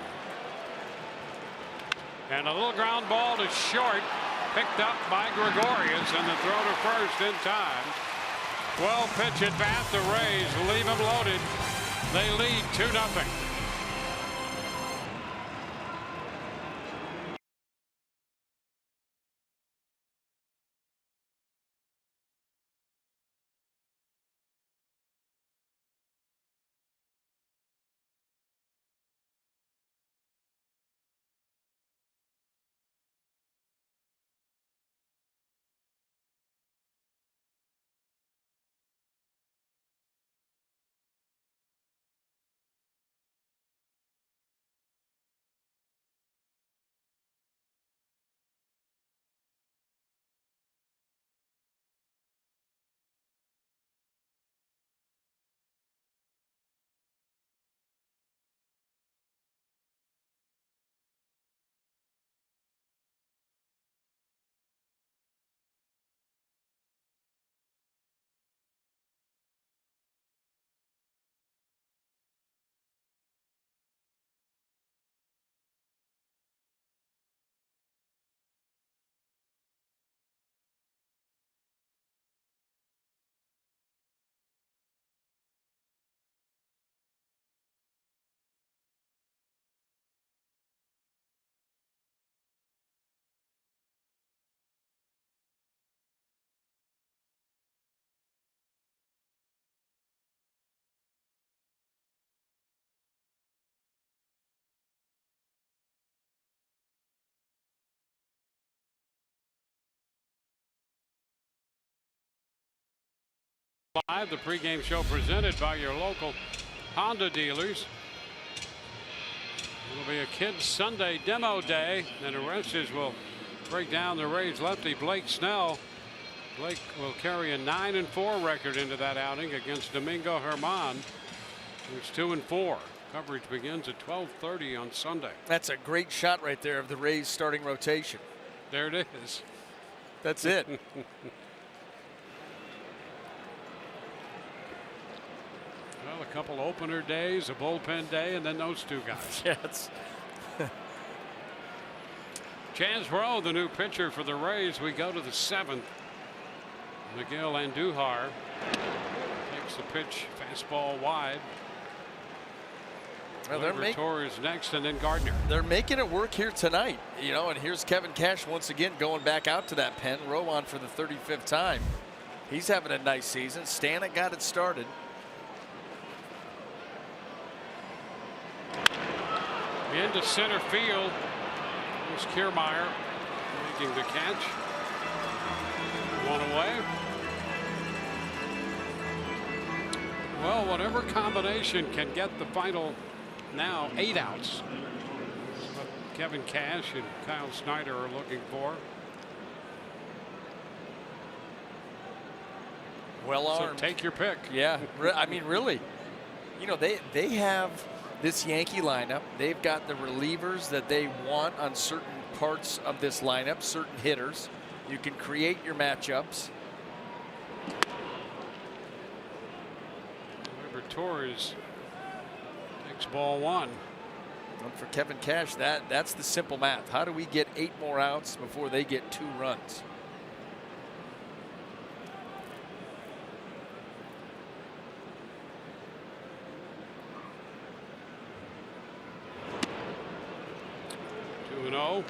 And a little ground ball to short, picked up by Gregorius, and the throw to first in time. 12 pitch at bat. The Rays leave him loaded. They lead 2-0. Live, the pregame show presented by your local Honda dealers. It'll be a Kids Sunday demo day, and the Roosters will break down the Rays lefty Blake Snell. Blake will carry a 9-4 record into that outing against Domingo Herman, who's 2-4. Coverage begins at 12:30 on Sunday. That's a great shot right there of the Rays starting rotation. There it is. That's it. Well, a couple opener days, a bullpen day, and then those two guys. Yes. Chaz Rowe, the new pitcher for the Rays. We go to the 7th. Miguel Andujar takes the pitch, fastball wide. Well, Torres next, and then Gardner. They're making it work here tonight, you know, and here's Kevin Cash once again going back out to that pen. Rowe on for the 35th time. He's having a nice season. Stanek got it started. Into center field. Here's Kiermaier making the catch. One away. Well, whatever combination can get the final now 8 outs. That's what Kevin Cash and Kyle Snyder are looking for. Well armed. So take your pick. Yeah, I mean, really. You know, they have this Yankee lineup. They've got the relievers that they want on certain parts of this lineup, certain hitters. You can create your matchups. Torres takes ball 1. And for Kevin Cash, that's the simple math. How do we get 8 more outs before they get 2 runs? No.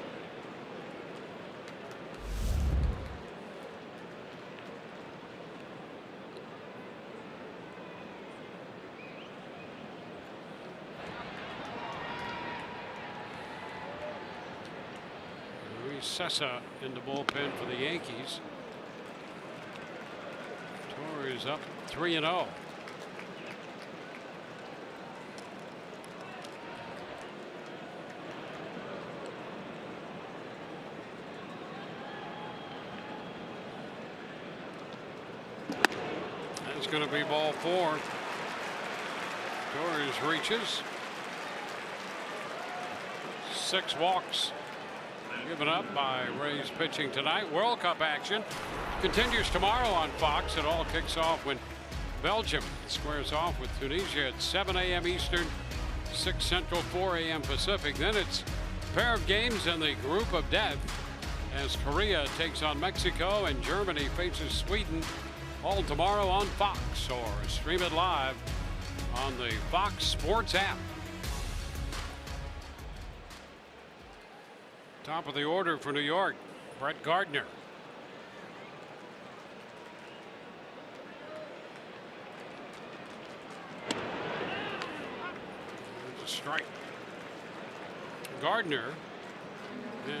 Sessa in the bullpen for the Yankees. Torres up 3-0. That's going to be ball 4. Torres reaches. 6 walks given up by Rays pitching tonight. World Cup action continues tomorrow on Fox. It all kicks off when Belgium squares off with Tunisia at 7 a.m. Eastern, 6 Central, 4 a.m. Pacific. Then it's a pair of games in the group of death as Korea takes on Mexico and Germany faces Sweden. All tomorrow on Fox, or stream it live on the Fox Sports app. Top of the order for New York, Brett Gardner. There's a strike. Gardner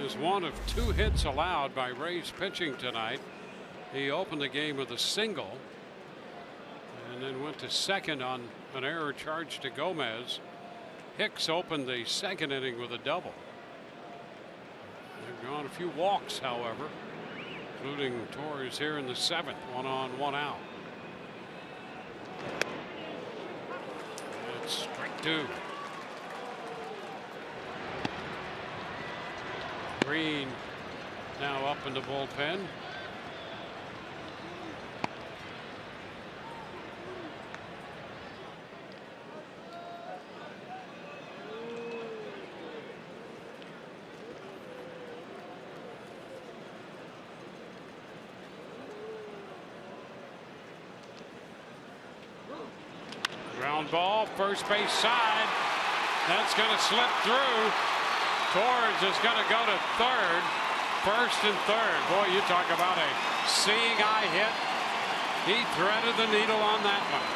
is one of 2 hits allowed by Rays pitching tonight. He opened the game with a single and then went to second on an error charge to Gomez. Hicks opened the second inning with a double. They've gone a few walks, however, including Torres here in the 7th, 1 on, 1 out. It's strike 2. Green now up in the bullpen. Ground ball, first base side. That's going to slip through. Torres is going to go to third. First and third. Boy, you talk about a seeing eye hit. He threaded the needle on that one.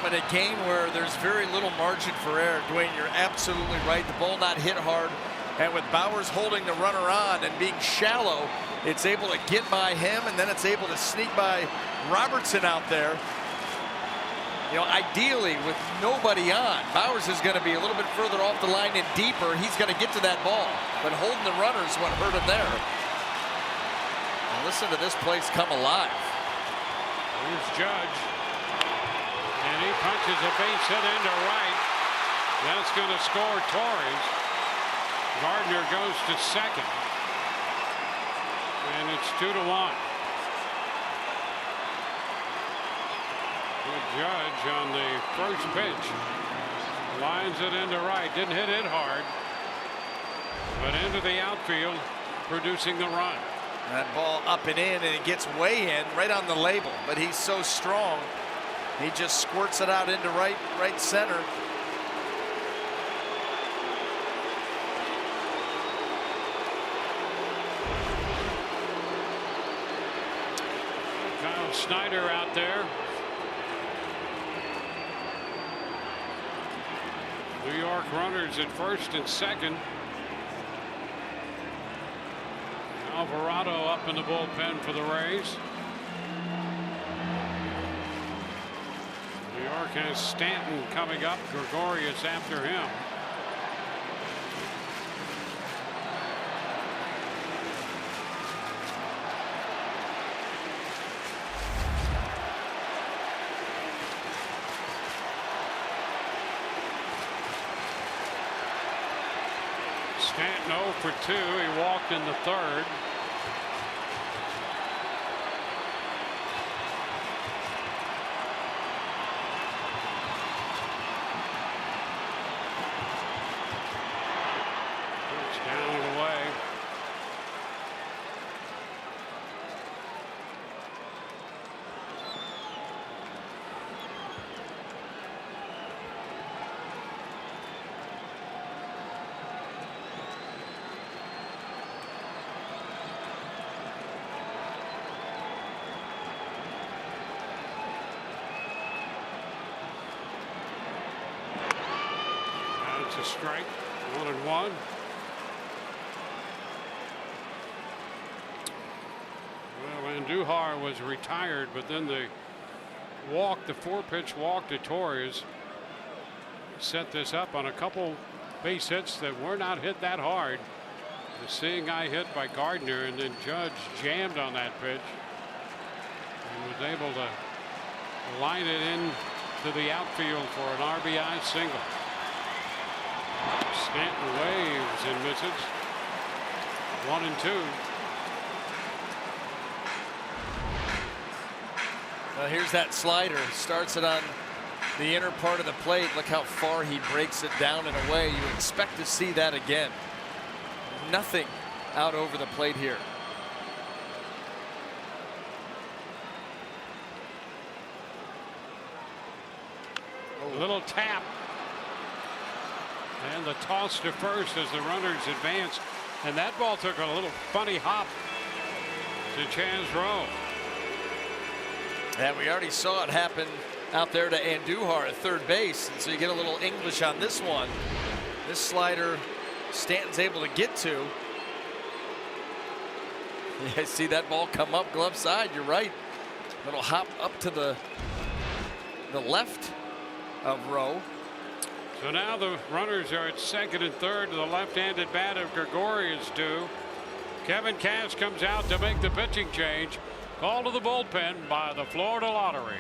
But a game where there's very little margin for error. Dwayne, you're absolutely right. The ball not hit hard. And with Bowers holding the runner on and being shallow, it's able to get by him, and then it's able to sneak by Robertson out there. You know, ideally, with nobody on, Bowers is going to be a little bit further off the line and deeper. He's going to get to that ball. But holding the runner is what hurt him there. And listen to this place come alive. Here's Judge. And he punches a base hit into right. That's going to score Torres. Gardner goes to second. And it's 2-1. Good Judge on the first pitch. Lines it into right. Didn't hit it hard. But into the outfield, producing the run. That ball up and in, and it gets way in, right on the label. But he's so strong, he just squirts it out into right center. Snyder out there. New York runners at first and second. Alvarado up in the bullpen for the Rays. New York has Stanton coming up. Gregorius after him. Stanton 0 for 2. He walked in the third. It's down and away. strike. 1-1. Well, Andujar was retired, but then the four-pitch walk to Torres set this up on a couple base hits that were not hit that hard. The seeing eye hit by Gardner, and then Judge jammed on that pitch and was able to line it in to the outfield for an RBI single. Stanton waves and misses. 1-2. Well, here's that slider. Starts it on the inner part of the plate. Look how far he breaks it down and away. You expect to see that again. Nothing out over the plate here. A little tap. And the toss to first as the runners advance. And that ball took a little funny hop to Chaz Rowe. Yeah, we already saw it happen out there to Andujar at third base. And so you get a little English on this one. This slider Stanton's able to get to. Yeah, see that ball come up glove side. You're right. Little hop up to the left of Rowe. So now the runners are at second and third to the left-handed bat of Gregorius due. Kevin Cass comes out to make the pitching change. Called to the bullpen by the Florida Lottery.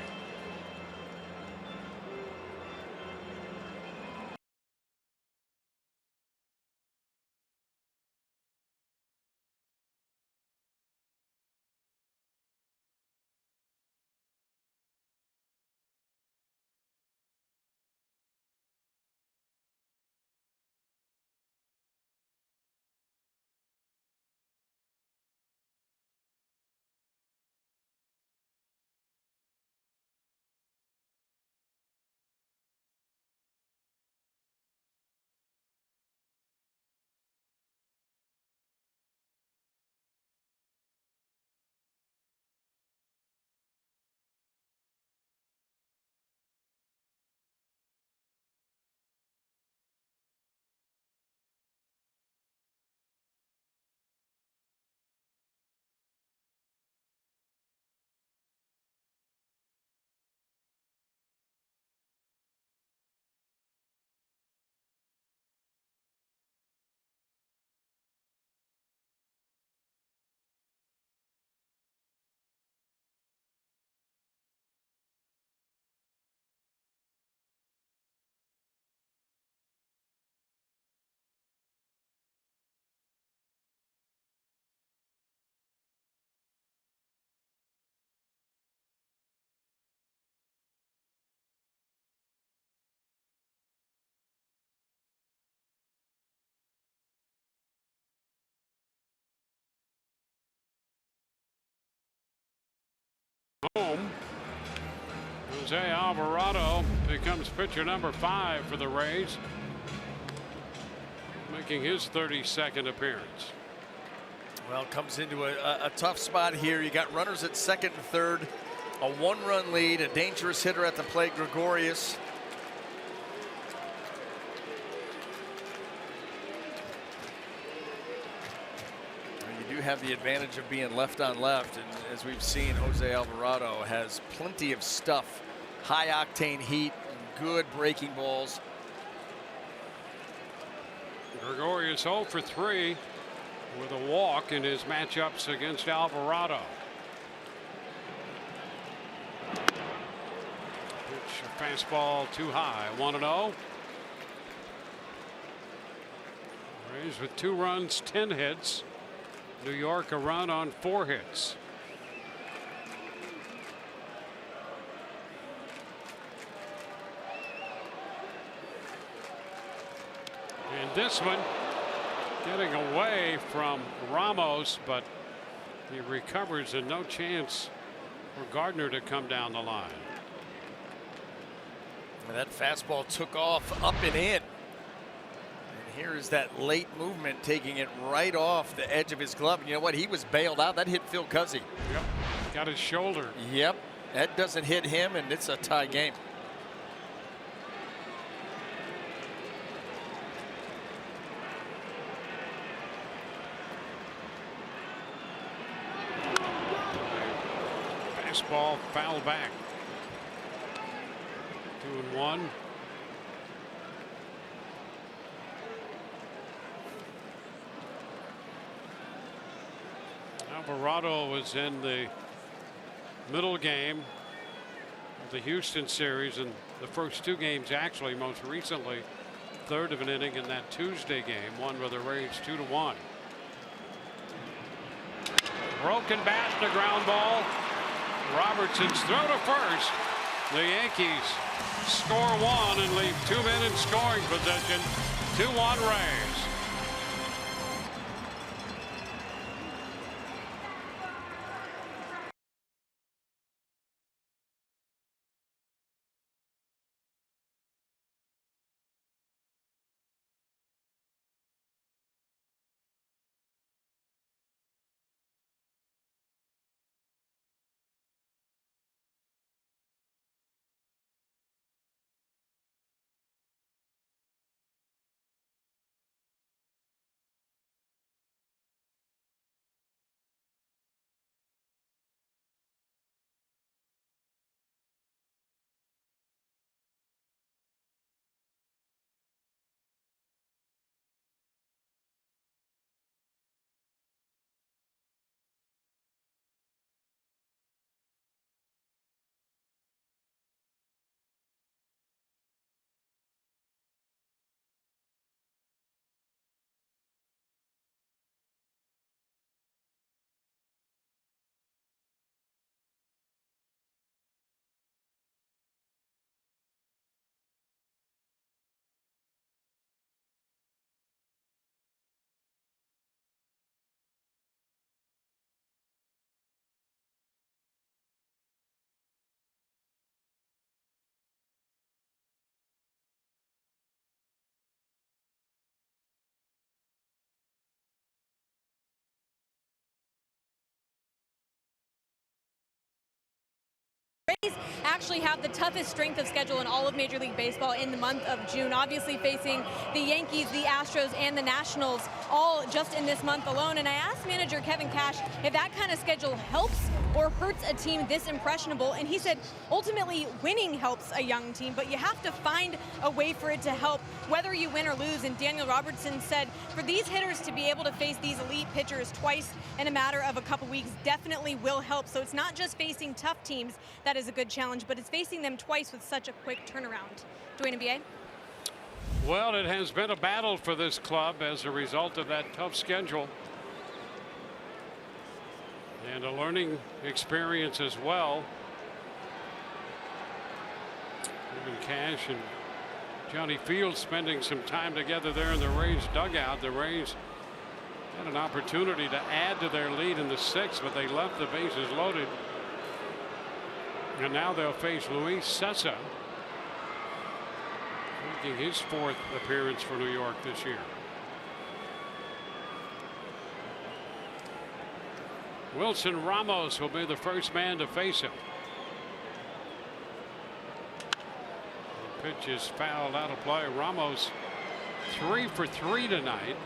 Home. Jose Alvarado becomes pitcher number 5 for the Rays, making his 32nd appearance. Well, comes into a tough spot here. You got runners at second and third, a 1-run lead, a dangerous hitter at the plate, Gregorius. You do have the advantage of being left on left, and as we've seen, Jose Alvarado has plenty of stuff. High octane heat, good breaking balls. Gregorius 0 for 3 with a walk in his matchups against Alvarado. Pitch, a fastball too high. 1-0. Rays with 2 runs, 10 hits. New York a run on 4 hits. And this one getting away from Ramos, but he recovers and no chance for Gardner to come down the line. And that fastball took off up and in. Here is that late movement, taking it right off the edge of his glove. And you know what? He was bailed out. That hit Phil Cuzzy. Yep. Got his shoulder. Yep. That doesn't hit him, and it's a tie game. fastball foul back. 2-1. Alvarado was in the middle game of the Houston series, and the first 2 games actually, most recently, third of an inning in that Tuesday game, won by the Rays 2-1. Broken bat and a ground ball. Robertson's throw to first. The Yankees score 1 and leave 2 men in scoring position. 2-1 Rays. Rays actually have the toughest strength of schedule in all of Major League Baseball in the month of June, obviously facing the Yankees, the Astros, and the Nationals all just in this month alone. And I asked manager Kevin Cash if that kind of schedule helps or hurts a team this impressionable, and he said ultimately winning helps a young team, but you have to find a way for it to help whether you win or lose. And Daniel Robertson said for these hitters to be able to face these elite pitchers twice in a matter of a couple weeks definitely will help. So it's not just facing tough teams that is a good challenge, but it's facing them twice with such a quick turnaround. Dwayne NBA. Well, it has been a battle for this club as a result of that tough schedule. And a learning experience as well. Kevin Cash and Johnny Fields spending some time together there in the Rays dugout. The Rays had an opportunity to add to their lead in the 6th, but they left the bases loaded. And now they'll face Luis Sessa, making his 4th appearance for New York this year. Wilson Ramos will be the first man to face him. The pitch is fouled out of play. Ramos 3 for 3 tonight.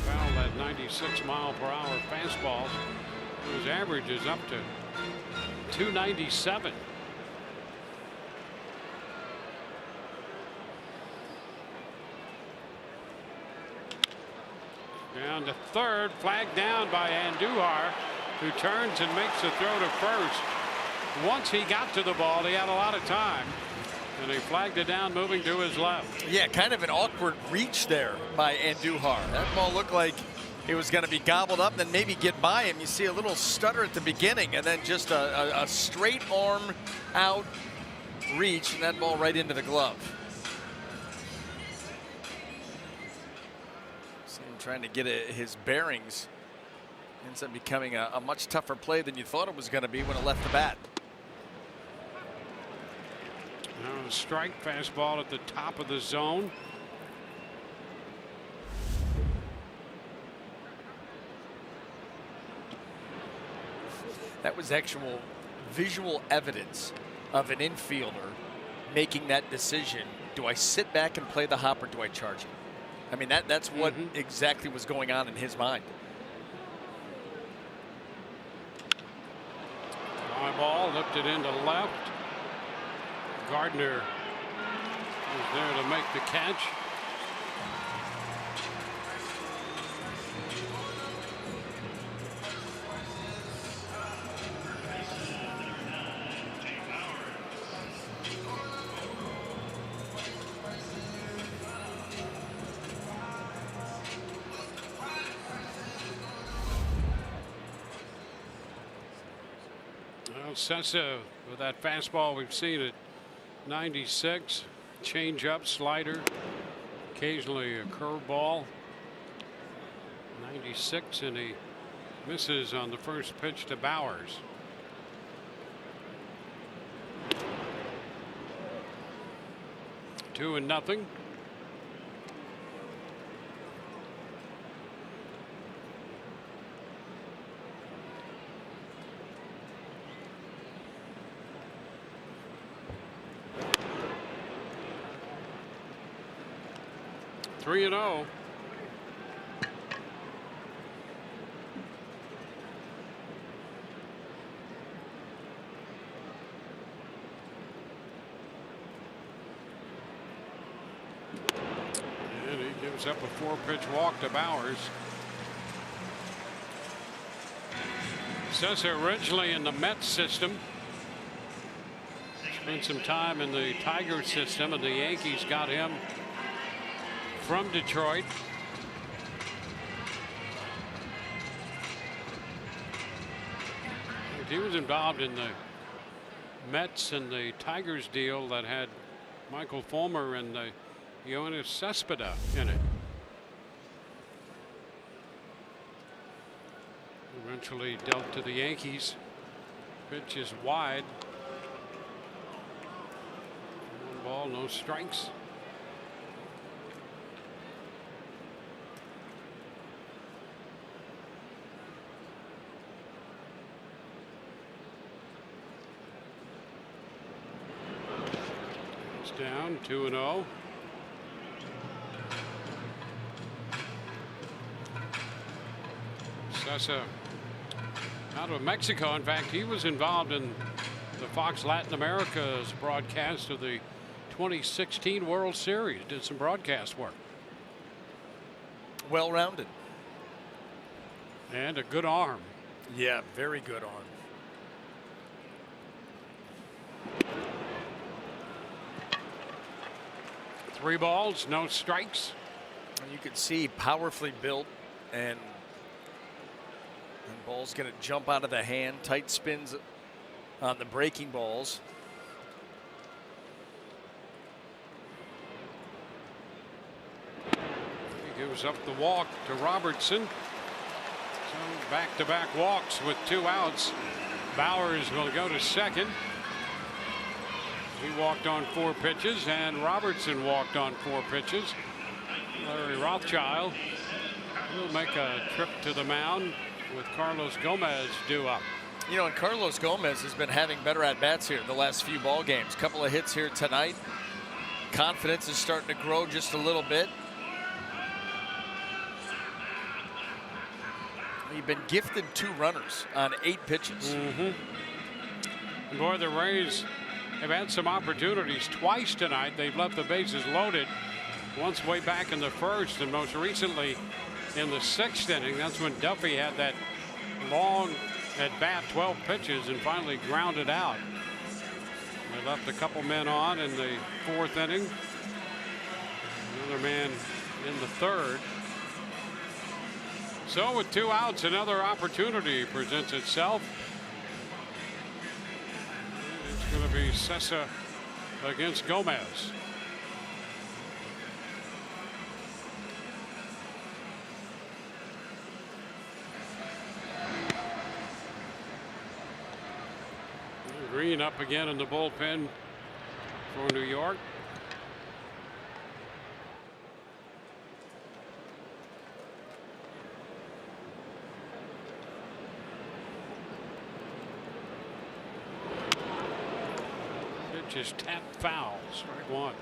Fouled that 96-mile-per-hour fastball. His average is up to 297. Down to third, flagged down by Andujar, who turns and makes the throw to first. Once he got to the ball, he had a lot of time, and he flagged it down, moving to his left. Yeah, kind of an awkward reach there by Andujar. That ball looked like it was going to be gobbled up, then maybe get by him. You see a little stutter at the beginning, and then just a straight arm out reach, and that ball right into the glove. Trying to get his bearings. Ends up becoming a much tougher play than you thought it was going to be when it left the bat. Now a strike fastball at the top of the zone. That was actual visual evidence of an infielder making that decision. Do I sit back and play the hop, or do I charge it? I mean, that's what exactly was going on in his mind. Fly ball lifted into left. Gardner is there to make the catch. Sessa with that fastball we've seen at 96, change up, slider, occasionally a curveball. 96, and he misses on the first pitch to Bowers. Two and nothing. Three and 0. And he gives up a 4-pitch walk to Bowers. Sessa originally in the Mets system. Spent some time in the Tigers system, and the Yankees got him from Detroit. He was involved in the Mets and the Tigers deal that had Michael Fulmer and Yoenis Cespedes in it. Eventually dealt to the Yankees. Pitch is wide. 1 ball, no strikes. Down 2-0. Sessa out of Mexico. In fact, he was involved in the Fox Latin America's broadcast of the 2016 World Series. Did some broadcast work. Well-rounded. And a good arm. Yeah, very good arm. Three balls, no strikes. You can see powerfully built, and ball's going to jump out of the hand. Tight spins on the breaking balls. He gives up the walk to Robertson. So back-to-back walks with 2 outs. Bowers will go to second. He walked on 4 pitches, and Robertson walked on 4 pitches. Larry Rothschild will make a trip to the mound with Carlos Gomez due up. You know, and Carlos Gomez has been having better at-bats here the last few ball games. Couple of hits here tonight. Confidence is starting to grow just a little bit. He's been gifted 2 runners on 8 pitches. And boy, the Rays have had some opportunities twice tonight. They've left the bases loaded, once way back in the first, and most recently in the 6th inning. That's when Duffy had that long at bat, 12 pitches, and finally grounded out. They left a couple men on in the 4th inning. Another man in the 3rd. So with 2 outs, another opportunity presents itself. It's going to be Sessa against Gomez. Green up again in the bullpen for New York. Pitch is tapped foul. Strike 1.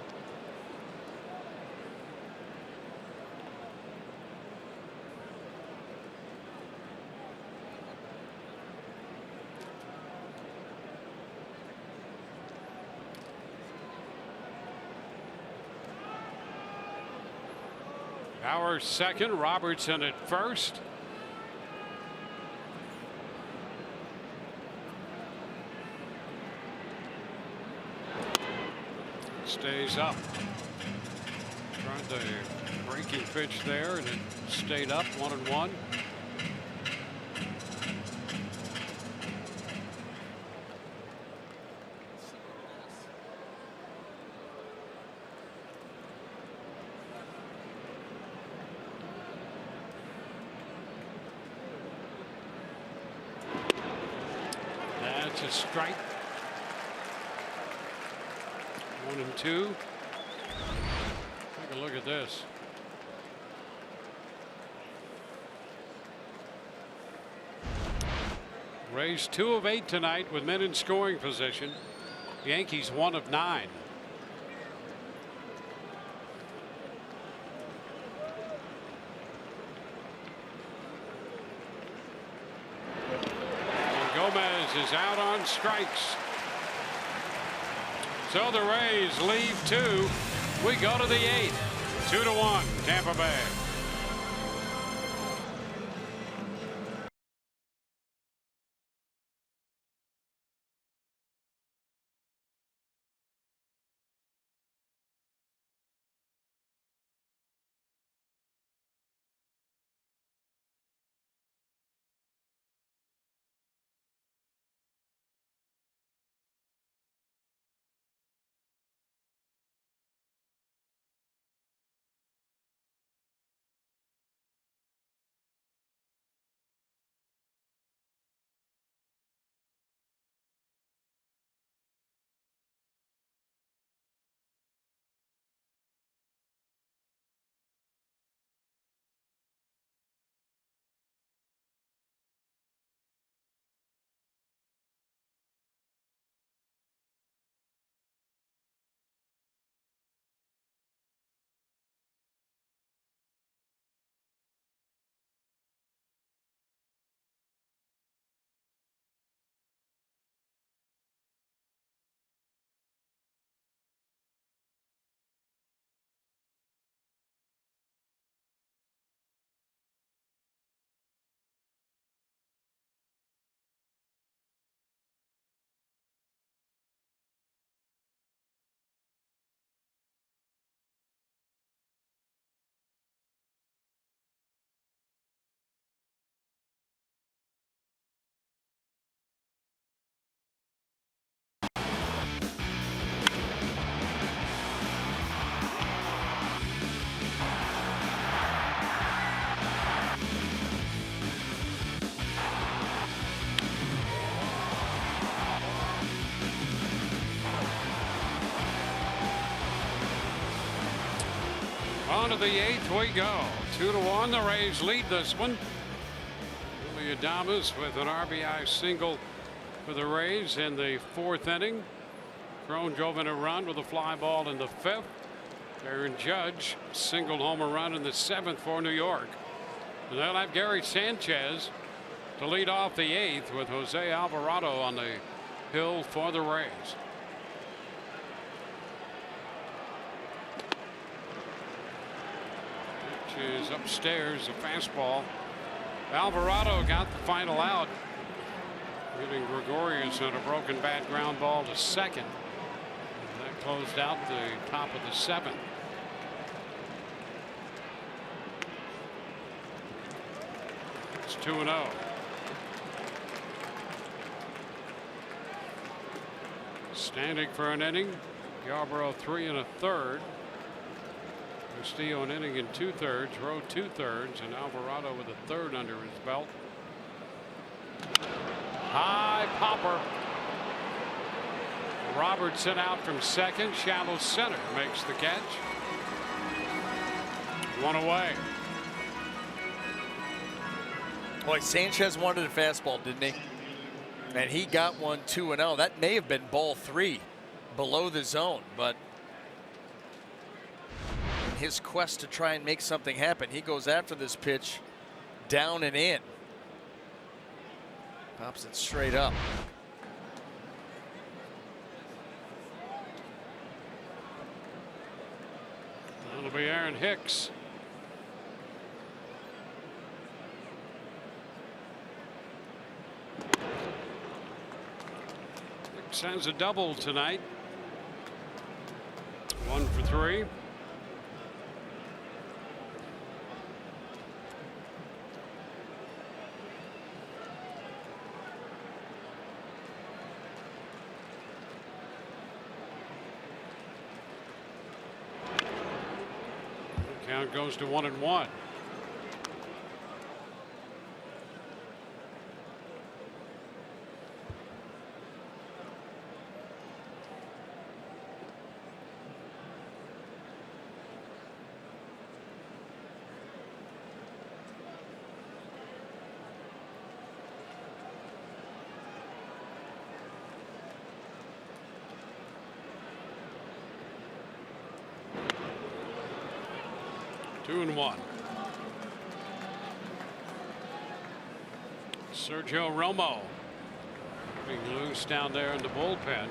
Bauer second, Robertson at first. Stays up. Tried the breaking pitch there, and it stayed up 1-1. That's a strike. 1-2. Take a look at this. Rays 2 of 8 tonight with men in scoring position. Yankees 1 of 9. And Gomez is out on strikes. So the Rays leave 2. We go to the 8th. 2-1 Tampa Bay. On to the 8th we go. 2-1. The Rays lead this one. Willie Adames with an RBI single for the Rays in the 4th inning. Crone drove in a run with a fly ball in the 5th. Aaron Judge singled home a run in the 7th for New York. And they'll have Gary Sanchez to lead off the 8th with Jose Alvarado on the hill for the Rays. Is upstairs, a fastball. Alvarado got the final out, giving Gregorius on a broken bat ground ball to second. And that closed out the top of the 7th. It's 2-0. Standing for an inning, Yarborough 3 1/3. Castillo an inning in 2/3, Rowe 2/3, and Alvarado with a 3rd under his belt. High popper. Robertson out from second. Shallow center makes the catch. 1 away. Boy, Sanchez wanted a fastball, didn't he? And he got one 2-0. That may have been ball 3 below the zone, but his quest to try and make something happen, he goes after this pitch down and in. Pops it straight up. That'll be Aaron Hicks. has a double tonight. 1 for 3. Count goes to 1-1. Two and one. Sergio Romo being loose down there in the bullpen.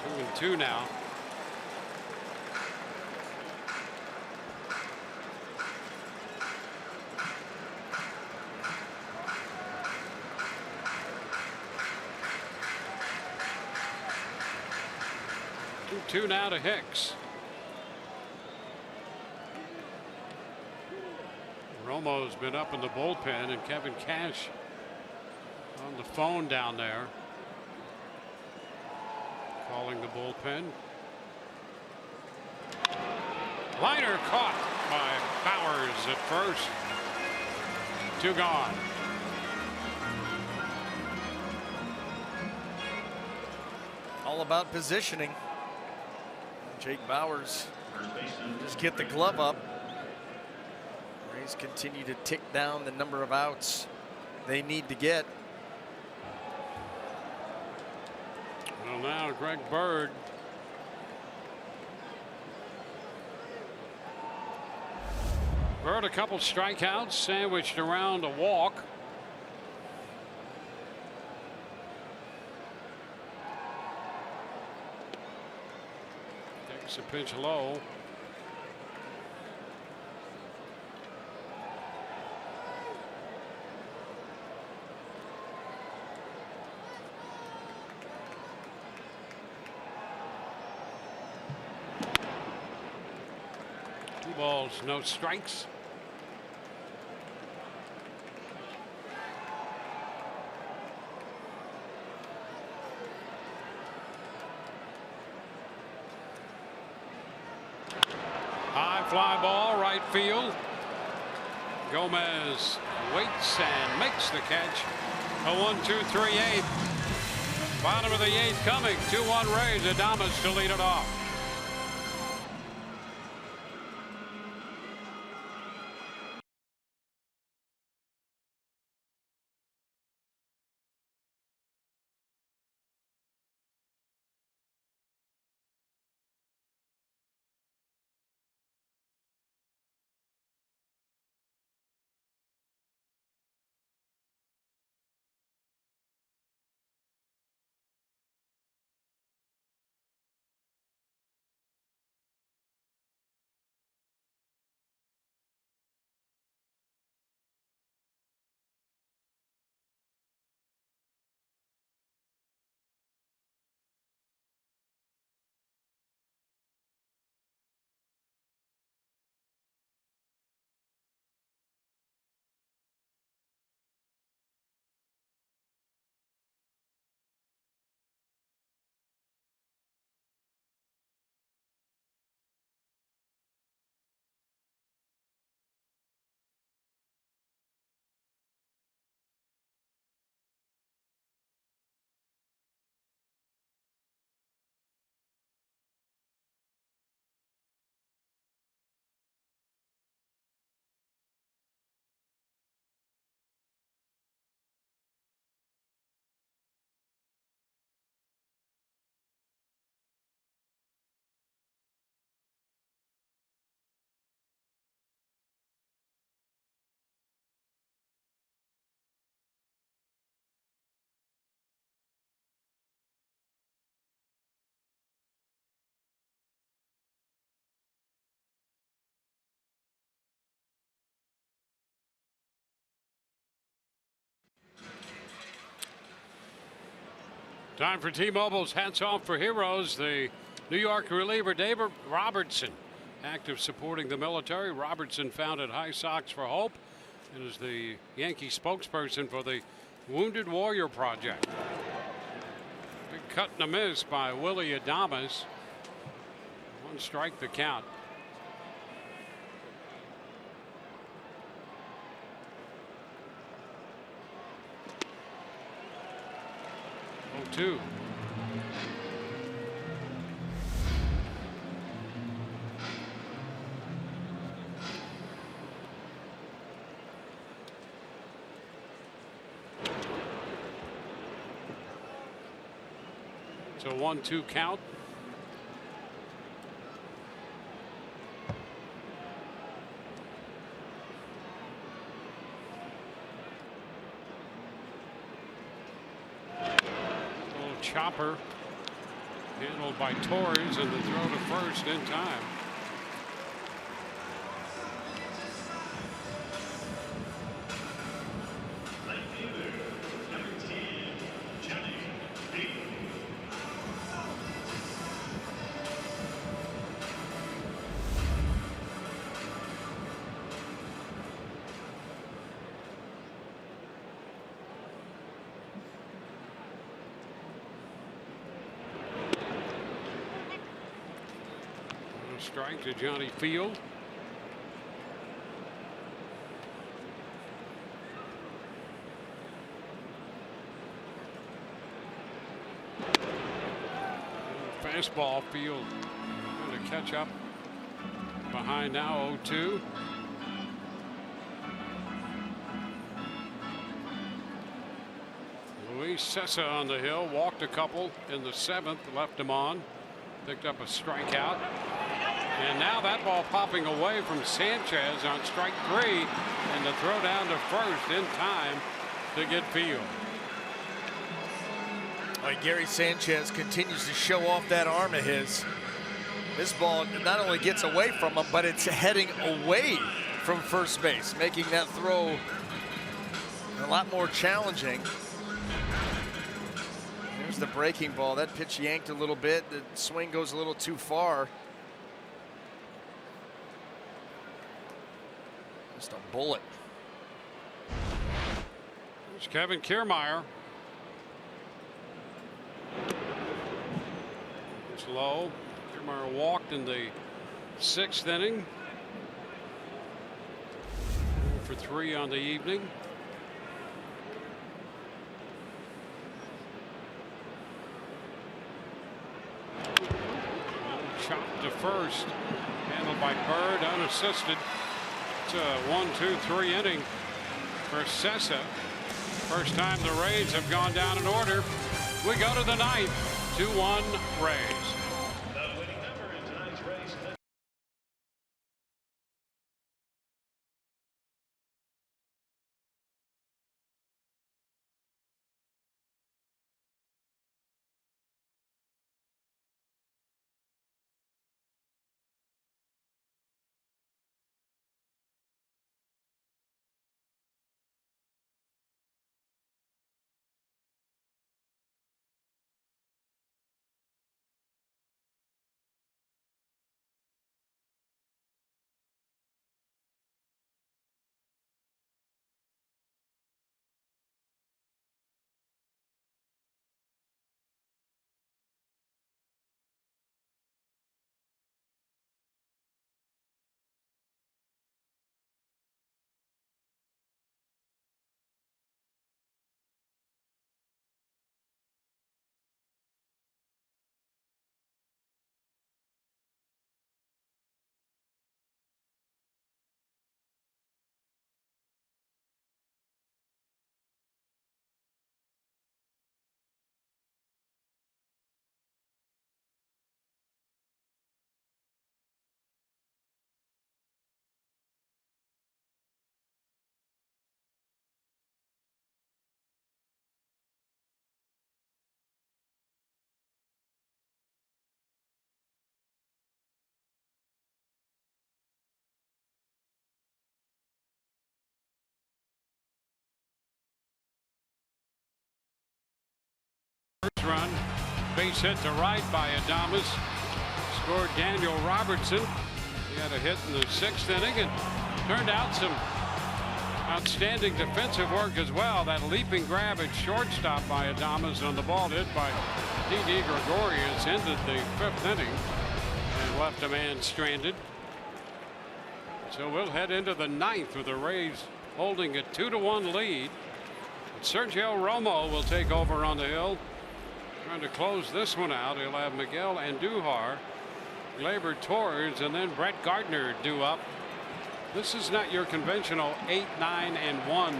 Two and two now. Two now to Hicks. Romo's been up in the bullpen, and Kevin Cash on the phone down there calling the bullpen. Liner caught by Bowers at first. 2 gone. All about positioning. Jake Bowers just get the glove up. Rays continue to tick down the number of outs they need to get. Well, now Greg Bird. Bird a couple strikeouts sandwiched around a walk. Takes a pitch low. Two balls, no strikes. High fly ball, right field. Gomez waits and makes the catch. A 1-2-3 eighth. Bottom of the eighth coming. 2-1 Rays. Adames to lead it off. Time for T-Mobile's Hats Off for Heroes. The New York reliever David Robertson, active supporting the military. Robertson founded High Socks for Hope and is the Yankee spokesperson for the Wounded Warrior Project. Big cut and a miss by Willie Adames. 1 strike the count. 0-2. It's a 1-2 count. Chopper handled by Torres, and the throw to first in time. Strike to Johnny Field. Fastball. Field trying to catch up behind now. 0-2. Luis Sessa on the hill, walked a couple in the 7th, left him on, picked up a strikeout. And now that ball popping away from Sanchez on strike 3, and the throw down to first in time to get Field. Gary Sanchez continues to show off that arm of his. This ball not only gets away from him, but it's heading away from first base, making that throw a lot more challenging. There's the breaking ball. That pitch yanked a little bit. The swing goes a little too far. Just a bullet. It's Kevin Kiermaier. It's low. Kiermaier walked in the 6th inning. 4 for 3 on the evening. Chopped to first. Handled by Bird, unassisted. It's a 1-2-3 inning for Sessa. First time the Rays have gone down in order. We go to the 9th. 2-1 Rays. run. Base hit to right by Adames. Scored Daniel Robertson. He had a hit in the 6th inning and turned out some outstanding defensive work as well. That leaping grab at shortstop by Adames on the ball hit by D.D. Gregorius ended the 5th inning and left a man stranded. So we'll head into the 9th with the Rays holding a 2-1 lead. Sergio Romo will take over on the hill. Trying to close this one out. He'll have Miguel Andujar, Gleyber Torres, and then Brett Gardner due up. This is not your conventional 8, 9, and 1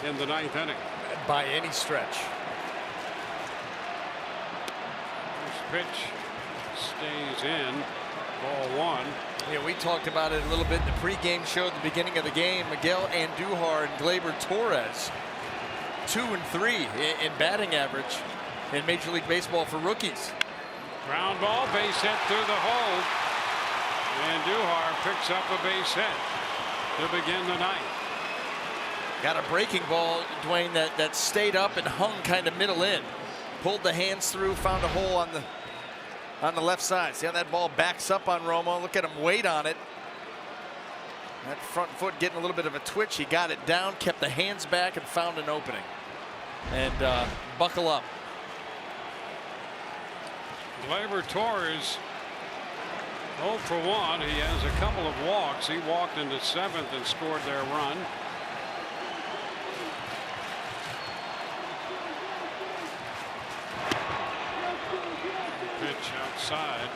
in the 9th inning. By any stretch. First pitch stays in. Ball 1. Yeah, we talked about it a little bit in the pregame show at the beginning of the game. Miguel Andujar and Gleyber Torres, 2 and 3 in batting average in Major League Baseball for rookies. Ground ball, base hit through the hole. Andujar picks up a base hit to begin the 9th. Got a breaking ball, Dwayne, that stayed up and hung kind of middle in. Pulled the hands through, found a hole on the left side. See how that ball backs up on Romo? Look at him wait on it. That front foot getting a little bit of a twitch. He got it down, kept the hands back, and found an opening. And buckle up. Gleyber Torres 0 for 1. He has a couple of walks. He walked in the 7th and scored their run. Pitch outside.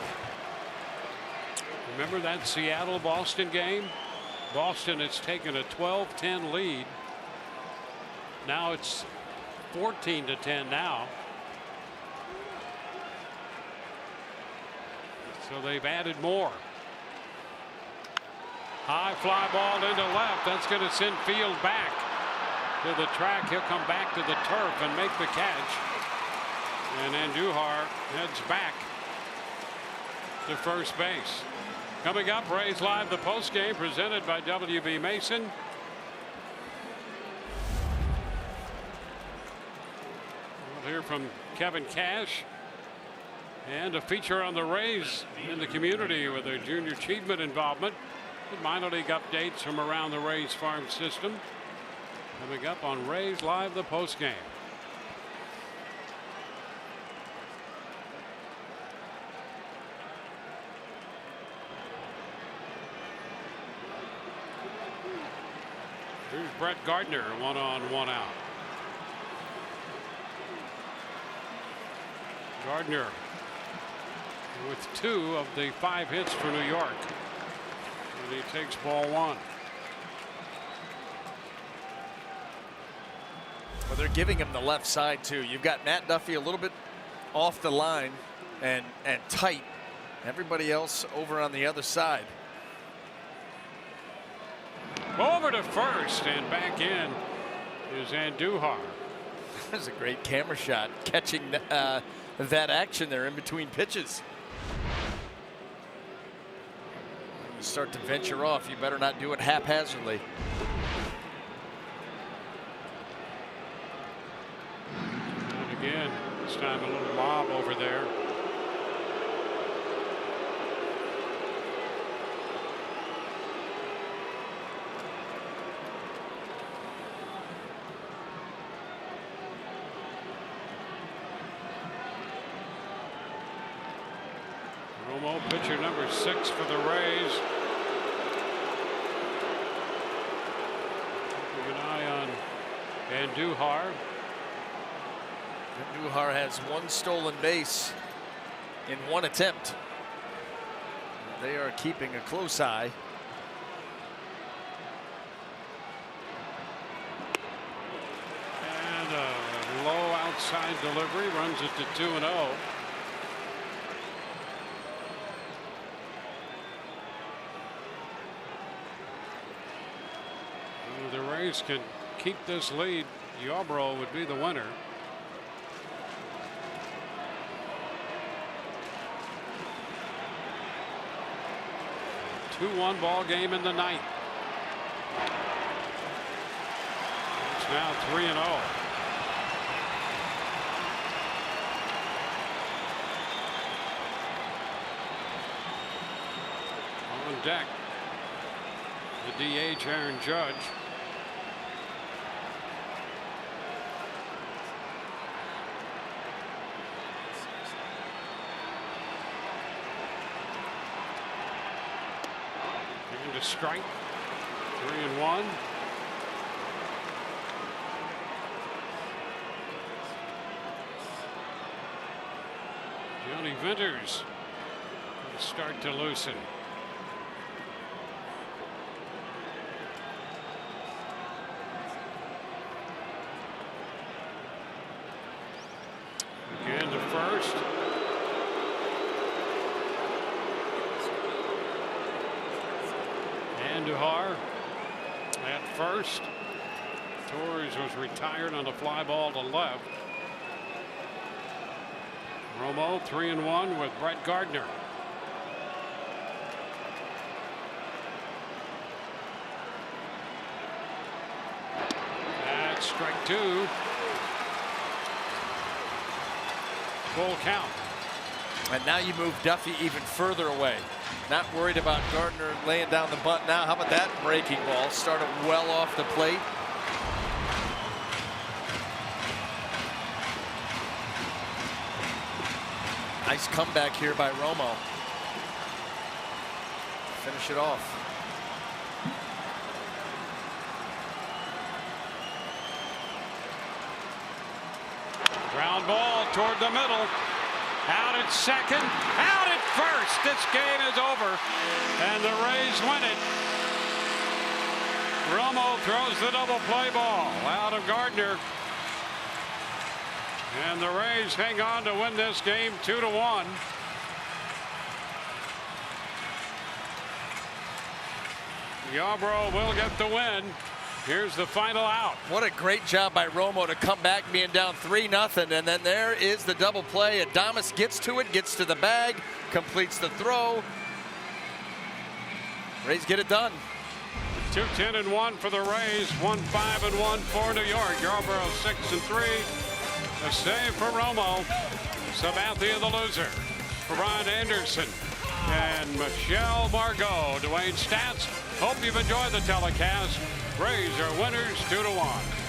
Remember that Seattle-Boston game? Boston has taken a 12-10 lead. Now it's 14-10 now. So they've added more. High fly ball into left. That's going to send Field back to the track. He'll come back to the turf and make the catch. And Andujar heads back to first base. Coming up, Rays Live, the postgame presented by W.B. Mason. We'll hear from Kevin Cash. And a feature on the Rays in the community with their junior achievement involvement. With minor league updates from around the Rays farm system. Coming up on Rays Live, the postgame. Here's Brett Gardner, 1 on, 1 out. Gardner with 2 of the 5 hits for New York. And he takes ball 1. Well, they're giving him the left side too. You've got Matt Duffy a little bit off the line and tight. Everybody else over on the other side. Over to first and back in is Andujar. That's a great camera shot, catching that action there in between pitches. When you start to venture off, you better not do it haphazardly. And again, this time a little lob over there. Romo, pitcher number 6 for the Rays. Keeping an eye on Andujar. Andujar has 1 stolen base in 1 attempt. They are keeping a close eye. And a low outside delivery runs it to 2-0. The Rays can keep this lead. Yarbrough would be the winner. A 2-1 ball game in the 9th. It's now 3-0. deck. The DH, Aaron Judge. And a strike. 3-1. Johnny Venters will start to loosen. Again to first. Andujar at first. Torres was retired on a fly ball to left. Romo 3-1 with Brett Gardner. That's strike 2. Full count. And now you move Duffy even further away. Not worried about Gardner laying down the bunt now. How about that breaking ball? Started well off the plate. Nice comeback here by Romo. Finish it off. Ground ball toward the middle. Out at second. Out at first. This game is over. And the Rays win it. Romo throws the double play ball out of Gardner. And the Rays hang on to win this game 2-1. Yarbrough will get the win. Here's the final out. What a great job by Romo to come back being down 3-0. And then there is the double play. Adames gets to it, gets to the bag, completes the throw. Rays get it done. 2-10-1 for the Rays. 1-5-1 for New York. Yarbrough 6-3. A save for Romo. Sabathia the loser. For Brian Anderson and Michelle Margot. Dwayne Stats. Hope you've enjoyed the telecast. Rays are winners 2-1.